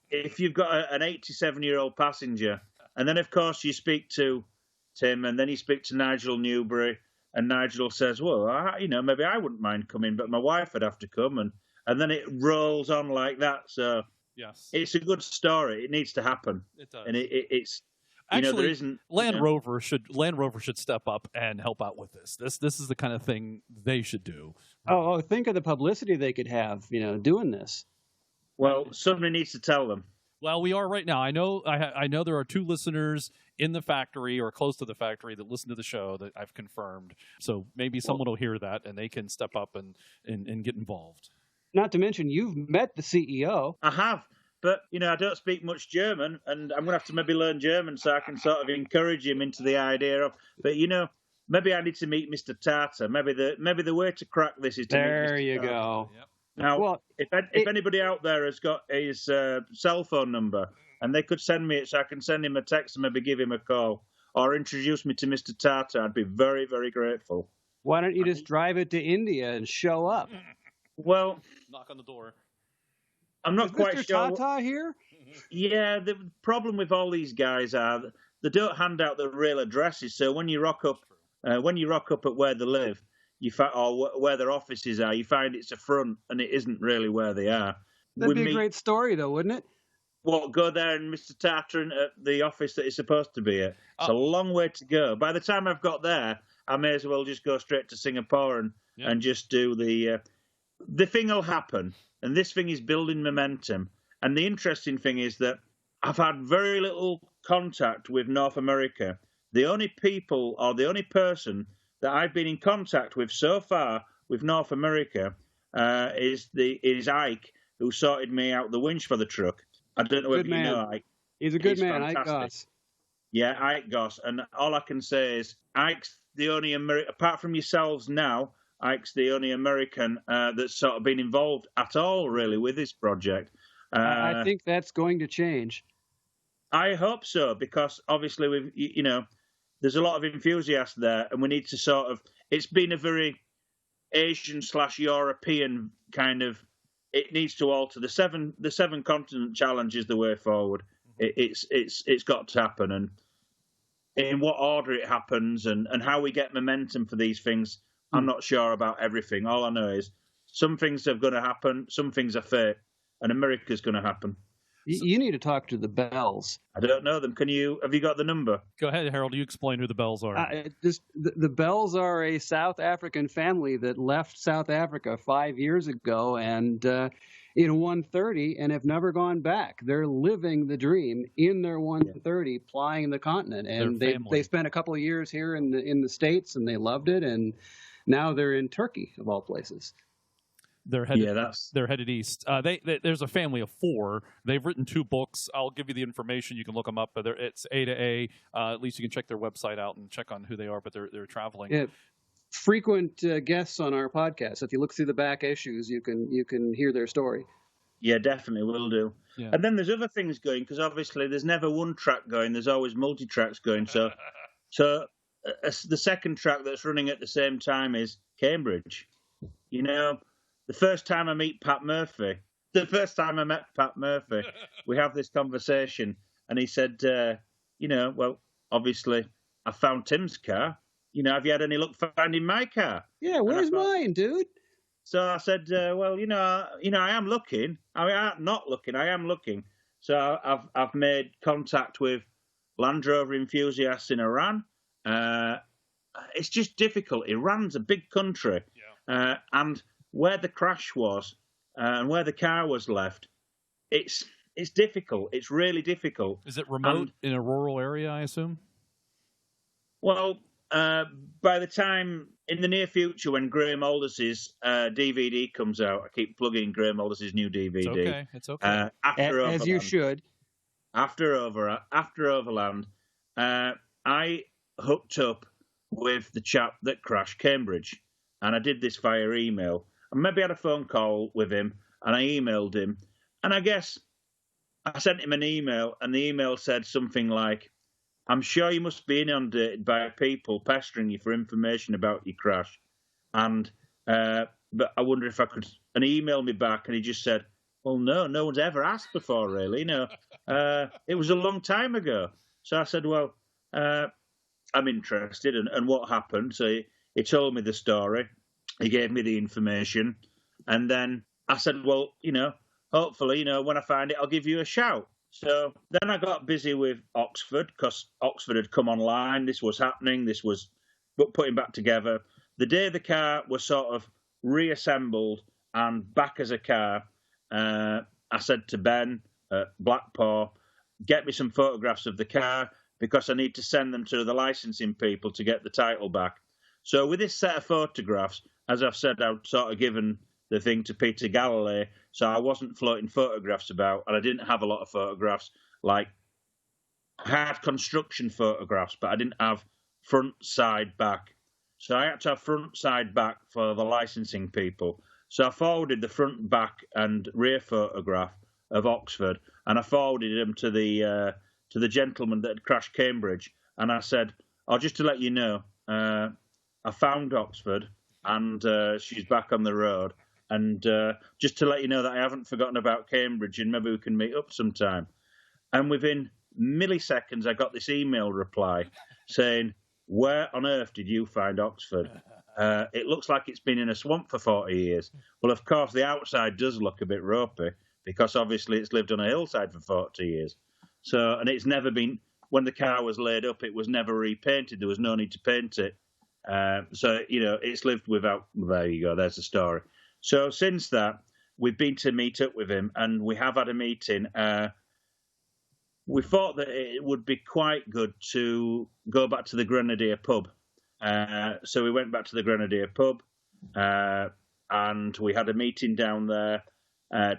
if you've got an 87-year-old passenger, and then of course you speak to Tim, and then you speak to Nigel Newbury, and Nigel says, well, maybe I wouldn't mind coming, but my wife would have to come, and then it rolls on like that. So yes, it's a good story. It needs to happen. It does. And it's actually, there isn't Land Rover should step up and help out with this. This is the kind of thing they should do. Oh, think of the publicity they could have, doing this. Well, somebody needs to tell them. Well, we are right now. I know there are 2 listeners in the factory or close to the factory that listen to the show that I've confirmed. So maybe someone will hear that and they can step up and get involved. Not to mention, you've met the CEO. I have, but I don't speak much German, and I'm going to have to maybe learn German so I can sort of encourage him into the idea of. But maybe I need to meet Mr. Tata. Maybe the way to crack this is to meet Mr. There you Tata. Go. Yep. Now, if anybody out there has got his cell phone number, and they could send me it so I can send him a text and maybe give him a call, or introduce me to Mr. Tata, I'd be very, very grateful. Why don't you just drive it to India and show up? Well, knock on the door. I'm not quite Mr. sure. Tata here? Yeah, the problem with all these guys are that they don't hand out the real addresses. So when you rock up at where they live, or where their offices are, you find it's a front, and it isn't really where they are. That'd be a great story, though, wouldn't it? Well, go there and Mr. Tartar at the office that he's supposed to be at. It's a long way to go. By the time I've got there, I may as well just go straight to Singapore and just do the thing will happen. And this thing is building momentum. And the interesting thing is that I've had very little contact with North America. The only people or the only person that I've been in contact with so far with North America is Ike, who sorted me out the winch for the truck. I don't know if you know Ike. He's a good man, fantastic. Ike Goss. Yeah, Ike Goss. And all I can say is Ike's the only apart from yourselves now, Ike's the only American that's sort of been involved at all, really, with this project. I think that's going to change. I hope so, because obviously there's a lot of enthusiasts there, and we need to sort of. It's been a very Asian/European kind of. It needs to alter. The seven continent challenge is the way forward. It's got to happen, and in what order it happens, and how we get momentum for these things. I'm not sure about everything. All I know is some things are going to happen, some things are fate, and America's going to happen. You need to talk to the Bells. I don't know them. Have you got the number? Go ahead, Harold. You explain who the Bells are. The Bells are a South African family that left South Africa 5 years ago and in 130 and have never gone back. They're living the dream in their 130, plying the continent. And they spent a couple of years here in the States, and they loved it. And now they're in Turkey, of all places. They're headed east. There's a family of 4. They've written 2 books. I'll give you the information. You can look them up. But it's A to A. At least you can check their website out and check on who they are. But they're traveling. Yeah. Frequent guests on our podcast. If you look through the back issues, you can hear their story. Yeah, definitely will do. Yeah. And then there's other things going, because obviously there's never one track going. There's always multi-tracks going. So the second track that's running at the same time is Cambridge. You know, the first time I met Pat Murphy, we have this conversation, and he said, well, obviously I found Tim's car. You know, have you had any luck finding my car? Yeah, where's mine, dude? So I said, well, I am looking. I mean, I'm not looking. I am looking. So I've made contact with Land Rover enthusiasts in Iran. It's just difficult. Iran's a big country, and where the crash was and where the car was left, it's difficult. It's really difficult. Is it remote in a rural area, I assume? Well, by the time in the near future, when Graham Alders's DVD comes out, I keep plugging Graham Alders's new DVD. It's okay. After as you should. After Overland, I hooked up with the chap that crashed Cambridge, and I did this via email. I maybe had a phone call with him, and I emailed him, and I guess I sent him an email, and the email said something like, I'm sure you must be inundated by people pestering you for information about your crash. And but I wonder if I could. And he emailed me back, and he just said, well, no one's ever asked before, really. It was a long time ago. So I said, well, I'm interested. And what happened? So he told me the story. He gave me the information. And then I said, well, hopefully, when I find it, I'll give you a shout. So then I got busy with Oxford, because Oxford had come online. This was happening. This was putting back together. The day the car was sort of reassembled and back as a car, I said to Ben at Blackpaw, get me some photographs of the car, because I need to send them to the licensing people to get the title back. So with this set of photographs, as I've said, I've sort of given the thing to Peter Galloway, so I wasn't floating photographs about, and I didn't have a lot of photographs. Like, I had construction photographs, but I didn't have front, side, back. So I had to have front, side, back for the licensing people. So I forwarded the front, back, and rear photograph of Oxford, and I forwarded them to the gentleman that had crashed Cambridge, and I said, "Oh, just to let you know, I found Oxford, and she's back on the road." And just to let you know that I haven't forgotten about Cambridge, and maybe we can meet up sometime. And within milliseconds, I got this email reply saying, where on earth did you find Oxford? It looks like it's been in a swamp for 40 years. Well, of course, the outside does look a bit ropey, because obviously it's lived on a hillside for 40 years. So, and it's never been, when the car was laid up, it was never repainted. There was no need to paint it. So, it's lived without, there you go, there's the story. So since that, we've been to meet up with him, and we have had a meeting. We thought that it would be quite good to go back to the Grenadier pub. So we went back to the Grenadier pub, and we had a meeting down there.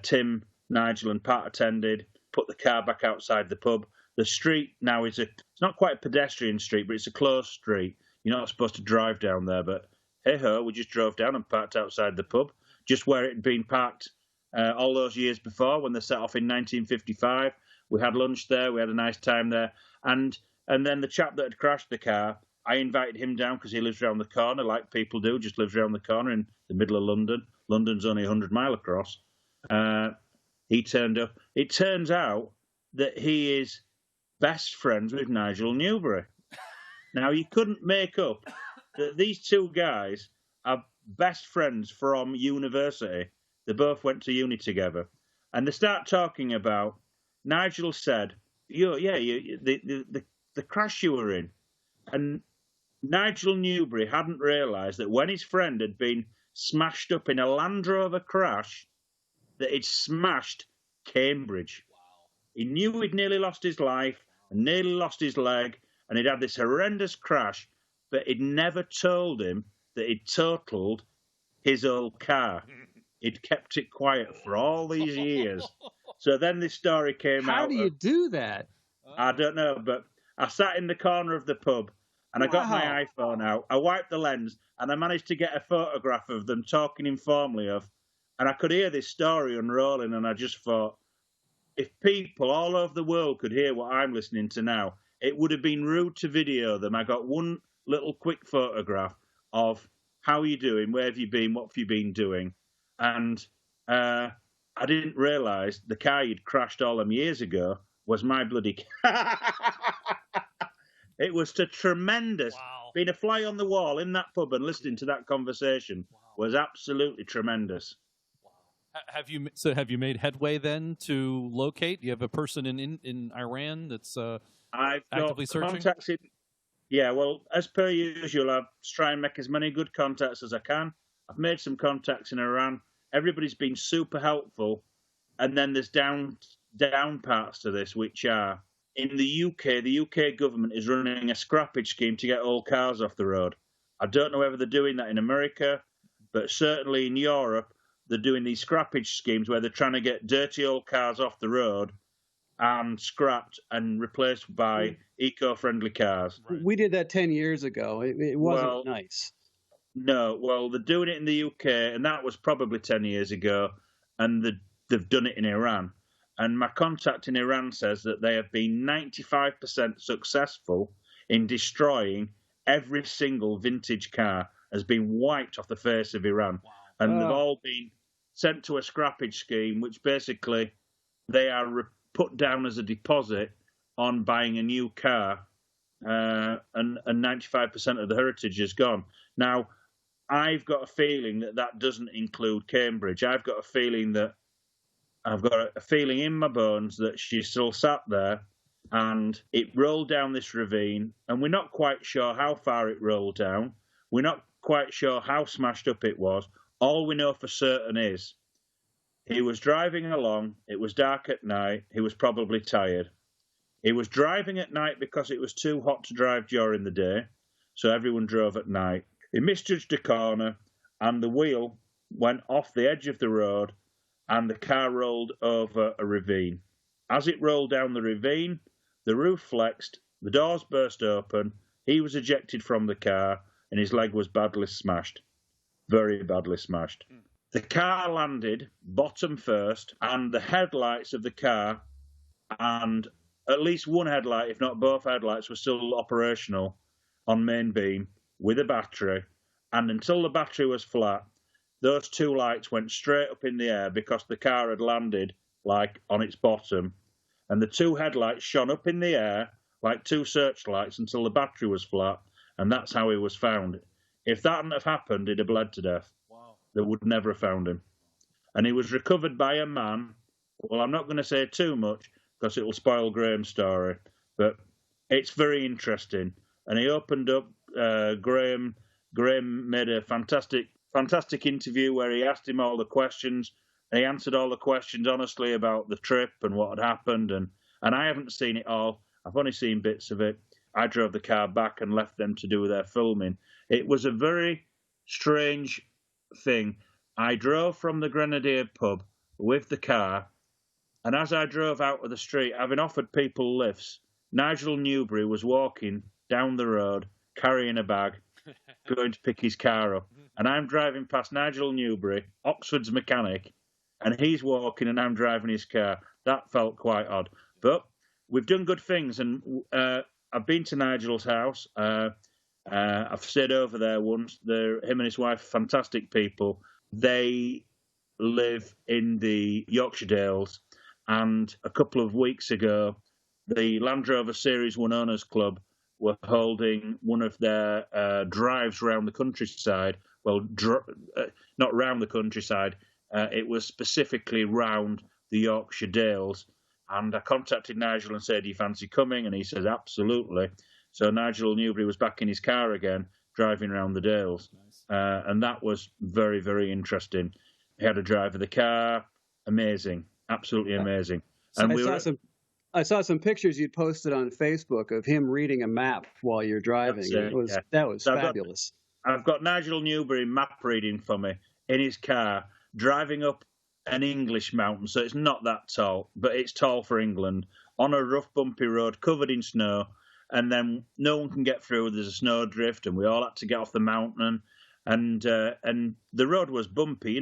Tim, Nigel, and Pat attended, put the car back outside the pub. The street now it's not quite a pedestrian street, but it's a closed street. You're not supposed to drive down there, but hey-ho, we just drove down and parked outside the pub, just where it had been parked all those years before when they set off in 1955. We had lunch there. We had a nice time there. And then the chap that had crashed the car, I invited him down because he lives around the corner, like people do, just lives around the corner in the middle of London. London's only 100 miles across. He turned up. It turns out that he is best friends with Nigel Newberry. Now, you couldn't make up that these two guys are best friends from university. They both went to uni together. And they start talking about Nigel said, the crash you were in. And Nigel Newbury hadn't realised that when his friend had been smashed up in a Land Rover crash, that he'd smashed Cambridge. Wow. He knew he'd nearly lost his life and nearly lost his leg, and he'd had this horrendous crash, but he'd never told him that he'd totaled his old car. He'd kept it quiet for all these years. So then this story came out. How do you do that? I don't know, but I sat in the corner of the pub and I got my iPhone out. I wiped the lens and I managed to get a photograph of them talking informally and I could hear this story unrolling, and I just thought, if people all over the world could hear what I'm listening to now, it would have been rude to video them. I got one little quick photograph of how are you doing, where have you been, what have you been doing, and I didn't realise the car you'd crashed all them years ago was my bloody car. It was tremendous. Wow. Being a fly on the wall in that pub and listening to that conversation was absolutely tremendous. Have you made headway then to locate? Do you have a person in Iran that's I've actively got searching? Contacts in, yeah, well, as per usual, I try and make as many good contacts as I can. I've made some contacts in Iran. Everybody's been super helpful, and then there's down parts to this, which are in the UK. The UK government is running a scrappage scheme to get old cars off the road. I don't know whether they're doing that in America, but certainly in Europe, they're doing these scrappage schemes where they're trying to get dirty old cars off the road and scrapped and replaced by eco-friendly cars. Right. We did that 10 years ago. It wasn't nice. No, well, they're doing it in the UK, and that was probably 10 years ago, and they've done it in Iran. And my contact in Iran says that they have been 95% successful in destroying every single vintage car has been wiped off the face of Iran. Wow. And they've all been sent to a scrappage scheme, which basically they are put down as a deposit on buying a new car, and 95% of the heritage is gone. Now, I've got a feeling that doesn't include Cambridge. I've got a feeling in my bones that she still sat there and it rolled down this ravine, and we're not quite sure how far it rolled down. We're not quite sure how smashed up it was. All we know for certain is he was driving along. It was dark at night. He was probably tired. He was driving at night because it was too hot to drive during the day, so everyone drove at night. He misjudged a corner, and the wheel went off the edge of the road, and the car rolled over a ravine. As it rolled down the ravine, the roof flexed, the doors burst open, he was ejected from the car, and his leg was badly smashed. Very badly smashed. The car landed bottom first, and the headlights of the car, and at least one headlight, if not both headlights, were still operational on main beam with a battery. And until the battery was flat, those two lights went straight up in the air because the car had landed like on its bottom. And the two headlights shone up in the air like two searchlights until the battery was flat, and that's how he was found. If that hadn't have happened, he'd have bled to death. Wow. They would never have found him. And he was recovered by a man. Well, I'm not going to say too much because it will spoil Graham's story, but it's very interesting. And he opened up, Graham made a fantastic interview where he asked him all the questions. He answered all the questions honestly about the trip and what had happened. And I haven't seen it all. I've only seen bits of it. I drove the car back and left them to do their filming. It was a very strange thing. I drove from the Grenadier pub with the car, and as I drove out of the street, having offered people lifts, Nigel Newbury was walking down the road carrying a bag, going to pick his car up. And I'm driving past Nigel Newbury, Oxford's mechanic, and he's walking and I'm driving his car. That felt quite odd. But we've done good things, and I've been to Nigel's house. I've stayed over there once. Him and his wife, fantastic people. They live in the Yorkshire Dales, and a couple of weeks ago, the Land Rover Series 1 Owners Club were holding one of their drives around the countryside. Well, not round the countryside. It was specifically round the Yorkshire Dales, And I contacted Nigel and said, "Do you fancy coming?" And he says, "Absolutely." So Nigel Newbury was back in his car again, driving around the Dales. Nice. And that was very, very interesting. He had a drive of the car. Amazing. Absolutely amazing. So and I saw some pictures you'd posted on Facebook of him reading a map while you're driving. That was fabulous. I've got Nigel Newbury map reading for me in his car, driving up an English mountain. So it's not that tall, but it's tall for England, on a rough, bumpy road covered in snow. And then no one can get through. There's a snowdrift, and we all had to get off the mountain. And the road was bumpy,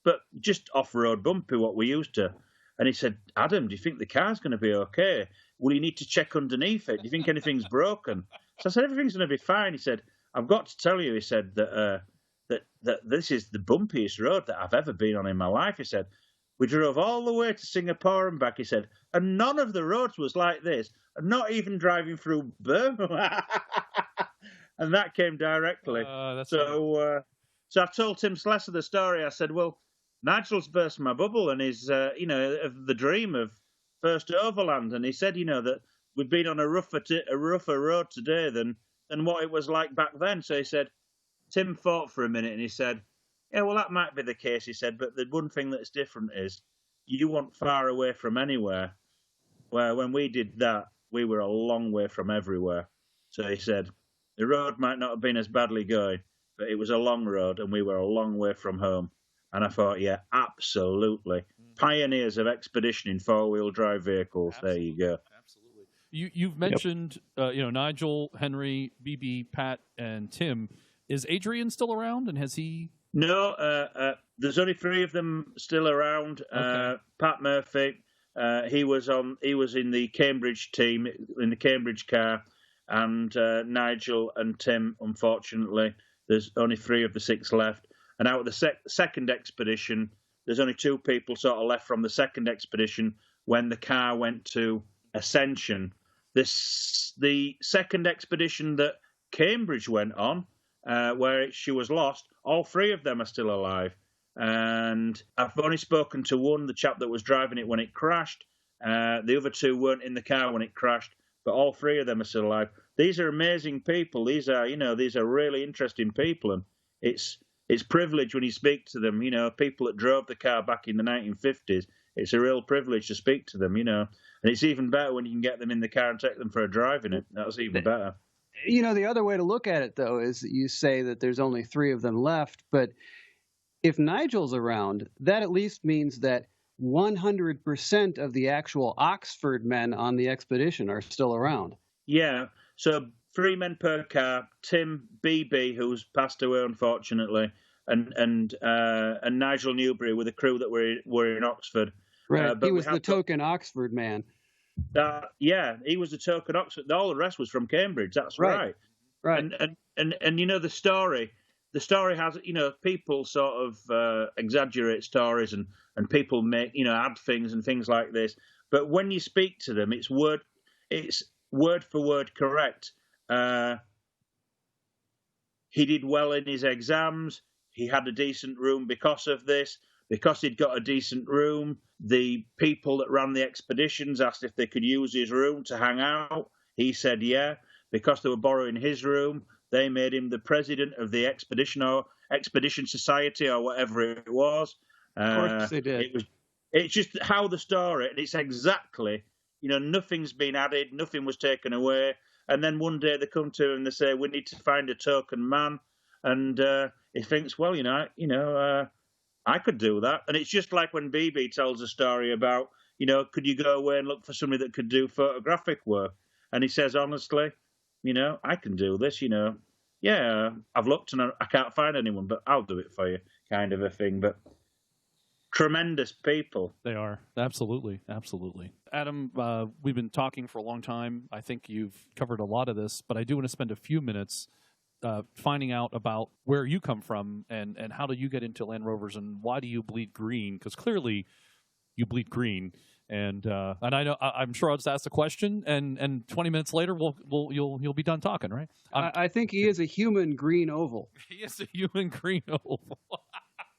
but just off-road bumpy, what we used to. And he said, "Adam, do you think the car's going to be okay? Will you need to check underneath it? Do you think anything's broken?" So I said, "Everything's going to be fine." He said, "I've got to tell you," he said, that this is the bumpiest road that I've ever been on in my life. He said, "We drove all the way to Singapore and back," he said, "and none of the roads was like this, and not even driving through Burma." And that came directly. So I told Tim Slessor the story. I said, "Well, Nigel's burst my bubble and is, of the dream of first Overland." And he said, that we've been on a rougher road today than what it was like back then. So he said, Tim thought for a minute and he said, "Yeah, well, that might be the case," he said, "but the one thing that's different is you weren't far away from anywhere, where when we did that, we were a long way from everywhere." So he said, "The road might not have been as badly going, but it was a long road and we were a long way from home." And I thought, yeah, absolutely. Pioneers of expedition in four-wheel drive vehicles. Absolutely. There you go. Absolutely. You've mentioned, Nigel, Henry, BB, Pat, and Tim. Is Adrian still around, and has he... No, there's only three of them still around. Okay. Pat Murphy, he was in the Cambridge team, in the Cambridge car, and Nigel and Tim, unfortunately, there's only 3 of the 6 left. And out of the second expedition, there's only 2 people sort of left from the second expedition when the car went to Ascension. The second expedition that Cambridge went on, where she was lost, all 3 of them are still alive. And I've only spoken to one, the chap that was driving it when it crashed. The other 2 weren't in the car when it crashed, but all 3 of them are still alive. These are amazing people. These are really interesting people, and it's privilege when you speak to them. People that drove the car back in the 1950s. It's a real privilege to speak to them. And it's even better when you can get them in the car and take them for a drive in it. That's even better. The other way to look at it, though, is that you say that there's only 3 of them left. But if Nigel's around, that at least means that 100% of the actual Oxford men on the expedition are still around. Yeah. So 3 men per car. Tim, BB, who's passed away unfortunately, and Nigel Newbury with a crew that were in Oxford. Right. He was the token Oxford man. Yeah, he was the token Oxford. All the rest was from Cambridge. That's right. Right. And the story. The story has, people sort of exaggerate stories and people make, add things and things like this. But when you speak to them, it's word for word correct. He did well in his exams. He had a decent room because of this. Because he'd got a decent room, the people that ran the expeditions asked if they could use his room to hang out. He said yeah. Because they were borrowing his room, they made him the president of the Expedition Society or whatever it was. Of course they did. It's just how the story, and it's exactly, nothing's been added, nothing was taken away. And then one day they come to him and they say, "We need to find a token man." And he thinks, well, I could do that. And it's just like when BB tells a story about, could you go away and look for somebody that could do photographic work? And he says, honestly, I can do this, Yeah, I've looked and I can't find anyone, but I'll do it for you, kind of a thing. But tremendous people. They are. Absolutely. Absolutely. Adam, we've been talking for a long time. I think you've covered a lot of this, but I do want to spend a few minutes finding out about where you come from and how do you get into Land Rovers and why do you bleed green? Because clearly you bleed green. And I know I'm sure I'll just ask the question, and 20 minutes later you'll be done talking, right? I think he is a human green oval. He is a human green oval.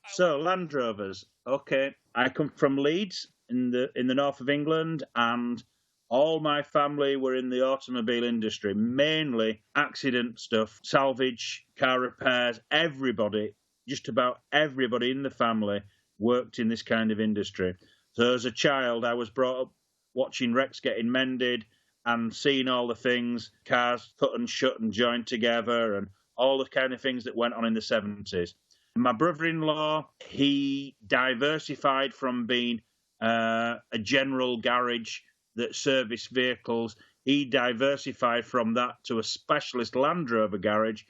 So Land Rovers, okay. I come from Leeds in the north of England, and all my family were in the automobile industry, mainly accident stuff, salvage, car repairs. Everybody, just about everybody in the family worked in this kind of industry. So as a child, I was brought up watching wrecks getting mended and seeing all the things, cars cut and shut and joined together, and all the kind of things that went on in the 70s. My brother-in-law, he diversified from being a general garage that serviced vehicles. He diversified from that to a specialist Land Rover garage,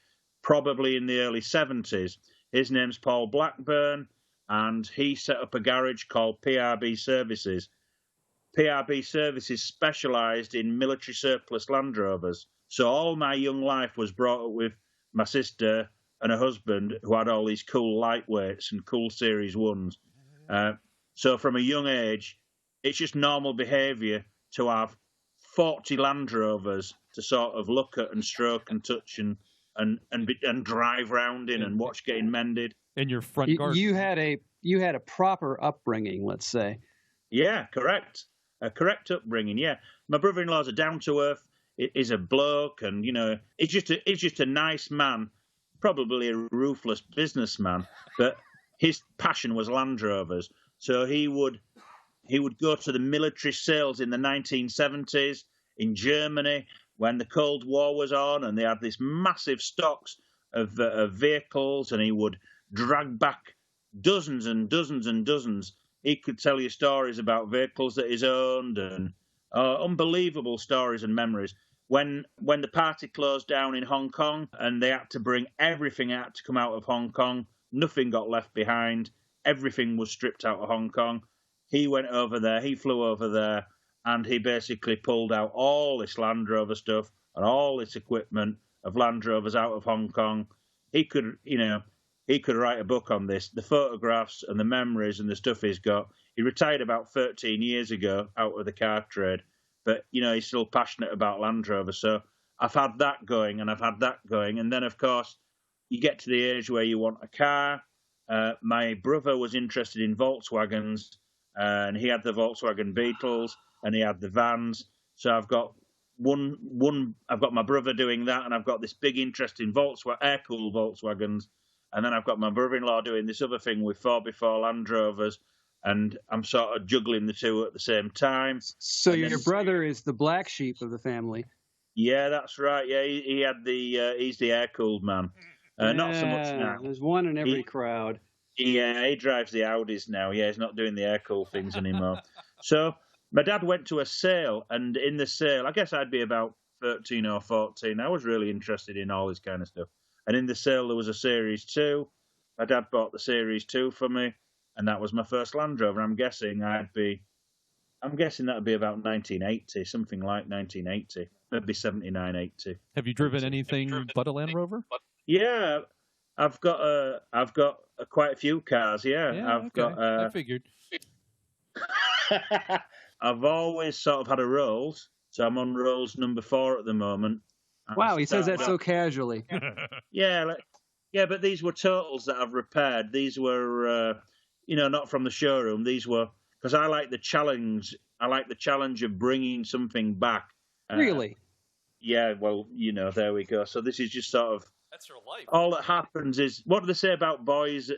probably in the early 70s. His name's Paul Blackburn, and he set up a garage called PRB Services. PRB Services specialised in military surplus Land Rovers. So all my young life was brought up with my sister and her husband, who had all these cool lightweights and cool Series 1s. So from a young age, it's just normal behaviour to have 40 Land Rovers to sort of look at and stroke and touch and drive round in and watch getting mended. In your front garden. You had a proper upbringing, let's say. Yeah, correct. A correct upbringing. Yeah, my brother-in-law's a down-to-earth. Is a bloke, and he's just a nice man, probably a ruthless businessman, but his passion was Land Rovers. So he would go to the military sales in the 1970s in Germany when the Cold War was on, and they had these massive stocks of vehicles, and he would drag back dozens and dozens and dozens. He could tell you stories about vehicles that he's owned, and unbelievable stories and memories. When the party closed down in Hong Kong and they had to bring everything out to come out of Hong Kong, nothing got left behind. Everything was stripped out of Hong Kong. He went over there, he flew over there, and he basically pulled out all this Land Rover stuff and all this equipment of Land Rovers out of Hong Kong. He could write a book on this, the photographs and the memories and the stuff he's got. He retired about 13 years ago out of the car trade, but, he's still passionate about Land Rover. So I've had that going, and I've had that going. And then, of course, you get to the age where you want a car. My brother was interested in Volkswagens, and he had the Volkswagen Beetles, and he had the vans. So I've got I've got my brother doing that, and I've got this big interest in air-cooled Volkswagens. And then I've got my brother-in-law doing this other thing with 4x4 Land Rovers, and I'm sort of juggling the two at the same time. So your brother is the black sheep of the family. Yeah, that's right. Yeah, he had he's the air-cooled man. Not so much now. There's one in every crowd. Yeah, he drives the Audis now. Yeah, he's not doing the air-cooled things anymore. So my dad went to a sale, and in the sale, I guess I'd be about 13 or 14. I was really interested in all this kind of stuff. And in the sale, there was a Series 2. My dad bought the Series 2 for me, and that was my first Land Rover. I'm guessing that'd be about 1980, something like 1980, maybe 79, 80. Have you driven anything but a Land Rover? Yeah, I've got quite a few cars. Yeah, I figured. I've always sort of had a Rolls, so I'm on Rolls number 4 at the moment. Wow, he says that so casually. Yeah, but these were totals that I've repaired. These were, not from the showroom. These were, because I like the challenge. I like the challenge of bringing something back. Really? Yeah, well, there we go. So this is just sort of. That's your life. All that happens is, what do they say about boys?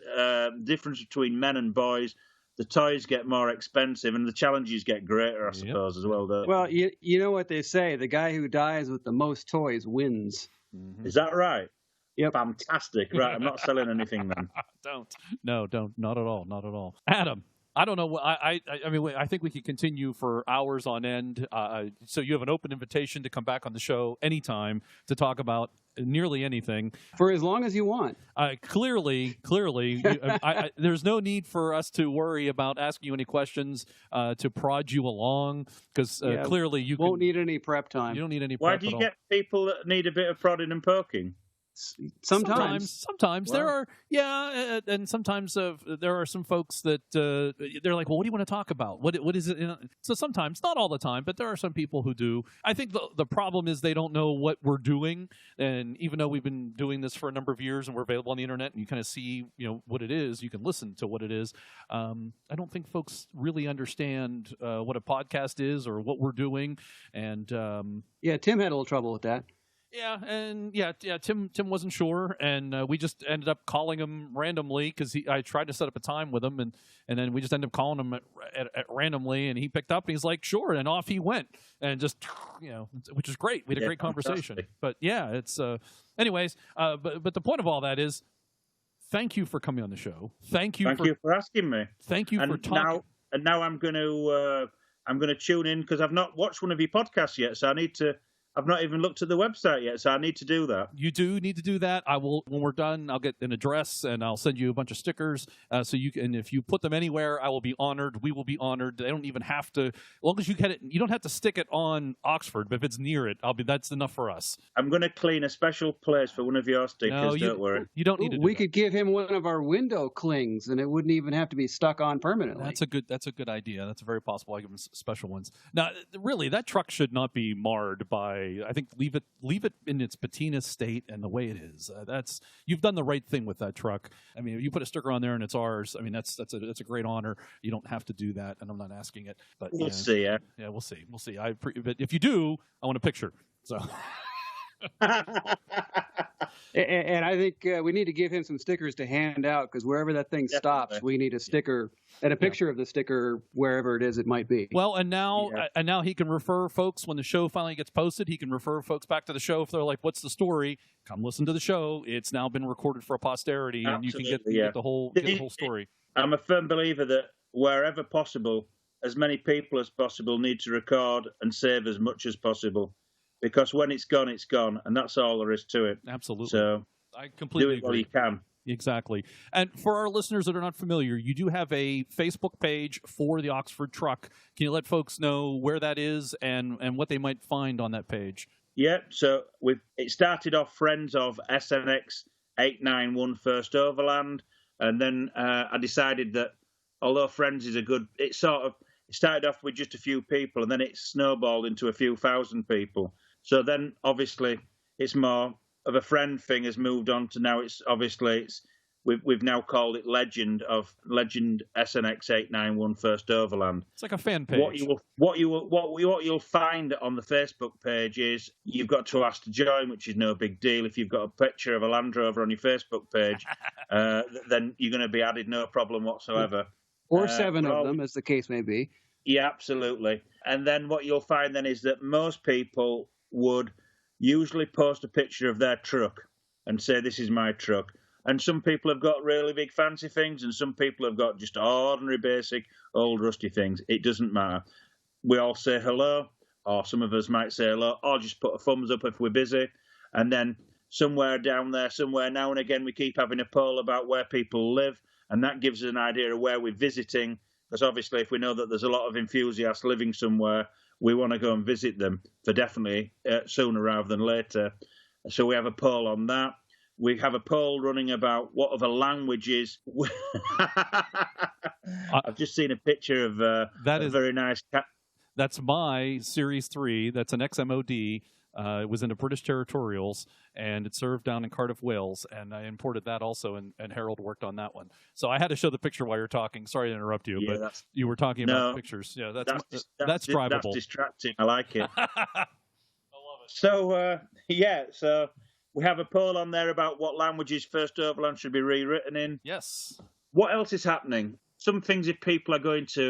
Difference between men and boys. The toys get more expensive and the challenges get greater, I suppose, as well. Well, you know what they say. The guy who dies with the most toys wins. Mm-hmm. Is that right? Yep. Fantastic. Right, I'm not selling anything then. Don't. No, don't. Not at all. Not at all. Adam, I don't know. I mean, I think we could continue for hours on end. So you have an open invitation to come back on the show anytime to talk about nearly anything. For as long as you want. Clearly, there's no need for us to worry about asking you any questions to prod you along, because clearly you won't need any prep time. You don't need any prep. Why do you get people that need a bit of prodding and poking? Sometimes. Wow. There are, and sometimes there are some folks that they're like, well, what do you want to talk about? What is it? So sometimes, not all the time, but there are some people who do. I think the problem is they don't know what we're doing, and even though we've been doing this for a number of years and we're available on the internet, and you kind of see what it is, you can listen to what it is. I don't think folks really understand what a podcast is or what we're doing, and Tim had a little trouble with that. Tim wasn't sure, and we just ended up calling him randomly because I tried to set up a time with him, and then we just ended up calling him at randomly, and he picked up, and he's like, sure, and off he went, and just which is great. We had a great conversation. Fantastic. But it's anyways. But the point of all that is, thank you for coming on the show. Thank you for asking me. Thank you for talking. Now I'm going to tune in because I've not watched one of your podcasts yet, so I need to. I've not even looked at the website yet, so I need to do that. You do need to do that. I will, when we're done, I'll get an address and I'll send you a bunch of stickers. So you can, if you put them anywhere, I will be honored. We will be honored. They don't even have to, as long as you get it, you don't have to stick it on Oxford, but if it's near it, that's enough for us. I'm going to clean a special place for one of your stickers, don't worry. You don't need to do We that. could give him one of our window clings and it wouldn't even have to be stuck on permanently. That's a good idea. That's very possible. I give him special ones. Now, really, that truck should not be marred by, I think, leave it in its patina state and the way it is. You've done the right thing with that truck. I mean, if you put a sticker on there and it's ours, I mean, that's a great honor. You don't have to do that, and I'm not asking it. But we'll see. Yeah, we'll see. But if you do, I want a picture. So. And I think we need to give him some stickers to hand out because wherever that thing stops, we need a sticker and a picture of the sticker wherever it is it might be. Well, and now he can refer folks when the show finally gets posted. He can refer folks back to the show if they're like, "What's the story?" Come listen to the show. It's now been recorded for posterity, and you can get the whole story. I'm a firm believer that wherever possible, as many people as possible need to record and save as much as possible. Because when it's gone, and that's all there is to it. Absolutely. So I completely do it while agree. you can. Exactly. And for our listeners that are not familiar, you do have a Facebook page for the Oxford truck. Can you let folks know where that is and what they might find on that page? Yeah, so it started off Friends of SNX 891 First Overland, and then I decided that although Friends is it started off with just a few people, and then it snowballed into a few thousand people. So then, obviously, it's more of a friend thing has moved on to now. We've now called it Legend SNX 891 First Overland. It's like a fan page. What you'll find on the Facebook page is you've got to ask to join, which is no big deal. If you've got a picture of a Land Rover on your Facebook page, then you're going to be added, no problem whatsoever. Or 7 of them, as the case may be. Yeah, absolutely. And then what you'll find then is that most people would usually post a picture of their truck and say, this is my truck. And some people have got really big fancy things, and some people have got just ordinary, basic, old, rusty things. It doesn't matter. We all say hello, or some of us might say hello, or just put a thumbs up if we're busy. And then somewhere down there, somewhere now and again, we keep having a poll about where people live, and that gives us an idea of where we're visiting. Because obviously, if we know that there's a lot of enthusiasts living somewhere, we want to go and visit them for definitely sooner rather than later. So we have a poll on that. We have a poll running about what other languages. I've just seen a picture of a very nice cat. That's my Series 3. That's an XMOD. It was in the British Territorials, and it served down in Cardiff, Wales, and I imported that also, and Harold worked on that one. So I had to show the picture while you're talking. Sorry to interrupt you, but you were talking about pictures. Yeah, that's drivable. That's distracting. I like it. I love it. So, so we have a poll on there about what languages First Overland should be rewritten in. Yes. What else is happening? Some things if people are making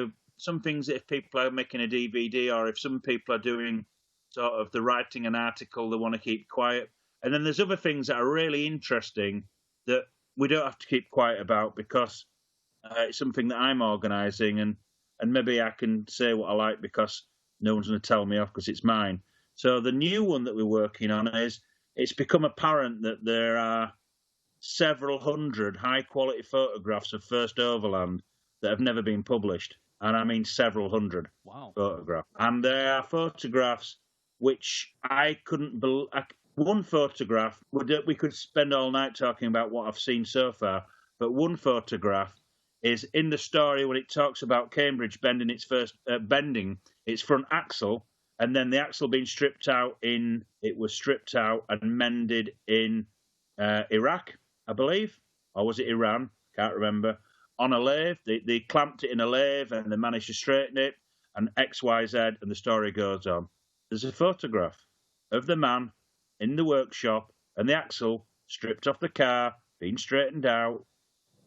a DVD, or if some people are doing sort of the writing an article, they want to keep quiet. And then there's other things that are really interesting that we don't have to keep quiet about because it's something that I'm organising, and maybe I can say what I like because no one's going to tell me off because it's mine. So the new one that we're working on is it's become apparent that there are several hundred high-quality photographs of First Overland that have never been published. And I mean several hundred photographs. And they are photographs which I couldn't believe. one photograph, we could spend all night talking about what I've seen so far, but one photograph is in the story when it talks about Cambridge bending its front axle, and then the axle being stripped out and mended in Iraq, I believe, or was it Iran? Can't remember. On a lathe, they clamped it in a lathe and they managed to straighten it, and X, Y, Z, and the story goes on. There's a photograph of the man in the workshop and the axle stripped off the car, being straightened out.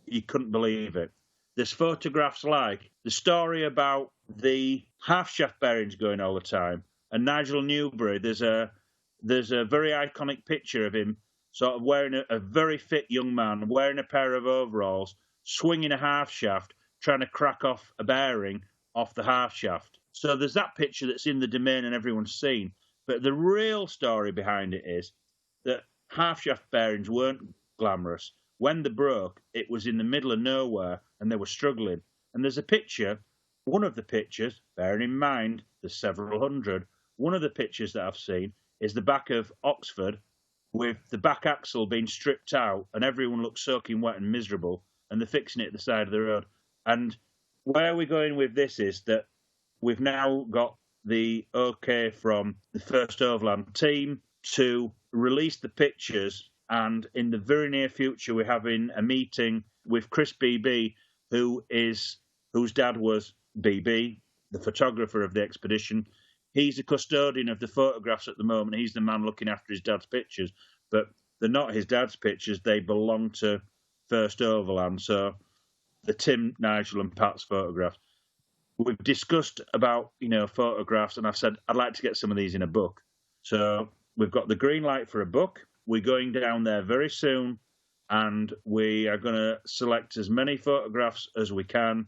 You couldn't believe it. There's photographs like the story about the half shaft bearings going all the time, and Nigel Newbury. There's a very iconic picture of him sort of wearing a very fit young man, wearing a pair of overalls, swinging a half shaft, trying to crack off a bearing off the half shaft. So there's that picture that's in the domain and everyone's seen. But the real story behind it is that half shaft bearings weren't glamorous. When they broke, it was in the middle of nowhere and they were struggling. And there's a picture, one of the pictures, bearing in mind there's several hundred, one of the pictures that I've seen is the back of Oxford with the back axle being stripped out and everyone looks soaking wet and miserable and they're fixing it at the side of the road. And where we're going with this is that we've now got the okay from the First Overland team to release the pictures, and in the very near future we're having a meeting with Chris BB, whose dad was BB, the photographer of the expedition. He's the custodian of the photographs at the moment. He's the man looking after his dad's pictures, but they're not his dad's pictures. They belong to First Overland. So the Tim, Nigel and Pat's photographs. We've discussed about, photographs, and I've said I'd like to get some of these in a book. So we've got the green light for a book. We're going down there very soon, and we are going to select as many photographs as we can,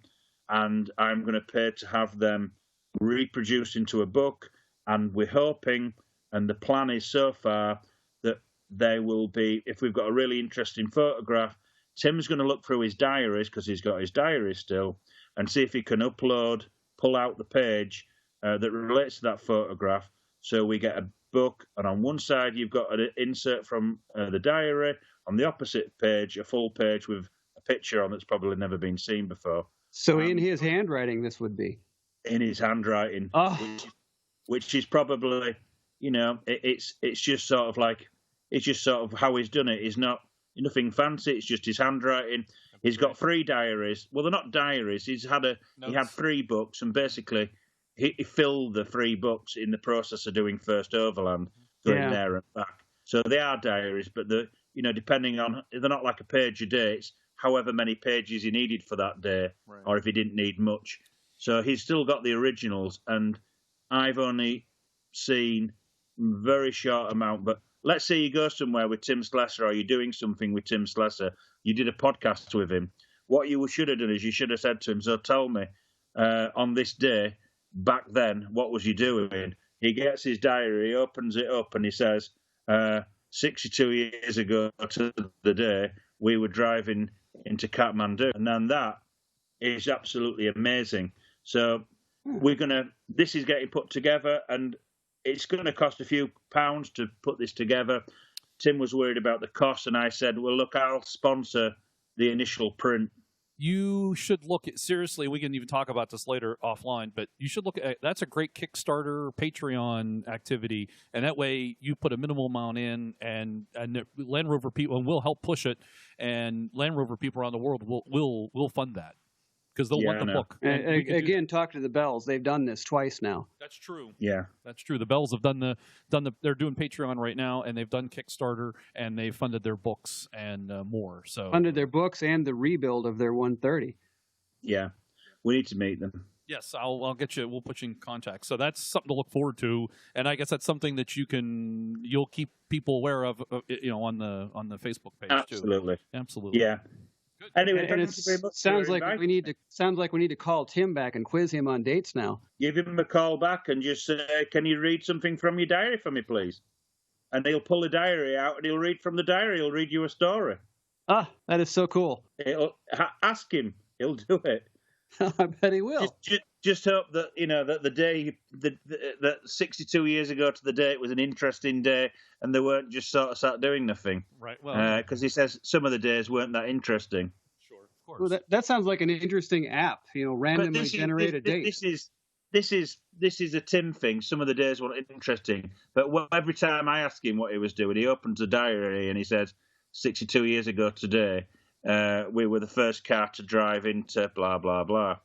and I'm going to pay to have them reproduced into a book, and we're hoping, and the plan is so far, that they will be, if we've got a really interesting photograph, Tim's going to look through his diaries, because he's got his diaries still, and see if he can pull out the page that relates to that photograph, so we get a book, and on one side you've got an insert from the diary, on the opposite page, a full page with a picture on that's probably never been seen before. So in his handwriting, this would be? In his handwriting, which is probably, it's just sort of how he's done it. He's not nothing fancy. It's just his handwriting. He's got 3 diaries. Well, they're not diaries. He had 3 books, and basically he filled the 3 books in the process of doing First Overland, going there and back. So they are diaries, but depending on, they're not like a page a day. It's however many pages he needed for that day, right, or if he didn't need much. So he's still got the originals, and I've only seen a very short amount. But let's say you go somewhere with Tim Slessor, or you're doing something with Tim Slessor. You did a podcast with him. What you should have done is you should have said to him, so tell me, on this day, back then, what was you doing? He gets his diary, he opens it up, and he says, 62 years ago to the day, we were driving into Kathmandu. And then that is absolutely amazing. So this is getting put together, and it's going to cost a few pounds to put this together. Tim was worried about the cost, and I said, well, look, I'll sponsor the initial print. You should look at, seriously, we can even talk about this later offline, but you should look at, that's a great Kickstarter, Patreon activity, and that way you put a minimal amount in, and Land Rover people, and we'll help push it, and Land Rover people around the world will fund that, because they'll want the book. And again, talk to the Bells. They've done this twice now. That's true. Yeah, that's true. The Bells have done they're doing Patreon right now, and they've done Kickstarter, and they've funded their books and more. So funded their books and the rebuild of their 130. Yeah, we need to meet them. Yes, I'll get you. We'll put you in contact. So that's something to look forward to, and I guess that's something that you'll keep people aware of, on the Facebook page Absolutely. Too. Absolutely. Yeah. Good. Anyway, and it sounds like we need to call Tim back and quiz him on dates now. Give him a call back and just say, "Can you read something from your diary for me, please?" And he'll pull the diary out and he'll read from the diary. He'll read you a story. Ah, that is so cool. Ask him. He'll do it. I bet he will. just hope that that the day that 62 years ago to the day it was an interesting day, and they weren't just sort of sat doing nothing. Right. Well, because he says some of the days weren't that interesting. sure, of course. Well, that sounds like an interesting app. Randomly generate a date. This is a Tim thing. Some of the days weren't interesting, but every time I ask him what he was doing, he opens a diary and he says, 62 years ago today, we were the first car to drive into blah blah blah.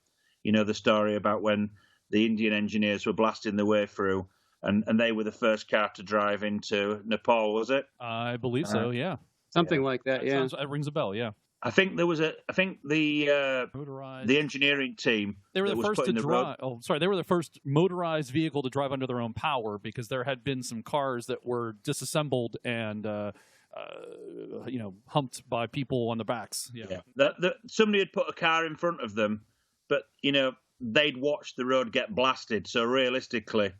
The story about when the Indian engineers were blasting their way through, and they were the first car to drive into Nepal, was it? I believe so. Yeah. Something like that. Yeah. That rings a bell. Yeah. I think the Motorized. the engineering team. They were the that was first to putting the road- drive. Oh, sorry. They were the first motorized vehicle to drive under their own power, because there had been some cars that were disassembled and humped by people on the backs. Yeah. Somebody had put a car in front of them, but they'd watched the road get blasted. So realistically,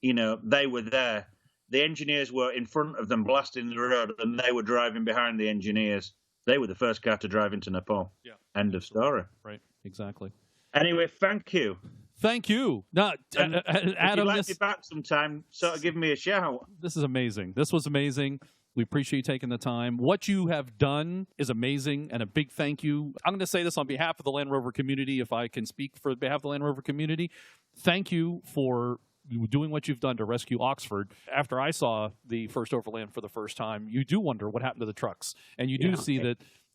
they were there. The engineers were in front of them blasting the road, and they were driving behind the engineers. They were the first car to drive into Nepal. Yeah. End of story. Right. Exactly. Anyway, thank you. Thank you. Now, And if Adam, you'd like me back sometime, sort of give me a shout. this is amazing. This was amazing. We appreciate you taking the time. What you have done is amazing, and a big thank you. I'm going to say this on behalf of the Land Rover community, if I can speak for behalf of the Land Rover community. Thank you for doing what you've done to rescue Oxford. After I saw the first Overland for the first time, you do wonder what happened to the trucks. And you do see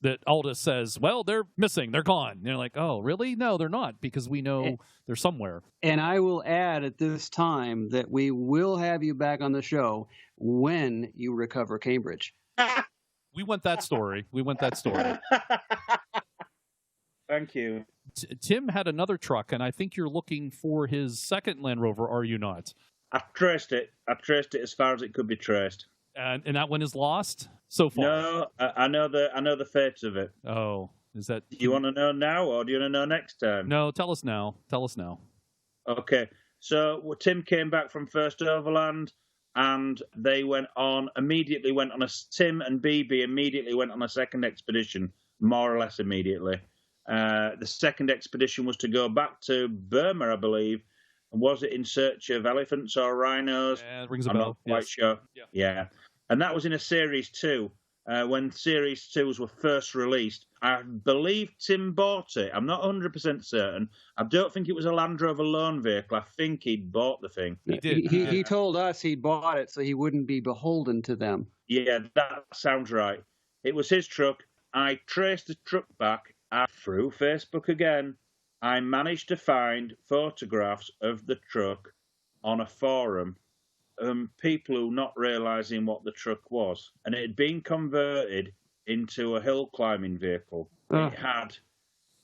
that Aldous says, well, they're missing. They're gone. And you're like, oh, really? No, they're not, because we know they're somewhere. And I will add at this time that we will have you back on the show when you recover Cambridge. We want that story. Thank you. Tim had another truck, and I think you're looking for his second Land Rover, are you not? I've traced it as far as it could be traced. And that one is lost so far? No, I know the fate of it. Oh, is that... Do you want to know now, or do you want to know next time? No, tell us now. Okay, so Tim came back from First Overland, and they Tim and BB immediately went on a second expedition, more or less immediately. The second expedition was to go back to Burma, I believe. And was it in search of elephants or rhinos? Yeah, it rings a I'm bell. not quite sure. Yeah. And that was in a Series 2. When Series 2s were first released, I believe Tim bought it. I'm not 100% certain. I don't think it was a Land Rover loan vehicle. I think he'd bought the thing. He did. He told us he bought it so he wouldn't be beholden to them. Yeah, that sounds right. It was his truck. I traced the truck back through Facebook again. I managed to find photographs of the truck on a forum. People who not realising what the truck was. And it had been converted into a hill climbing vehicle. Oh. It had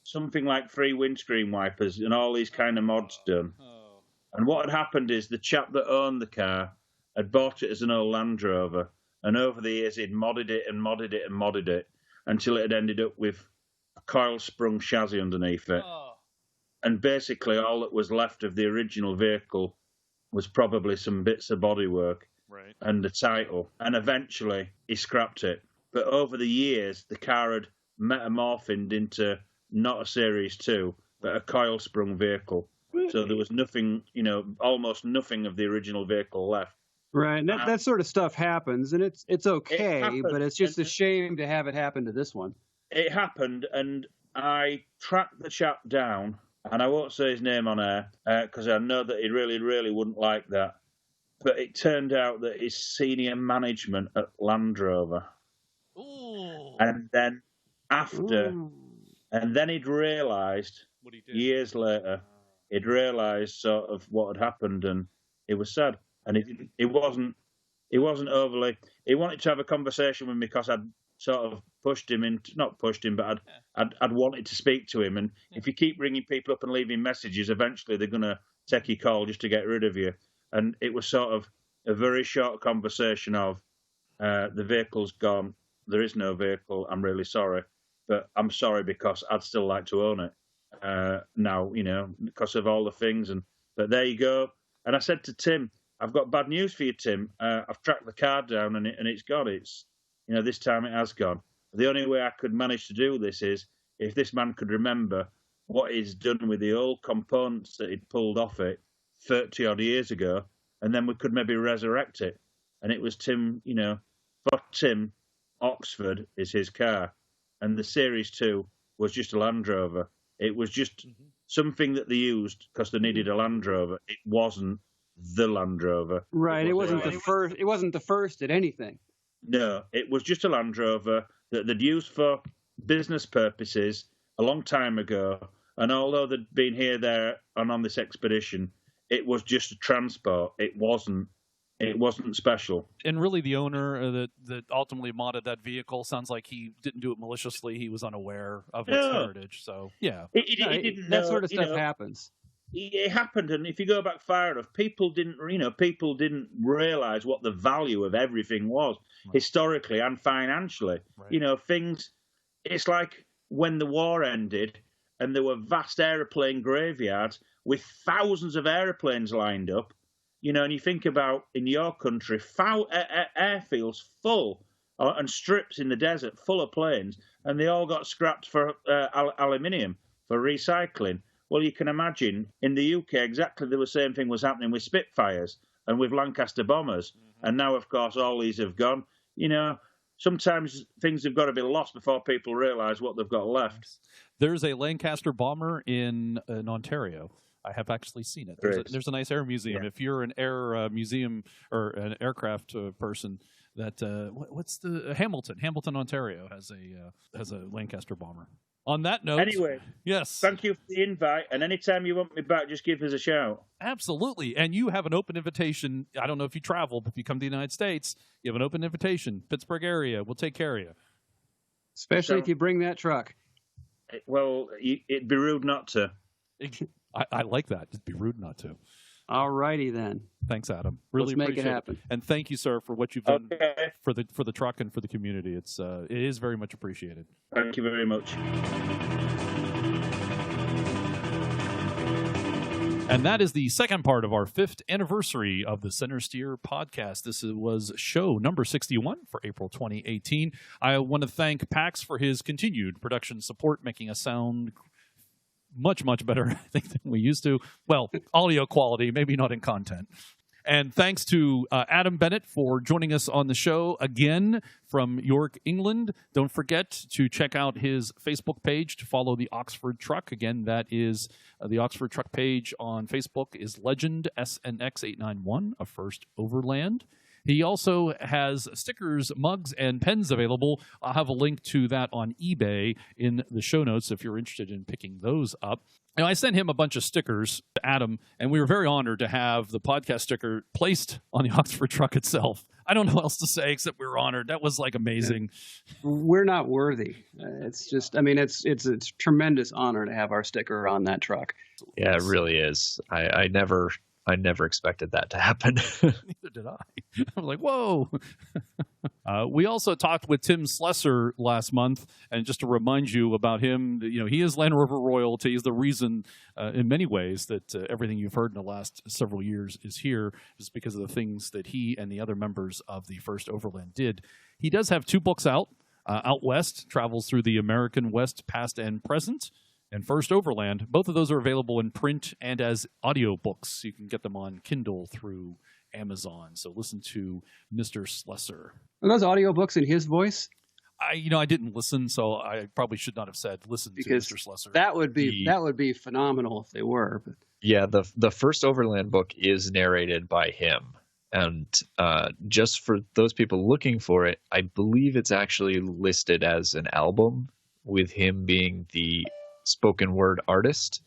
something like 3 windscreen wipers and all these kind of mods done. Oh. And what had happened is the chap that owned the car had bought it as an old Land Rover. And over the years he'd modded it until it had ended up with a coil-sprung chassis underneath it. Oh. And basically all that was left of the original vehicle was probably some bits of bodywork and the title. And eventually he scrapped it. But over the years, the car had metamorphed into not a Series 2, but a coil-sprung vehicle. So there was nothing, almost nothing of the original vehicle left. Right. And that sort of stuff happens, and it's okay, happened, but it's just a shame to have it happen to this one. It happened, and I tracked the chap down, and I won't say his name on air because I know that he really, really wouldn't like that. But it turned out that his senior management at Land Rover. Ooh. And then he'd realised, What he did. years later, he'd realised sort of what had happened, and he was sad. And he wasn't overly. He wanted to have a conversation with me because I'd sort of not pushed him, but I'd wanted to speak to him. And if you keep ringing people up and leaving messages, eventually they're going to take your call just to get rid of you. And it was sort of a very short conversation of, the vehicle's gone. There is no vehicle. I'm really sorry, but I'm sorry because I'd still like to own it now, because of all the things. But there you go. And I said to Tim, I've got bad news for you, Tim. I've tracked the car down and it's gone. It's, this time it has gone. The only way I could manage to do this is if this man could remember what he's done with the old components that he'd pulled off it 30 odd years ago, and then we could maybe resurrect it. And it was Tim, for Tim, Oxford is his car, and the Series 2 was just a Land Rover. It was just something that they used because they needed a Land Rover. It wasn't the Land Rover. Right. It wasn't the first. It wasn't the first at anything. No, it was just a Land Rover that they'd used for business purposes a long time ago. And although they'd been here, there, and on this expedition, it was just a transport. It wasn't special. And really, the owner that ultimately modded that vehicle sounds like he didn't do it maliciously. He was unaware of its heritage. So, yeah. He didn't that know, sort of stuff happens. It happened, and if you go back far enough, people didn't realize what the value of everything was historically and financially. Right. Things. It's like when the war ended, and there were vast aeroplane graveyards with thousands of airplanes lined up. And you think about in your country, airfields full and strips in the desert full of planes, and they all got scrapped for aluminium for recycling. Well, you can imagine in the UK exactly the same thing was happening with Spitfires and with Lancaster bombers. Mm-hmm. And now, of course, all these have gone. Sometimes things have got to be lost before people realise what they've got left. There's a Lancaster bomber in Ontario. I have actually seen it. There's a nice air museum. Yeah. If you're an air museum or an aircraft person, that what's the Hamilton, Ontario has a Lancaster bomber. On that note, anyway, yes. Thank you for the invite, and anytime you want me back, just give us a shout. Absolutely, and you have an open invitation. I don't know if you travel, but if you come to the United States, you have an open invitation. Pittsburgh area, we'll take care of you. Especially if you bring that truck. Well, it'd be rude not to. I like that. It'd be rude not to. All righty then. Thanks, Adam. Really Let's make it happen. And thank you, sir, for what you've done for the truck and for the community. It is very much appreciated. Thank you very much. And that is the second part of our 5th anniversary of the Centresteer podcast. This was show number 61 for April 2018. I want to thank Pax for his continued production support, making us sound much, much better, I think, than we used to. Well, audio quality, maybe not in content. And thanks to Adam Bennett for joining us on the show again from York, England. Don't forget to check out his Facebook page to follow the Oxford Truck. Again, that is the Oxford Truck page on Facebook is Legend SNX891, a first Overland. He also has stickers, mugs, and pens available. I'll have a link to that on eBay in the show notes if you're interested in picking those up. Now, I sent him a bunch of stickers to Adam, and we were very honored to have the podcast sticker placed on the Oxford Truck itself. I don't know what else to say except we were honored. That was like amazing. We're not worthy. It's just, it's a tremendous honor to have our sticker on that truck. Yeah, it really is. I never expected that to happen. Neither did I. I was like, whoa. We also talked with Tim Slessor last month, and just to remind you about him, he is Land Rover royalty. He's the reason, in many ways, that everything you've heard in the last several years is here, just because of the things that he and the other members of the first Overland did. He does have 2 books out. Out West travels through the American West, past and present. And First Overland, both of those are available in print and as audiobooks. You can get them on Kindle through Amazon. So listen to Mr. Slessor. Are those audiobooks in his voice? I didn't listen, so I probably should not have said listen to Mr. Slessor. That would be phenomenal if they were. But. Yeah, the First Overland book is narrated by him. And just for those people looking for it, I believe it's actually listed as an album with him being the spoken word artist.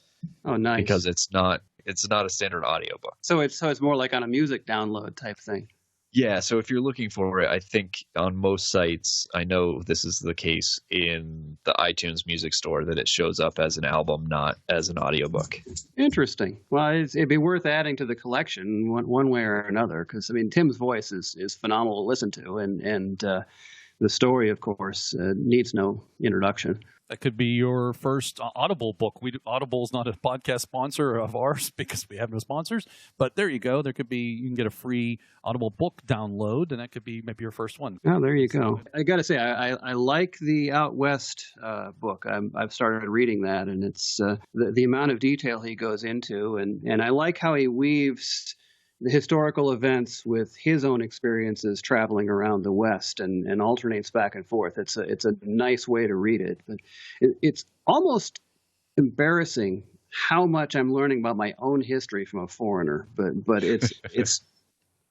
Oh, nice. Because it's not a standard audiobook. So it's more like on a music download type thing. Yeah, so if you're looking for it, I think on most sites, I know this is the case in the iTunes music store, that it shows up as an album, not as an audiobook. Interesting. Well, it'd be worth adding to the collection one way or another, because Tim's voice is phenomenal to listen to, and the story, of course, needs no introduction. That could be your first Audible book. Audible's not a podcast sponsor of ours because we have no sponsors. But there you go. You can get a free Audible book download, and that could be maybe your first one. Oh, there you go. I got to say, I like the Out West book. I've started reading that, and it's the amount of detail he goes into, and I like how he weaves the historical events with his own experiences traveling around the West and alternates back and forth. It's a nice way to read it. But it's almost embarrassing how much I'm learning about my own history from a foreigner. But it's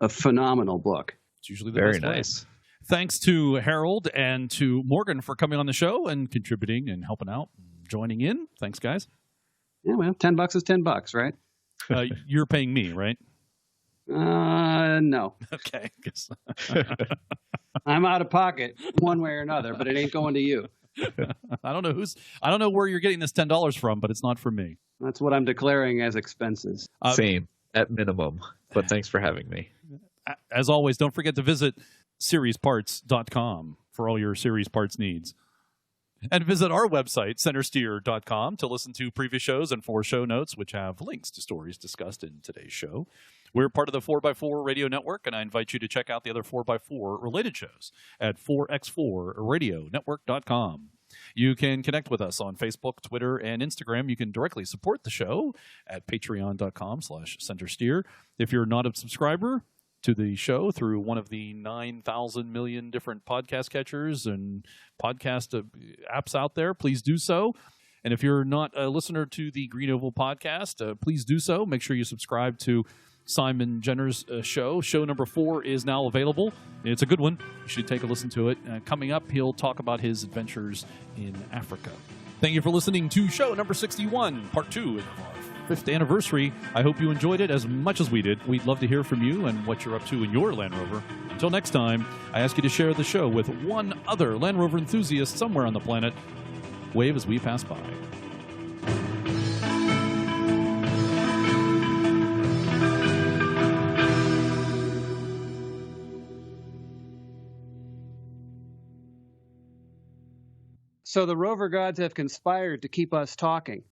a phenomenal book. It's usually the Very best way. nice. Thanks to Harold and to Morgan for coming on the show and contributing and helping out, joining in. Thanks, guys. Yeah, well, $10 is $10, right? You're paying me, right? No. Okay. I'm out of pocket one way or another, but it ain't going to you. I don't know where you're getting this $10 from, but it's not for me. That's what I'm declaring as expenses. Same, at minimum. But thanks for having me. As always, don't forget to visit seriesparts.com for all your series parts needs. And visit our website, Centresteer.com, to listen to previous shows and for show notes, which have links to stories discussed in today's show. We're part of the 4x4 Radio Network, and I invite you to check out the other 4x4 related shows at 4x4radionetwork.com. You can connect with us on Facebook, Twitter, and Instagram. You can directly support the show at patreon.com/Centresteer. If you're not a subscriber to the show through one of the 9,000 million different podcast catchers and podcast apps out there, please do so. And if you're not a listener to the Green Oval podcast, please do so. Make sure you subscribe to Simon Jenner's show. Show number 4 is now available. It's a good one. You should take a listen to it. Coming up, he'll talk about his adventures in Africa. Thank you for listening to show number 61, part 2 of our 5th anniversary. I hope you enjoyed it as much as we did. We'd love to hear from you and what you're up to in your Land Rover. Until next time, I ask you to share the show with one other Land Rover enthusiast somewhere on the planet. Wave as we pass by. So the Rover gods have conspired to keep us talking.